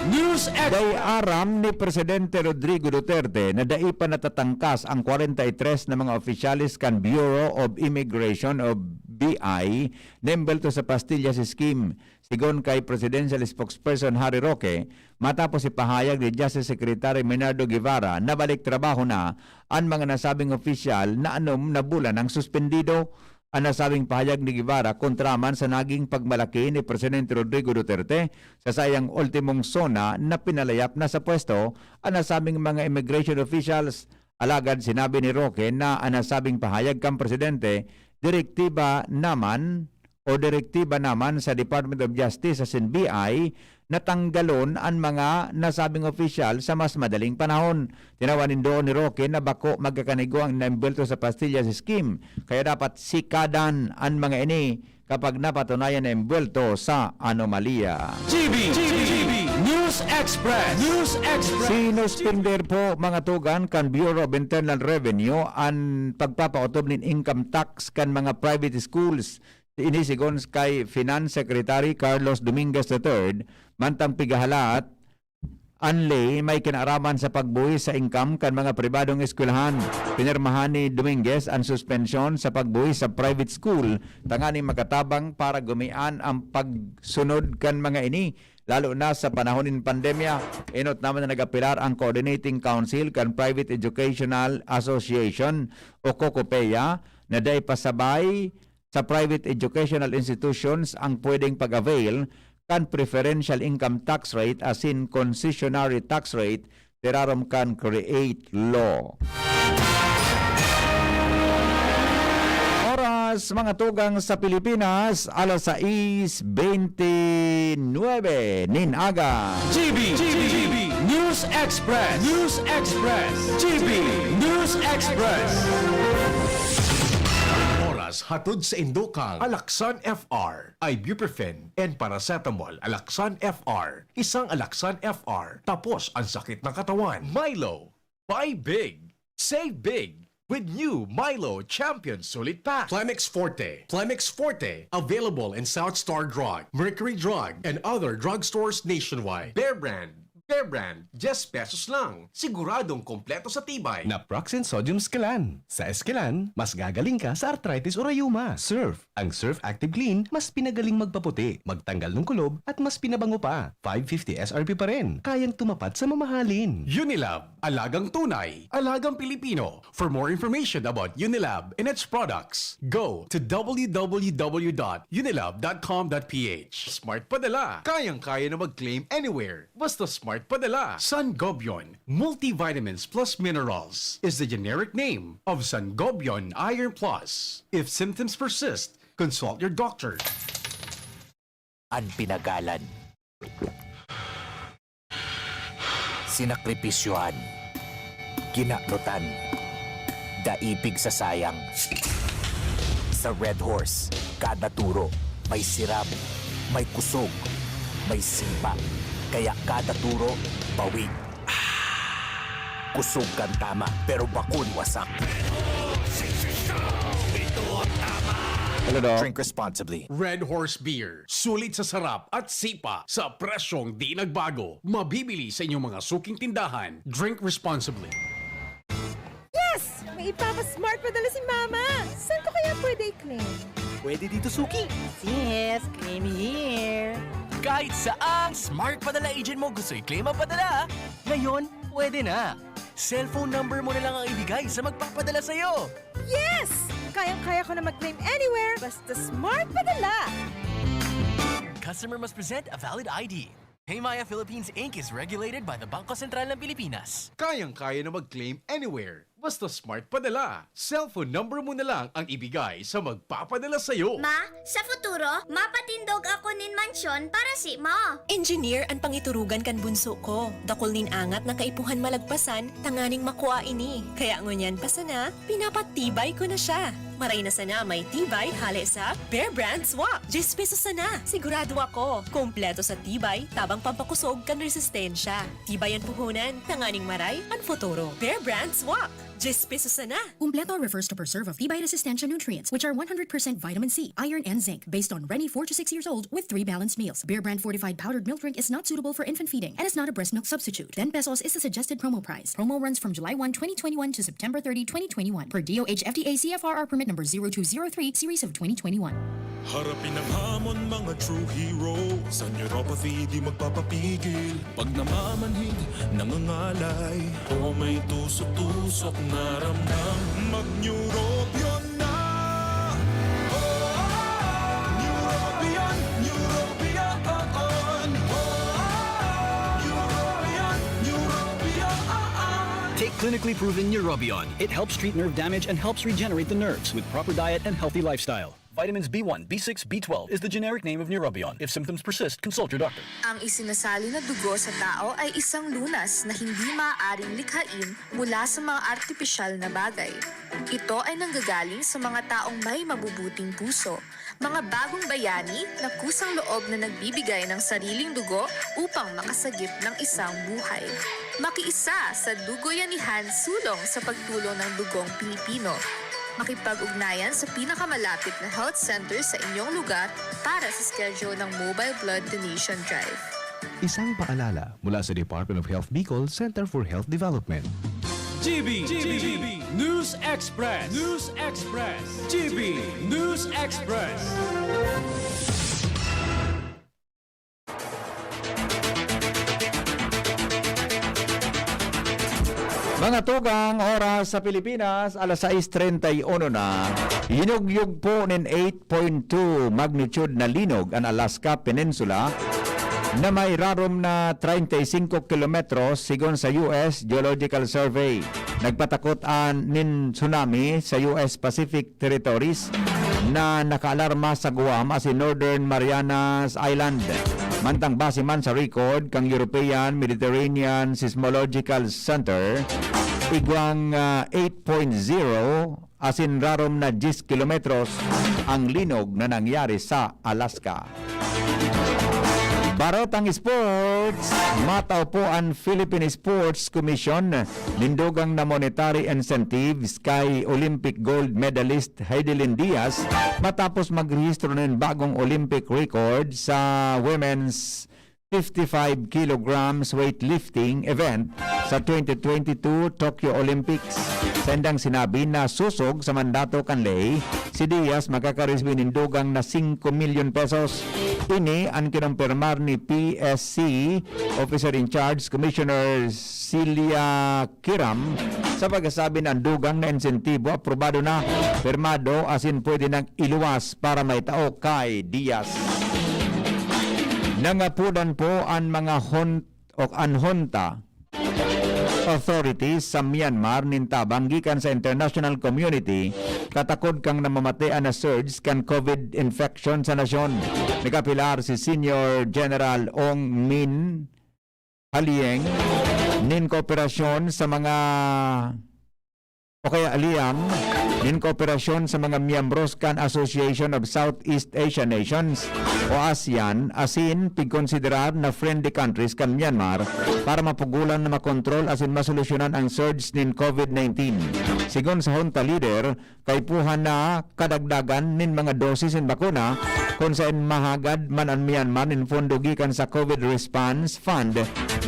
News Day aram ni Presidente Rodrigo Duterte na dai pa natatangkas ang 43 na mga opisyalis kan Bureau of Immigration o BI nembelto sa pastillas scheme. Sigon kay Presidential Spokesperson Harry Roque, matapos ipahayag ni Justice Secretary Menardo Guevara na balik trabaho na ang mga nasabing opisyal na anom na bulan ang suspendido. Ang nasabing pahayag ni Guevara kontraman sa naging pagmalaki ni Presidente Rodrigo Duterte sa sayang ultimong sona na pinalayap na sa pwesto ang nasabing mga immigration officials. Alagad sinabi ni Roque na ang nasabing pahayag kang Presidente direktiba naman sa Department of Justice sa NBI na tanggalon ang mga nasabing opisyal sa mas madaling panahon. Tinawanin doon ni Roque na bako magkakanigo ang naimbelto sa pastillas scheme kaya dapat sikadan ang mga ini kapag napatunayan na imbelto sa anomalya. GB News Express Sinuspender po mga tugan kan Bureau of Internal Revenue ang pagpapautob ng income tax kan mga private schools. Inisigon kay Finance Secretary Carlos Dominguez III, mantang pigahalat, anlay may kinaraman sa pagbuhis sa income kan mga pribadong eskwelahan. Pinirmahan ni Dominguez ang suspension sa pagbuhis sa private school, tangani makatabang para gumian ang pagsunod kan mga ini, lalo na sa panahon ng pandemya. Inot naman na nagapilar ang Coordinating Council kan Private Educational Association o COCOPEA na day pasabay sa private educational institutions ang pwedeng pag-avail kan preferential income tax rate as in concessionary tax rate tirarom kan create law. Oras mga tugang sa Pilipinas, alas 6:29 nin aga. GB News Express GB News Express. Hatod sa Indokang, Alaksan FR, Ibuprofen, and Paracetamol, Alaksan FR. Isang Alaksan FR, tapos ang sakit ng katawan. Milo, buy big, save big, with new Milo Champion Sulit Pack. Plemix Forte, available in South Star Drug, Mercury Drug, and other drugstores nationwide. Bear Brand, 10 pesos lang. Siguradong kompleto sa tibay. Naproxen Sodium Esquilan. Sa Esquilan, mas gagaling ka sa arthritis o rayuma. Surf. Ang Surf Active Clean, mas pinagaling magpaputi, magtanggal ng kulob, at mas pinabango pa. 550 SRP pa rin. Kayang tumapat sa mamahalin. Unilab, alagang tunay, alagang Pilipino. For more information about Unilab and its products, go to www.unilab.com.ph. Smart Padala, kayang-kaya na mag-claim anywhere. Basta Smart Padala. Sangobion Multivitamins Plus Minerals is the generic name of Sangobion Iron Plus. If symptoms persist, consult your doctor. Ang pinagalan, sinakripisyohan, ginaknutan, daipig sa sayang. Sa Red Horse, kada turo, may sirap, may kusog, may sipa. Kaya kada turo, bawi. Kusog kan tama, pero bakun wasak. Hello, Doc. Drink responsibly. Red Horse Beer. Sulit sa sarap at sipa sa presyong di nagbago. Mabibili sa inyong mga suking tindahan. Drink responsibly. Yes! May ipapa-smart padala si Mama! Saan ko kaya pwede i-claim? Pwede dito, Suki. Sis, claim here. Kahit saang smart padala agent mo gusto i-claim ang padala, ngayon, pwede na. Cellphone number mo na lang ang ibigay sa magpapadala sa'yo. Yes! Kayang-kaya ko na mag-claim anywhere, basta smart padala. Customer must present a valid ID. Paymaya Philippines Inc. is regulated by the Bangko Sentral ng Pilipinas. Kayang-kaya na mag-claim anywhere. Basta smart padala. Cellphone number mo na lang ang ibigay sa magpapadala sa'yo. Ma, sa futuro, mapatindog ako nin mansyon para si mo. Engineer ang pangiturugan kan bunso ko. Dakol nin angat na kaipuhan malagpasan, tanganing makuha ini. Kaya ngunyan pa sana, pinapatibay ko na siya. Maray na sana may tibay hali sa Bear Brand Swak. 10 pesos sana. Sigurado ako. Kompleto sa tibay, tabang pampakusog kan resistensya. Tibay ang puhunan, tanganing maray, ang futuro. Bear Brand Swak. 10 pesos sana. Kumpleto refers to preserve of tibay resistensya nutrients, which are 100% vitamin C, iron, and zinc, based on Rennie 4 to 6 years old with 3 balanced meals. Bear Brand fortified powdered milk drink is not suitable for infant feeding and is not a breast milk substitute. 10 pesos is the suggested promo price. Promo runs from July 1, 2021 to September 30, 2021 per DOH FDA CFRR permit number 0203 series of 2021. Harapin ang hamon mga true hero. Sa neuropathy di magpapapigil. Pag namamanhid, nangangalay, o may tusok-tusok na ramdam, mag-neurobion na. Neurobion, neurobion. Take clinically proven Neurobion. It helps treat nerve damage and helps regenerate the nerves with proper diet and healthy lifestyle. Vitamins B1, B6, B12 is the generic name of Neurobion. If symptoms persist, consult your doctor. Ang isinasali na dugo sa tao ay isang lunas na hindi maaaring likhain mula sa mga artipisyal na bagay. Ito ay nanggagaling sa mga taong may mabubuting puso, mga bagong bayani na kusang loob na nagbibigay ng sariling dugo upang makasagip ng isang buhay. Makiisa sa Dugoyanihan sulong sa pagtulong ng dugong Pilipino. Makipag-ugnayan sa pinakamalapit na health center sa inyong lugar para sa schedule ng Mobile Blood Donation Drive. Isang paalala mula sa Department of Health Bicol Center for Health Development. GB News Express. News Express. GB News Express. Mga tugang oras sa Pilipinas, alas 6:31 na. Hinugyug po nin 8.2 magnitude na linog ang Alaska Peninsula na may rarom na 35 kilometros sigon sa US Geological Survey. Nagpatakot an nin tsunami sa US Pacific Territories na nakaalarma sa Guam as in Northern Marianas Island. Mantang base man sa record kang European Mediterranean Seismological Center, igwang 8.0 as in rarom na 10 kilometros ang linog na nangyari sa Alaska. Barotang Sports, mataw po ang Philippine Sports Commission lindugang na monetary incentives kay Olympic gold medalist Heidelin Diaz matapos magrehistro ng bagong Olympic record sa women's 55 kilograms weightlifting event sa 2022 Tokyo Olympics. Sendang sinabi na susog sa mandato kanlay, si Diaz makakaresbi ng dugang na 5 million pesos. Ini ang kinumpirmar ni PSC Officer in Charge Commissioner Celia Kiram sa pagkasabi ng dugang na insentibo aprobado na, firmado asin pwede nang iluwas para may tao kay Diaz. Nangapudan po ang mga anhonta authorities sa Myanmar nintabang gikan sa international community katakod kang namamatean na surge kan COVID infection sa nasyon. Nakapilar si Senior General Ong Min Halieng nin kooperasyon sa mga aliyang nin kooperasyon sa mga miyembros kan Association of Southeast Asian Nations o ASEAN asin pigkonsiderar na friendly countries kan Myanmar para mapugulan na makontrol asin masolusyonan ang surge nin COVID-19. Sigon sa junta leader, kaypuhan na kadagdagan nin mga dosis in bakuna kung saan mahagad man ang Myanmar nin pondo gikan sa COVID Response Fund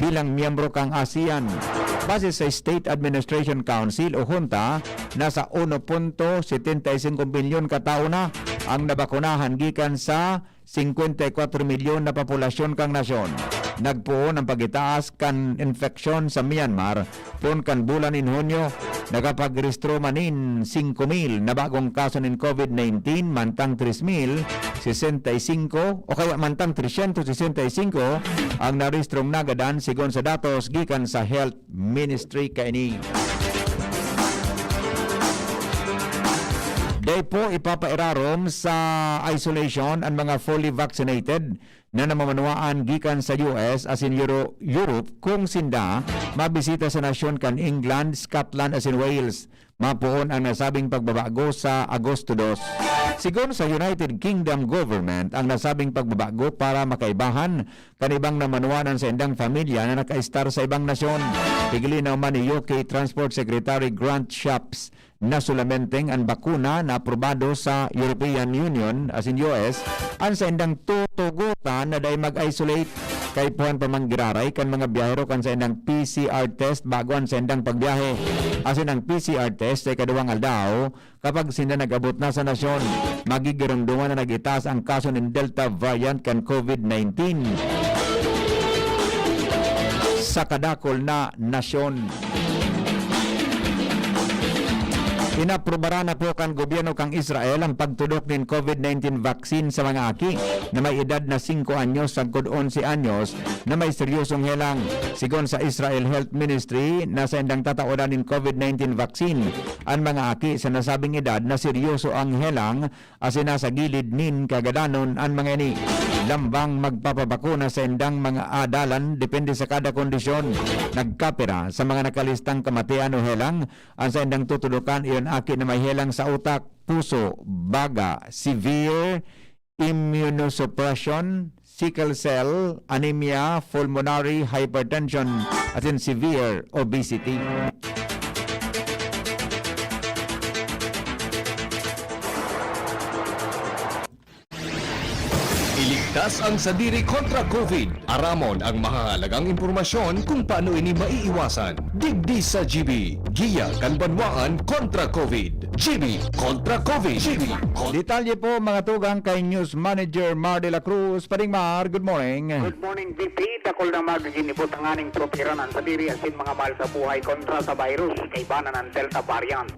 bilang miyembro kang ASEAN. Base sa State Administration Council o junta, nasa 1.75 bilyon katao na ang nabakunahan gikan sa 54 milyon na populasyon kang nasyon. Nagpuon ang pagitaas kan infeksyon sa Myanmar pun kan bulan in Hunyo. Nakapagrehistro manin 5,000 na bagong kaso ng COVID-19 mantang 3,065 o kaya mantang 365 ang narehistrong nagadan sigon sa datos gikan sa Health Ministry kaini. Day po ipapairarom sa isolation ang mga fully vaccinated na namamanuaan gikan sa US as in Europe kung sinda mabisita sa nasyon kan England, Scotland as in Wales. Mapuon ang nasabing pagbabago sa Agosto 2. Sigon sa United Kingdom government ang nasabing pagbabago para makaibahan kanibang namanuanan sa indang pamilya na nakaistar sa ibang nasyon. Higili na man ni UK Transport Secretary Grant Shapps na sulamenteng ang bakuna na aprobado sa European Union as in US ang sa indang tutugutan na day mag-isolate kay puhan pamanggiraray kan mga biyahero kan sa indang PCR test bago ang sa indang pagbiyahe. As in ang PCR test ay kaduwang aldaw kapag sila nag-abot na sa nasyon. Magigirumduman na nag-itaas ang kaso ng Delta variant kan COVID-19 sa kadakol na nasyon. Inaprobara na po kan gobyerno kang Israel ang pagtudok ng COVID-19 vaccine sa mga aki na may edad na 5 anyos sagkod 11 anyos na may seryosong helang. Sigon sa Israel Health Ministry na sa indang tataodan ng COVID-19 vaccine ang mga aki sa nasabing edad na seryoso ang helang asin nasa gilid nin kagadanon ang mga ini. Lambang magpapabakuna sa indang mga adalan depende sa kada kondisyon. Nagkapira sa mga nakalistang kamatian o helang ang sa indang tutudukan iyon aki na may helang sa utak, puso, baga, severe immunosuppression, sickle cell, anemia, pulmonary hypertension, at in severe obesity. Iligtas ang sadiri kontra COVID. Aramon ang mahalagang impormasyon kung paano ini maiiwasan. Digdi sa GB. Giya Kanbanwaan kontra COVID. GB kontra COVID. GB. Detalye po mga tugang kay News Manager Mar de la Cruz. Padingmar, good morning. Good morning, VP. Dakol na magaginibot ang aning propiranan sa diri asin mga mahal sa buhay kontra sa virus kay banan ng Delta variant.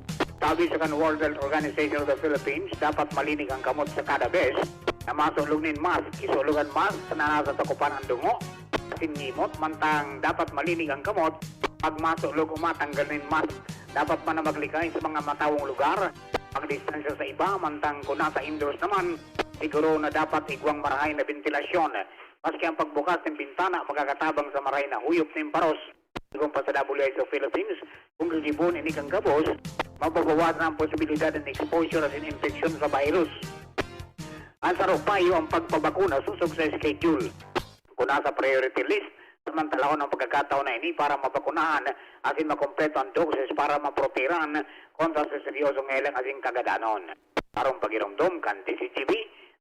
Sabi sa World Health Organization of the Philippines, dapat malinig ang kamot sa kada bes na masulugnin mask, isulugan mask na nasa takupan ang dungo. Sinimot, mantang dapat malinig ang kamot, pag masulog o matanggalin mask, dapat man na maglikay sa mga matawong lugar, magdistansya sa iba, mantang kung nasa indoors naman, siguro na dapat igwang marahay na ventilasyon. Maski ang pagbukas ng bintana, magkakatabang sa marahay na huyop ng paros. Kung pa sa WHO Philippines, kung gagibon ini kang gabos, mababawasan ang posibilidad ng exposure at infection sa virus. Ang sarupayo ang pagpabakuna susog sa schedule. Kung nasa priority list, samantala ko ng pagkakataon na ini para mabakunahan asin makompleto ang doses para maprotiran kontra sa seryosong helang asin kagadanon. Parang pagirumdom kan DZGB,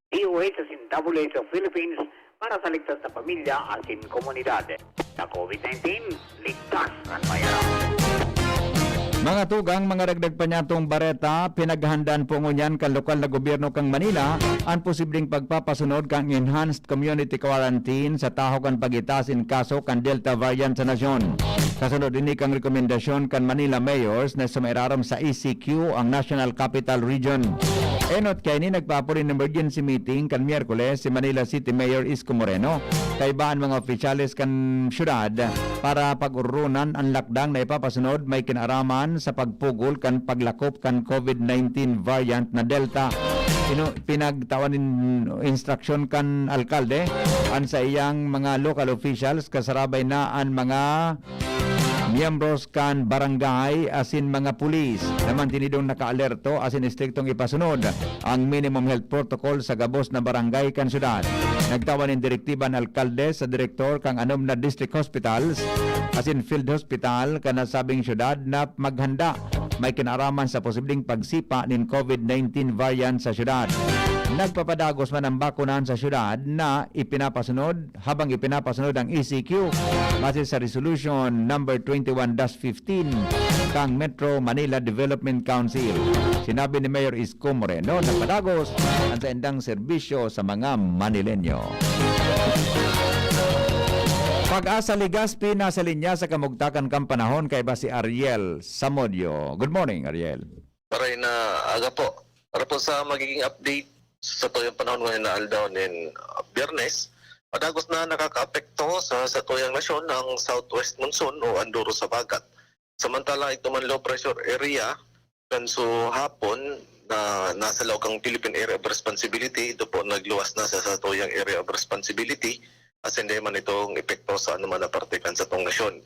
DOH asin WHO Philippines para sa ligtas na pamilya asin komunidad. Sa COVID-19, ligtas ang bayan. Mga tugang, mga dagdag pa niyatong bareta, pinaghandaan po ngunyan kan lokal na gobyerno kang Manila ang posibleng pagpapasunod kang enhanced community quarantine sa tahokan pagitasin kaso kan Delta variant sa nasyon. Kasunod ini kang rekomendasyon kan Manila mayors na sumairaram sa ECQ ang National Capital Region. Enot kay ni nagpapurin ng emergency meeting kan Miyerkules si Manila City Mayor Isko Moreno kay baan mga opisyales kan syudad para pag-urunan ang lakdang na ipapasunod may kinaraman sa pagpugol kan paglakop kan COVID-19 variant na Delta. Pinagtawan instruction kan alkalde an sa iyang mga local officials kasarabay na ang mga miyembros kan barangay asin mga pulis naman tinidong naka-alerto asin istriktong ipasunod ang minimum health protocol sa gabos na barangay kan syudad. Nagtawan ng direktiba ng alkalde sa direktor kang anom na district hospitals asin field hospital kan nasabing syudad na maghanda may kinaraman sa posibleng pagsipa ng COVID-19 variant sa syudad. Nagpapadagos man ang bakunan sa syudad na ipinapasunod habang ipinapasunod ang ECQ base sa resolution number 21-15 kang Metro Manila Development Council. Sinabi ni Mayor Isko Moreno nagpadagos ang sa indang serbisyo sa mga Manileño. Pag-asa Ligaspi nasa linya sa kamugtakan kang panahon kay ba si Ariel Samodio. Good morning, Ariel. Paray na aga po. Para po sa magiging update sa tuyang panahon ngayon na aldaw ng Biyernes, padagos na nakaka-apekto sa tuyang nasyon ng southwest monsoon o anduro sa bagat. Samantala ito man low pressure area, kanso hapon na nasa loob ng Philippine Area of Responsibility. Ito po nagluwas na sa tuyang Area of Responsibility as hindi man itong epekto sa anuman na partikan sa itong nasyon.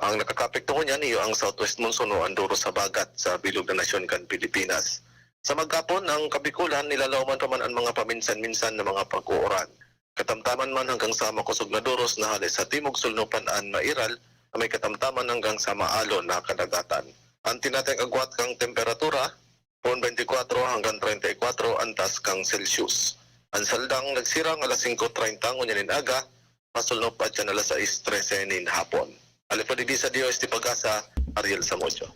Ang nakakapekto ko niyan iyo ang southwest monsoon o anduro sa bagat sa bilog na nasyon kan Pilipinas. Sa magkapon ng Kabikulan, nilalawman pa man ang mga paminsan-minsan na mga pag-uuran. Katamtaman man hanggang sa makusog na duros na halis sa timog sulnupan an mairal na may katamtaman hanggang sa maalon na kadagatan. Ang tinatayang agwat kang temperatura, 24 hanggang 34 antas kang Celsius. Ang saldang nagsirang alas 5:30 ngunyanin aga, masulnop at yan alas 6:13 nin hapon. Alipod sa Dios, ti Pag-asa, Ariel Samocho.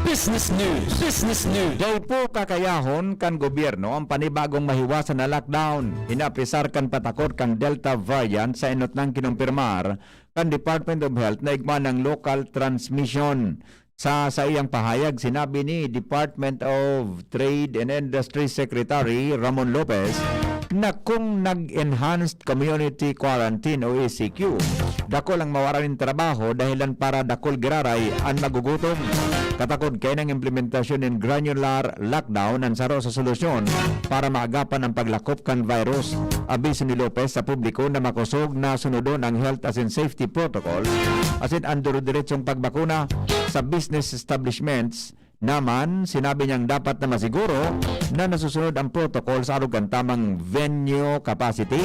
Business News. Business News. Daw po kakayahon kan gobyerno ang panibagong mahiwasan na lockdown. Inapisar kan patakot kang Delta variant sa inot ng kinumpirmar kan Department of Health na igma ng local transmission. Sa iyang pahayag, sinabi ni Department of Trade and Industry Secretary Ramon Lopez na kung nag-enhanced community quarantine o ECQ, dakol ang mawaran ng trabaho dahilan para dakol giraray ang magugutom. Katakod kay ng implementasyon ng granular lockdown ang saro sa solusyon para maagapan ang paglakop kan virus. Abiso ni Lopez sa publiko na makusog na sunodon ang health as in safety protocol as in anduro-diretsong pagbakuna sa business establishments. Naman, sinabi niyang dapat na masiguro na nasusunod ang protocol sa arugan tamang venue capacity,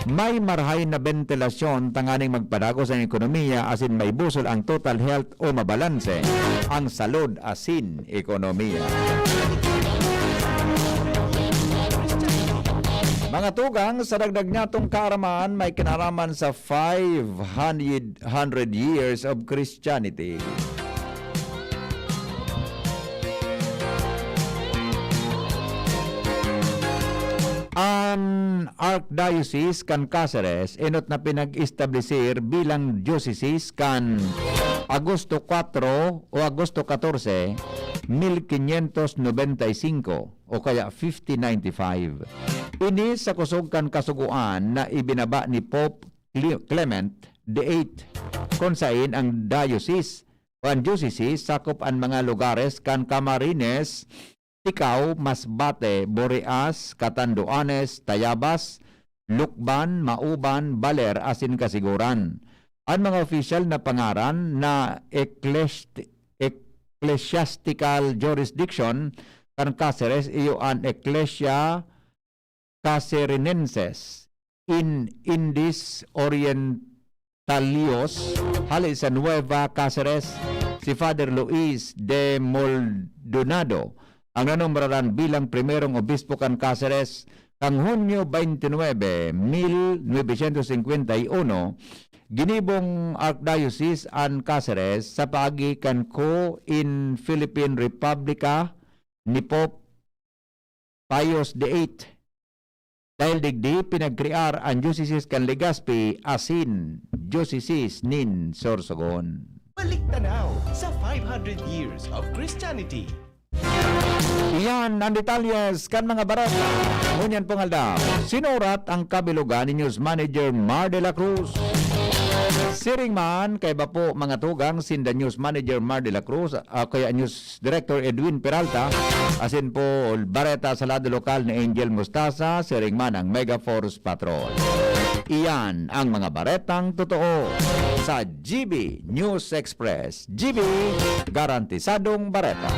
may marhay na ventilasyon tanganing magpadagos ang ekonomiya asin may busol ang total health o mabalanse ang salud asin ekonomiya. Mga tugang, sa dagdag niyatong kaaraman, may kinaraman sa 500 years of Christianity. Ang Archdiocese kan Cáceres inot na pinag-establisir bilang diocese kan Agosto 4 o Agosto 14, 1595 o kaya 1595. Ini sa kusog kan kasuguan na ibinaba ni Pope Clement VIII kung saan ang diocese o ang diocese sakop ang mga lugares kan Camarines, Ikaw, Masbate, Boreas, Catanduanes, Tayabas, Lukban, Mauban, Baler, asin Kasiguran. Ang mga opisyal na pangaran na ecclesiastical jurisdiction kan Cáceres iyo an Ecclesia Cacerenenses in Indis Orientalios hali sa Nueva Cáceres si Father Luis de Maldonado ang nanumbraran bilang primerong obispo kan Cáceres kang Hunyo 29, 1951, ginibong Archdiocese an Cáceres sa paagi kan ko in Philippine Republica ni Pope Pius VIII. Dahil digdi pinagkrear ang diocese kan Legazpi asin diocese nin Sorsogon. Balik tanaw sa 500 years of Christianity. Iyan ang detalyes kan mga barata. Ngunyan pong aldaw, sinurat ang kabilugan ni News Manager Mar de la Cruz. Siring man kay ba po mga tugang sinda News Manager Mar de la Cruz kaya News Director Edwin Peralta asin po bareta sa lado lokal ni Angel Mustasa, siring man ang Mega Force Patrol. Iyan ang mga baretang totoo sa GB News Express. GB, garantisadong bareta.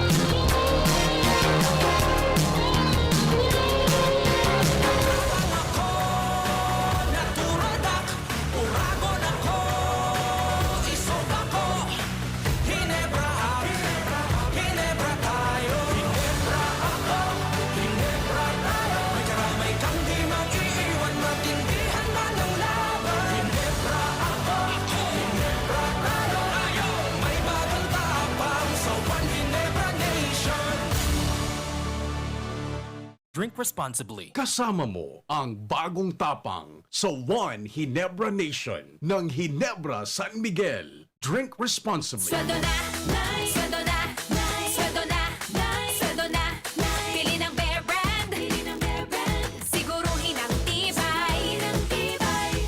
Drink responsibly. Kasama mo ang bagong tapang sa One Ginebra Nation ng Ginebra San Miguel. Drink responsibly. Sweldo na, sweldo na, sweldo na, sweldo na. Pili ng Bear Brand, siguruhin ang tibay.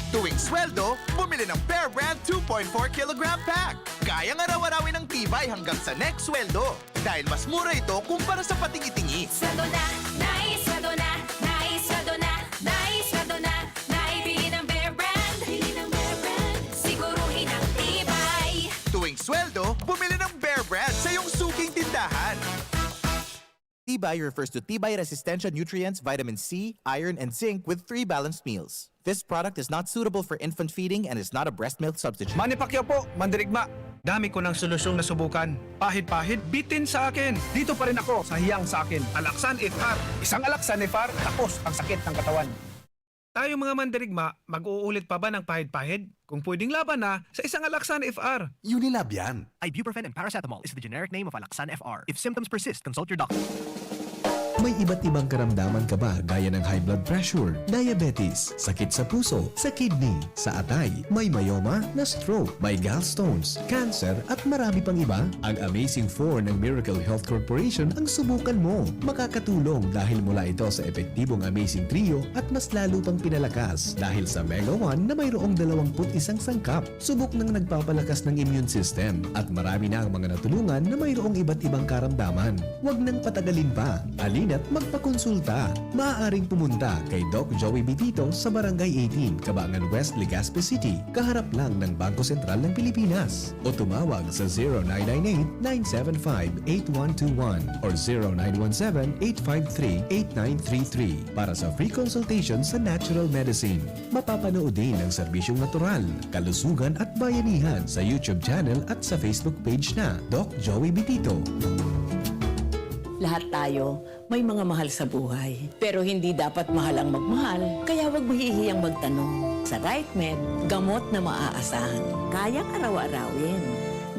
Tuwing sweldo, bumili ng Bear Brand 2.0 2.4 kilogram pack. Kayang araw-arawin ng tibay hanggang sa next sweldo. Dahil mas mura ito kumpara sa patingi-tingi. Sweldo na, naisweldo na, naisweldo na, naisweldo na, naibili ng Bear Brand. Bili ng Bear Brand, siguruhin ang tibay. Tuwing sweldo, bumili ng Bear Brand sa iyong suking tindahan. Tibay refers to Tibay Resistensya nutrients, vitamin C, iron, and zinc with 3 balanced meals. This product is not suitable for infant feeding and is not a breast milk substitute. Manny Pacquiao po, Mandirigma. Dami ko ng solusyong nasubukan. Pahid-pahid, bitin sa akin. Dito pa rin ako sa hiyang sa akin. Alaksan FR. Isang Alaksan FR, tapos ang sakit ng katawan. Tayo mga Mandirigma, mag-uulit pa ba ng pahid-pahid? Kung pwedeng laban na sa isang Alaksan FR. Unilab yan. Ibuprofen and paracetamol is the generic name of Alaksan FR. If symptoms persist, consult your doctor. May iba't ibang karamdaman ka ba gaya ng high blood pressure, diabetes, sakit sa puso, sa kidney, sa atay, may myoma, na stroke, may gallstones, cancer at marami pang iba? Ang Amazing 4 ng Miracle Health Corporation ang subukan mo. Makakatulong dahil mula ito sa epektibong Amazing Trio at mas lalo pang pinalakas dahil sa Mega 1 na mayroong 21 sangkap. Subok ng nagpapalakas ng immune system at marami na ang mga natulungan na mayroong iba't ibang karamdaman. Huwag nang patagalin pa. At magpakonsulta. Maaaring pumunta kay Doc Joey Bitito sa Barangay 18, Cabangan West, Legazpi City, kaharap lang ng Bangko Sentral ng Pilipinas. O tumawag sa 0998-975-8121 or 0917-853-8933 para sa free consultation sa natural medicine. Mapapanood din ang serbisyong natural, kalusugan at bayanihan sa YouTube channel at sa Facebook page na Doc Joey Bitito. Lahat tayo may mga mahal sa buhay. Pero hindi dapat mahal ang magmahal, kaya huwag mahihiyang magtanong. Sa RightMed, gamot na maaasahan. Kayang araw-arawin.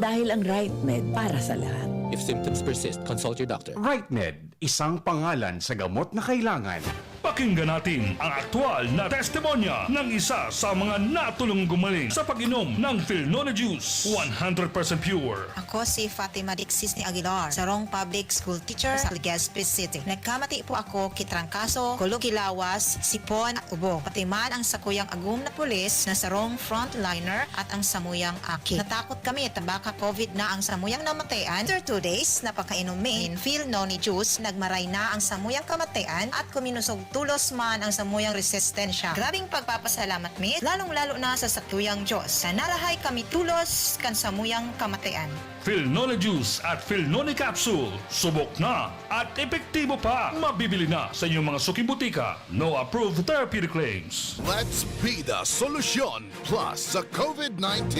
Dahil ang RightMed para sa lahat. If symptoms persist, consult your doctor. RightMed, isang pangalan sa gamot na kailangan. Pakinggan natin ang aktual na testimonya ng isa sa mga natulong gumaling sa pag-inom ng Philnona Juice. 100% pure. Ako si Fatima Dixis ni Aguilar, sarong public school teacher sa Legazpi City. Nagkamati po ako kitrangkaso, kulog kilawas, sipon at ubo. Pati man ang sakuyang agum na pulis na sarong frontliner at ang samuyang aki. Natakot kami at baka COVID na ang samuyang namatayan. After 2 days, napakainom min Philnona Juice, nagmaray na ang samuyang kamatayan at kuminusog tulos man ang samuyang resistensya. Grabing pagpapasalamat mi, lalong-lalo na sa sakuyang Diyos. Sa narahay kami tulos kan samuyang kamatayan. Philnona Juice at Philnona Capsule. Subok na at epektibo pa. Mabibili na sa inyong mga suking butika. No approved therapeutic claims. Let's be the solution plus sa COVID-19.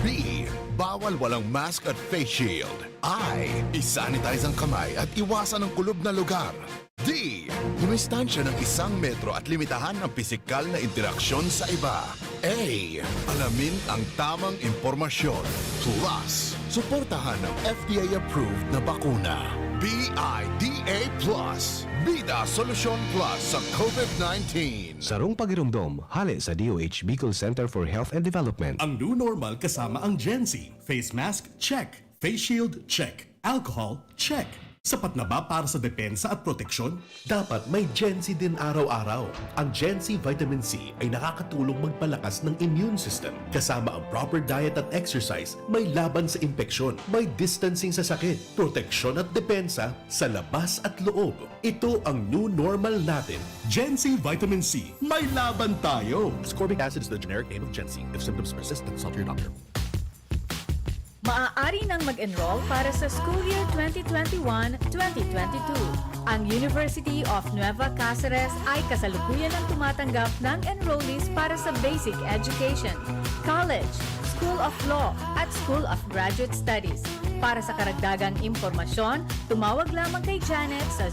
B. Bawal walang mask at face shield. I. Isanitize ang kamay at iwasan ang kulob na lugar. D. Dumistansya ng 1 metro at limitahan ang pisikal na interaksyon sa iba. A. Alamin ang tamang impormasyon. Plus, suportahan ang FDA-approved na bakuna. BIDA Plus. Bida Solusyon Plus sa COVID-19. Sarong pagirumdom, hali sa DOH Bicol Center for Health and Development. Ang new normal kasama ang Gen Z. Face mask, check. Face shield, check. Alcohol, check. Sapat na ba para sa depensa at proteksyon? Dapat may Gen Z din araw-araw. Ang Gen Z Vitamin C ay nakakatulong magpalakas ng immune system. Kasama ang proper diet at exercise, may laban sa impeksyon, may distancing sa sakit, proteksyon at depensa sa labas at loob. Ito ang new normal natin. Gen Z Vitamin C. May laban tayo! Ascorbic acid is the generic name of Gen Z. If symptoms persist, consult your doctor. Maaari nang mag-enroll para sa school year 2021-2022. Ang University of Nueva Cáceres ay kasalukuyan ang tumatanggap ng enrollees para sa basic education, college, School of Law at School of Graduate Studies. Para sa karagdagang impormasyon, tumawag lamang kay Janet sa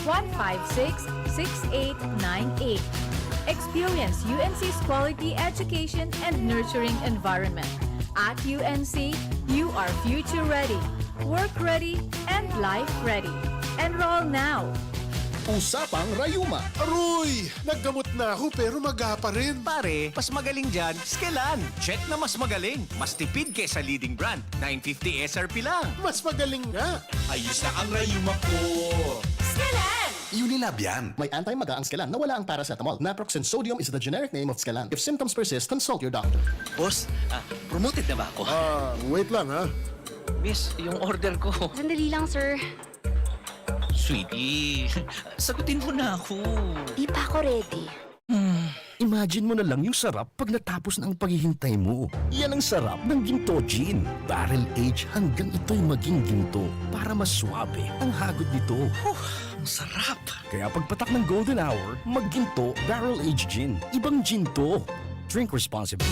0907-156-6898. Experience UNC's quality education and nurturing environment. At UNC, you are future ready, work ready, and life ready. Enroll now! Usapang Rayuma. Aroy! Naggamot na ako pero maga pa rin. Pare, mas magaling dyan, Skelan. Check na mas magaling. Mas tipid kesa leading brand. 950 SRP lang. Mas magaling nga. Ayos na ang Rayuma ko. Skelan! Unilab yan. May anti-maga ang Scalan na wala ang paracetamol. Naproxen sodium is the generic name of Scalan. If symptoms persist, consult your doctor. Boss, promoted na ba ako? Wait lang ha. Miss, yung order ko. Sandali lang, sir. Sweetie, sagutin mo na ako. Di pa ako ready. Imagine mo na lang yung sarap pag natapos na ang paghihintay mo. Yan ang sarap ng Ginto Gin. Barrel age hanggang ito'y maging ginto para mas swabe ang hagod nito. Ang sarap. Kaya pagpatak ng golden hour, magginto Barrel Age Gin. Ibang ginto. Drink responsibly.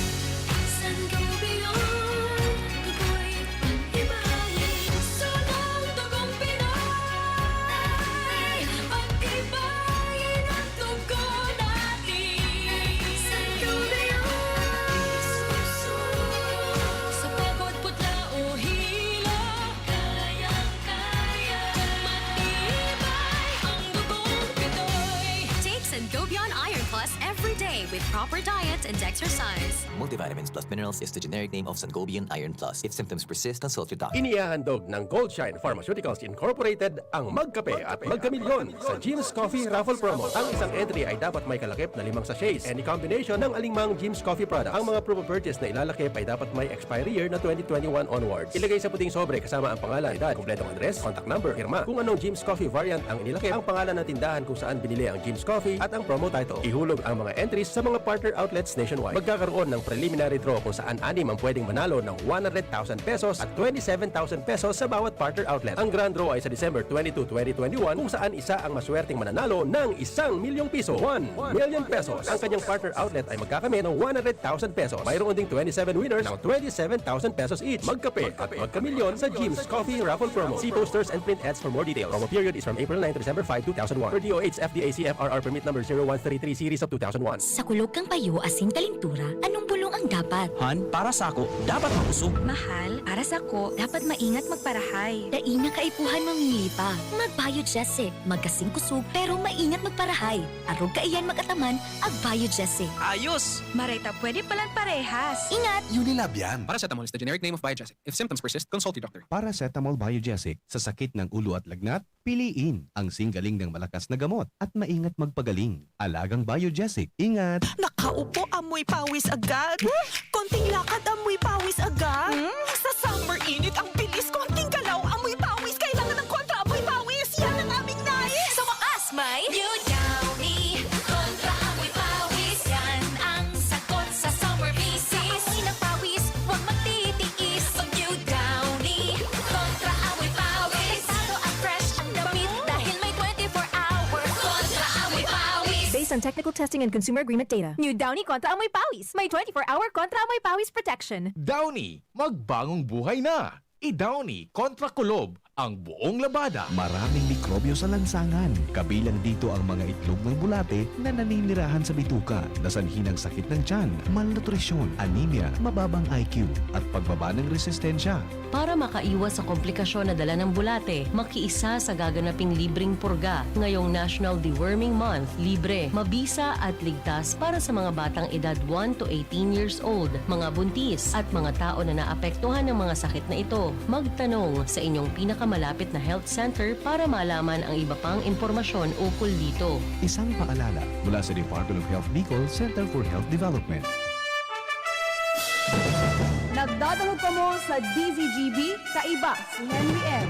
With proper diet and exercise. Multivitamins plus minerals is the generic name of Sangobion Iron Plus. If symptoms persist, consult your doctor. Inihahandog ng Goldshine Pharmaceuticals Incorporated ang Magkape at Magkamilyon sa Jim's Coffee Raffle Promo. Ang isang entry ay dapat may kalakip na 5 sachets. Any combination ng alingmang Jim's Coffee product. Ang mga promo purchase na ilalakip ay dapat may expiry year na 2021 onwards. Ilagay sa puting sobre kasama ang pangalan, edad, kumpletong address, contact number, firma. Kung anong Jim's Coffee variant ang inilakip, ang pangalan ng tindahan kung saan binili ang Jim's Coffee at ang promo title. Ihulog ang mga entries sa mga partner outlets nationwide. Magkakaroon ng preliminary draw kung saan 6 ang pwedeng manalo ng 100,000 pesos at 27,000 pesos sa bawat partner outlet. Ang grand draw ay sa December 22, 2021 kung saan isa ang maswerteng mananalo ng 1,000,000 piso. 1,000,000 pesos. Ang kanyang partner outlet ay magkakamit ng 100,000 pesos. Mayroon ding 27 winners ng 27,000 pesos each. Magkape at magkamilyon sa Jim's Coffee Raffle Promo. See posters and print ads for more details. Promo period is from April 9 to December 5, 2001. Per DOH FDA CFRR permit number 0133 series of 2001. Sa kulog kang payo asin kalintura, anong bulong ang dapat? Han, para sa ako, dapat makusog. Mahal, para sa ko, dapat maingat magparahay. Daina kaipuhan mamili pa. Mag-Biogesic, magkasing kusog, pero maingat magparahay. Arog kaiyan magataman, ag-Biogesic. Ayos! Marita, pwede palang parehas. Ingat! Unilab yan. Paracetamol is the generic name of Biogesic. If symptoms persist, consult your doctor. Paracetamol Biogesic. Sa sakit ng ulo at lagnat, piliin ang singgaling ng malakas na gamot at maingat magpagaling. Alagang Biogesic. Ingat! Nakaupo, amoy pawis agad. Konting lakad, amoy pawis agad. Sa summer init, ang bilis. Konting galaw, amoy pawis. Kailangan ng kontra, amoy pawis. Yan ang aming nais. Sa wakas, may New Downy kontra amoy pawis. Yan ang sagot sa summer bisis. Amoy ng pawis, huwag magtitiis. Pag New Downy kontra amoy pawis. Pesado at fresh ang damit dahil may 24-hour kontra amoy pawis. Based on technical testing and consumer agreement data, New Downy kontra amoy pawis. May 24-hour kontra amoy pawis protection. Downy, magbagong buhay na. I-Downy kontra kulob ang buong labada. Maraming mikrobyo sa lansangan. Kabilang dito ang mga itlog ng bulate na naninirahan sa bituka na sanhi ng sakit ng tiyan, malnutrisyon, anemia, mababang IQ at pagbaba ng resistensya. Para makaiwas sa komplikasyon na dala ng bulate, makiisa sa gaganaping libreng purga ngayong National Deworming Month. Libre, mabisa at ligtas para sa mga batang edad 1 to 18 years old, mga buntis at mga tao na naapektuhan ng mga sakit na ito. Magtanong sa inyong pinakamalapit na health center para malaman ang iba pang impormasyon ukol dito. Isang paalala mula sa Department of Health Bicol Center for Health Development. Nagdadalog ka mo sa DZGB, kaiba si Henry M.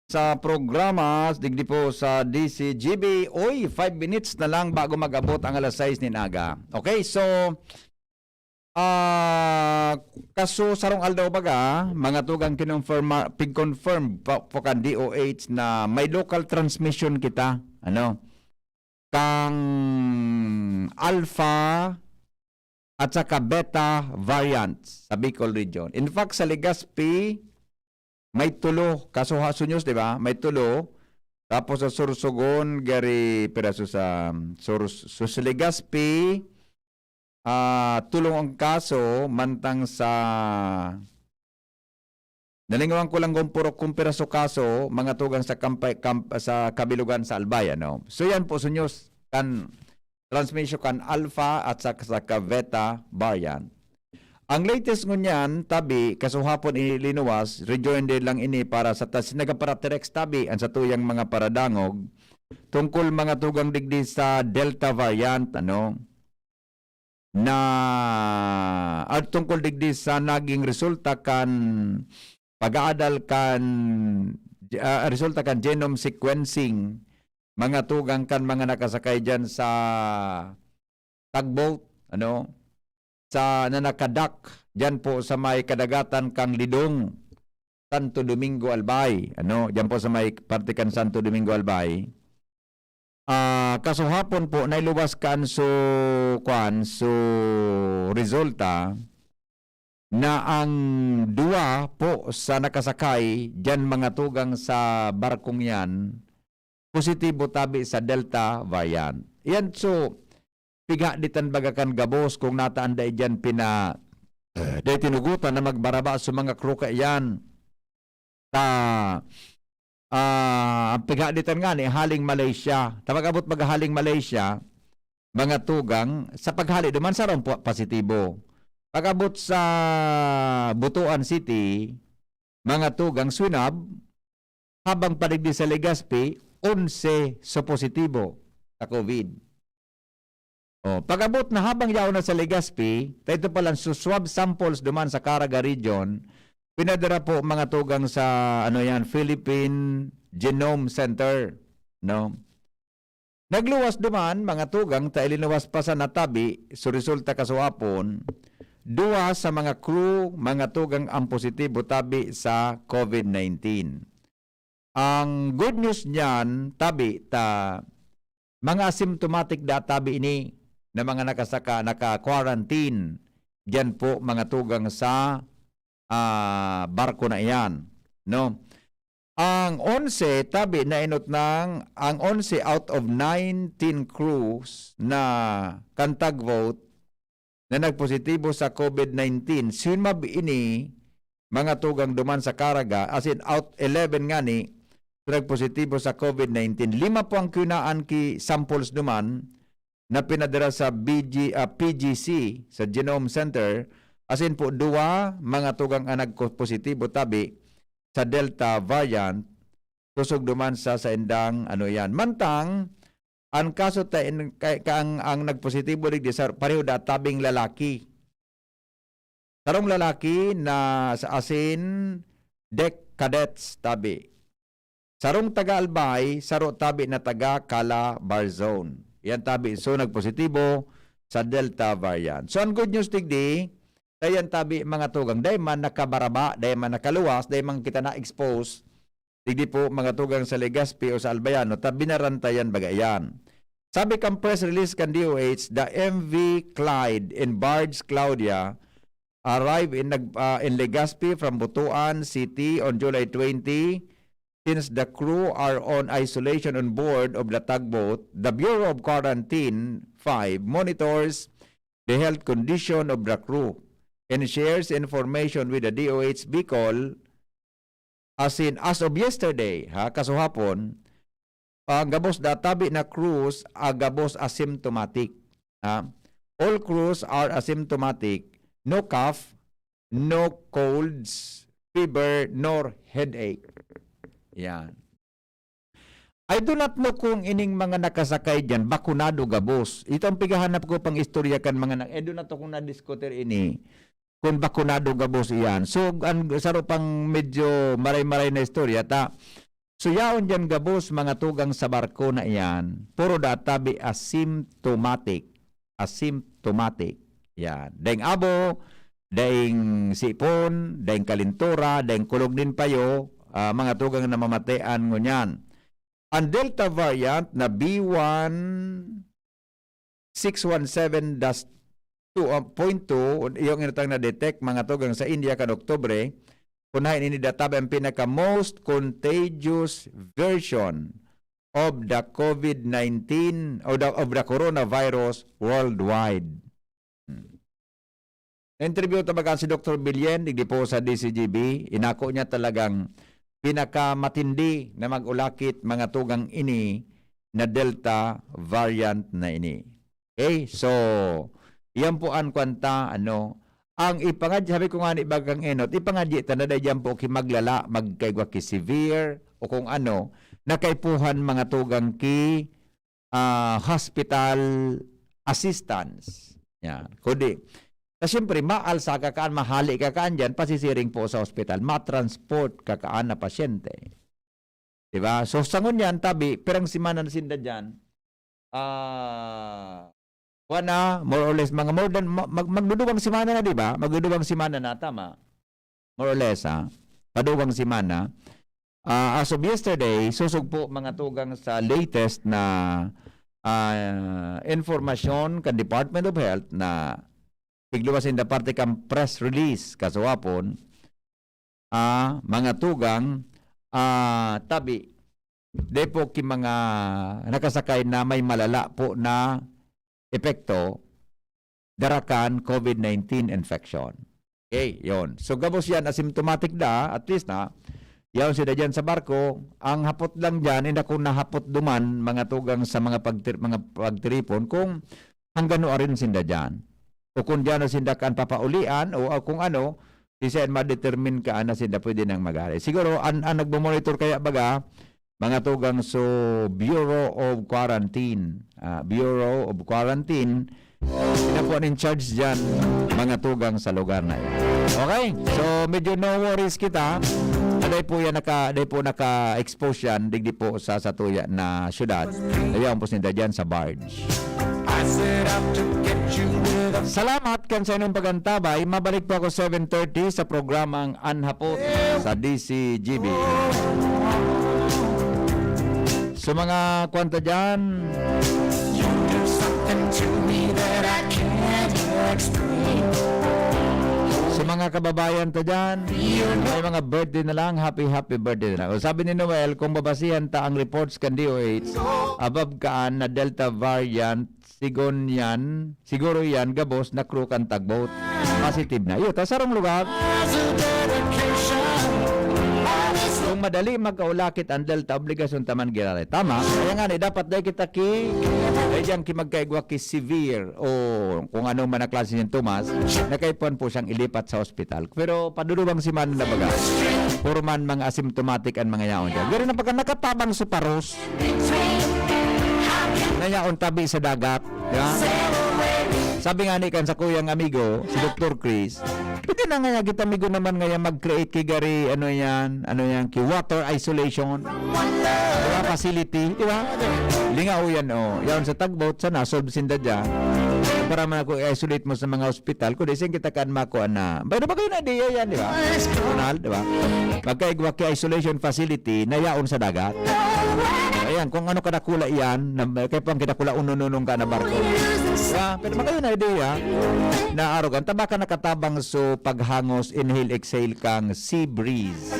Sa programa, digdi po sa DZGB, 5 minutes na lang bago mag-abot ang alas 6 ni Naga. Okay, so, kaso sarong aldaw baga, mga tugang pig-confirm po kan DOH na may local transmission kita, kang alpha at saka beta variants sa Bicol region. In fact, sa Legazpi, may tulo, kaso hasunyos, di ba? May tulo. Tapos sa Sursogon, gari piraso sa Legazpi, tulong ang kaso, mantang sa nalingawan ko lang kung piraso kaso, mga tugang sa kabilugan sa Albay, So yan po, sunyos, kan transmission kan alpha at sa beta variant. Ang latest ngunyan, tabi, kasuhapon ilinuwas, rejoinder lang ini para sa nagaparaterex tabi, ang sa tuyang mga paradangog, tungkol mga tugang digdi sa Delta variant, na at tungkol digdi sa naging resulta kan pag-aadal kan resulta kan genome sequencing, mga tugang kan mga nakasakay dyan sa tugboat, sa nanakadak diyan po sa may kadagatan kang Lidong, Santo Domingo Albay, diyan po sa may parte kan Santo Domingo Albay. Kasuhapon po nailuwas kan so resulta na ang duwa po sa nakasakay diyan mga tugang sa barkong yan positibo tabi sa Delta variant. Yan so piga ditan bagakan gabos kung nataan da dyan day tinugutan na magbaraba sa mga crew yan. Ang piga ditan nga ni haling Malaysia. Tapagabot maghaling Malaysia, mga tugang, sa paghali duman sa ron po positibo. Pagabot sa Butuan City, mga tugang Swinab, habang paligdi sa Legazpi, 11 so positibo sa COVID. Pagabot na habang yaw na sa Legazpi, ito palang swab samples duman sa Caraga region, pinadara po mga tugang sa Philippine Genome Center, Nagluwas duman mga tugang ta ilinuwas pa sa natabi, so resulta kasuhapon, duwa sa mga crew, mga tugang ang positibo tabi sa COVID-19. Ang good news niyan, tabi mga asymptomatic da tabi ini, na mga naka-quarantine, diyan po mga tugang sa barko na iyan. Ang 11, tabi na inot ng, ang 11 out of 19 crews na kantagvote na nagpositibo sa COVID-19, sinmab ini, mga tugang duman sa Caraga, as in out 11 nga ni, nagpositibo sa COVID-19. 5 po ang kunaan ki samples duman, na pinadala sa PGC, sa Genome Center, asin po duwa mga tugang ang nagpositibo tabi sa Delta variant, tusog duman sa indang yan. Mantang, ang kaso ang nagpositibo digdi sa pareho da tabing lalaki. Tarong lalaki na sa asin deck cadets tabi. Sarong taga Albay, saro tabi na taga Cala Bar Zone. Yan tabi. So, nagpositibo sa Delta variant. So, ang good news tigdi, dayan tabi mga tugang, dayan man nakabaraba, dayan man nakaluwas, dayan man kita na-expose, tigdi po mga tugang sa Legazpi o sa Albayano, tabi na rantayan bagayan. Sabi kang press release kan DOH, the MV Clyde and Barge Claudia arrived in Legazpi from Butuan City on July 20. Since the crew are on isolation on board of the tugboat, the Bureau of Quarantine 5 monitors the health condition of the crew and shares information with the DOH Bicol as of yesterday, kasuhapon, ang gabos databi na crews gabos asymptomatic. All crews are asymptomatic, no cough, no colds, fever, nor headache. Yan. I do not know kung ining mga nakasakay dyan, bakunado gabos. Ito ang pigahanap ko pang istorya kan mga do na to kung na-diskuter ini, kung bakunado gabos iyan. So, saro pang medyo maray-maray na istorya, so, yaon dyan gabos mga tugang sa barko na iyan, puro databi asymptomatic. Asymptomatic. Yan. Daing abo, daing sipon, daing kalintura, daing kulog din payo, mga tugang na mamatean ngunyan. Ang Delta variant na B1617-2.2 yung inatang na-detect mga tugang sa India kan Oktubre, punahin ini databi ang pinaka-most contagious version of the COVID-19 of the coronavirus worldwide. Interview tabagan si Dr. Bilyen, digdi po sa DZGB, inako niya talagang pinakamatindi na mag-ulakit mga tugang ini na Delta variant na ini. Okay, so, iyan po ang kwanta, ang ipangadya, sabi ko nga ni Bagang Enot, ipangadya na dyan po maglala, magkaigwa ki severe, o kung ano, nakaipuhan mga tugang ki hospital assistance. Yan. Kundi, siyempre, maalsa ka kaan, mahali ka kaan dyan, pasisiring po sa hospital, matransport ka kaan na pasyente. Diba? So, sangon yan, tabi, perang simana na sinda dyan, more or less, mga more than, magdudubang simana na, diba? Magdudubang simana na, tama? More or less, ha? Padubang simana. As of yesterday, susog po mga tugang sa latest na informasyon kan Department of Health na pigluwas in the parte kang press release kasawapon, mga tugang tabi depo ki mga nakasakay na may malala po na epekto darakan COVID-19 infection. Okay, yon. So gabos yan asymptomatic da, at least na yaon sila dyan sa barko, ang hapot lang dyan, hindi kung nahapot duman mga tugang sa mga pagtiripon kung hanggang rin sinda dyan. O kung dyan na sinda kan papaulian o kung ano, isa ma-determine ka na sinda pwede nang mag-ari. Siguro, ang nagmamonitor kaya baga, mga tugang so Bureau of Quarantine. Bureau of Quarantine, pinapuan in charge dyan, mga tugang sa lugar na yan. Okay? So, medyo no worries kita. Aday po naka-expose yan, digdi po sa Satuya na syudad. Ayaw po sinda dyan sa barge. Salamat kan sa inyong pagantabay. Mabalik po ako 7:30 sa programang Anhapot sa DZGB. So mga kwanta dyan, sa mga kababayan ta dyan, may mga birthday na lang, happy birthday na lang. O sabi ni Noel, kung babasihan ta ang reports kan DOH, above kaan na Delta variant, siguro yan, gabos na crew kan tagboat. Positive na. Iyo, tasarong lugar. Kung madali magkaulakit ang Delta, obligasyon taman girare. Tama. Kaya nga, dapat dahil kita dahil magkaigwa ki severe o kung ano man na klase ng Tomas, nakaipuan po siyang ilipat sa ospital. Pero padulubang si man na baga, puro man mga asymptomatic ang mga yaon dyan. Pero na pagka nakatabang sa paros, na yaon tabi sa dagat, diba? Sabi nga ni kan sa kuyang amigo, si Dr. Chris, pwede na nga kita amigo naman ngayon mag-create kigari, ano yan, ki water isolation, diba, facility, diba? Lingaw yan, yan sa tagboat, sana, solve sinda dyan. Para man ako isolate mo sa mga hospital, kung dising kita kan mako na, ba kayo na diya yan, diba? Ronald, diba? Magkaigwa ki isolation facility na yaon sa dagat. Ayan, kung ano kadakula yan, kaya pang kinakula unununong ka na barko. Diba? Pero makayo na idea na arogan, taba ka nakatabang so paghangos, inhale, exhale kang sea breeze.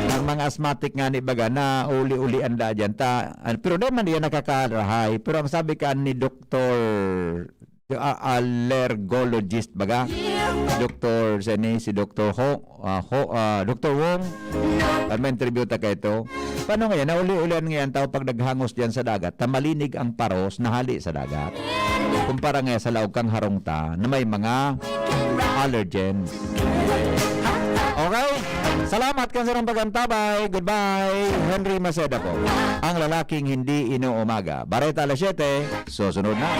Ang mga asthmatic nga ni baga na uli-uli anda dyan. Pero naman yan nakakarahay. Pero ang sabi ka ni Dr. Allergologist baga, Dr. si Dr. Dr. Wong, may interview ta ka ito. Paano ngayon, nauli-ulian ngayon tao pag naghangos diyan sa dagat, tamalinig ang paros na hali sa dagat. Kumpara ngayon sa laog kang harongta na may mga allergens. Okay? Salamat ka sa ng pagantabay. Goodbye. Henry Maceda po. Ang lalaking hindi inuumaga. Bareta alas 7. Susunod na.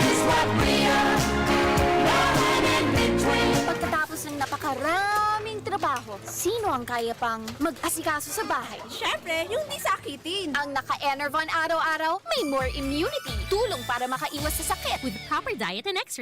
Pagkatapos ng napakaraming trabaho, sino ang kaya pang mag-asikaso sa bahay? Syempre, yung di sakitin. Ang naka-Enervon araw-araw, may more immunity. Tulong para makaiwas sa sakit. With proper diet and exercise.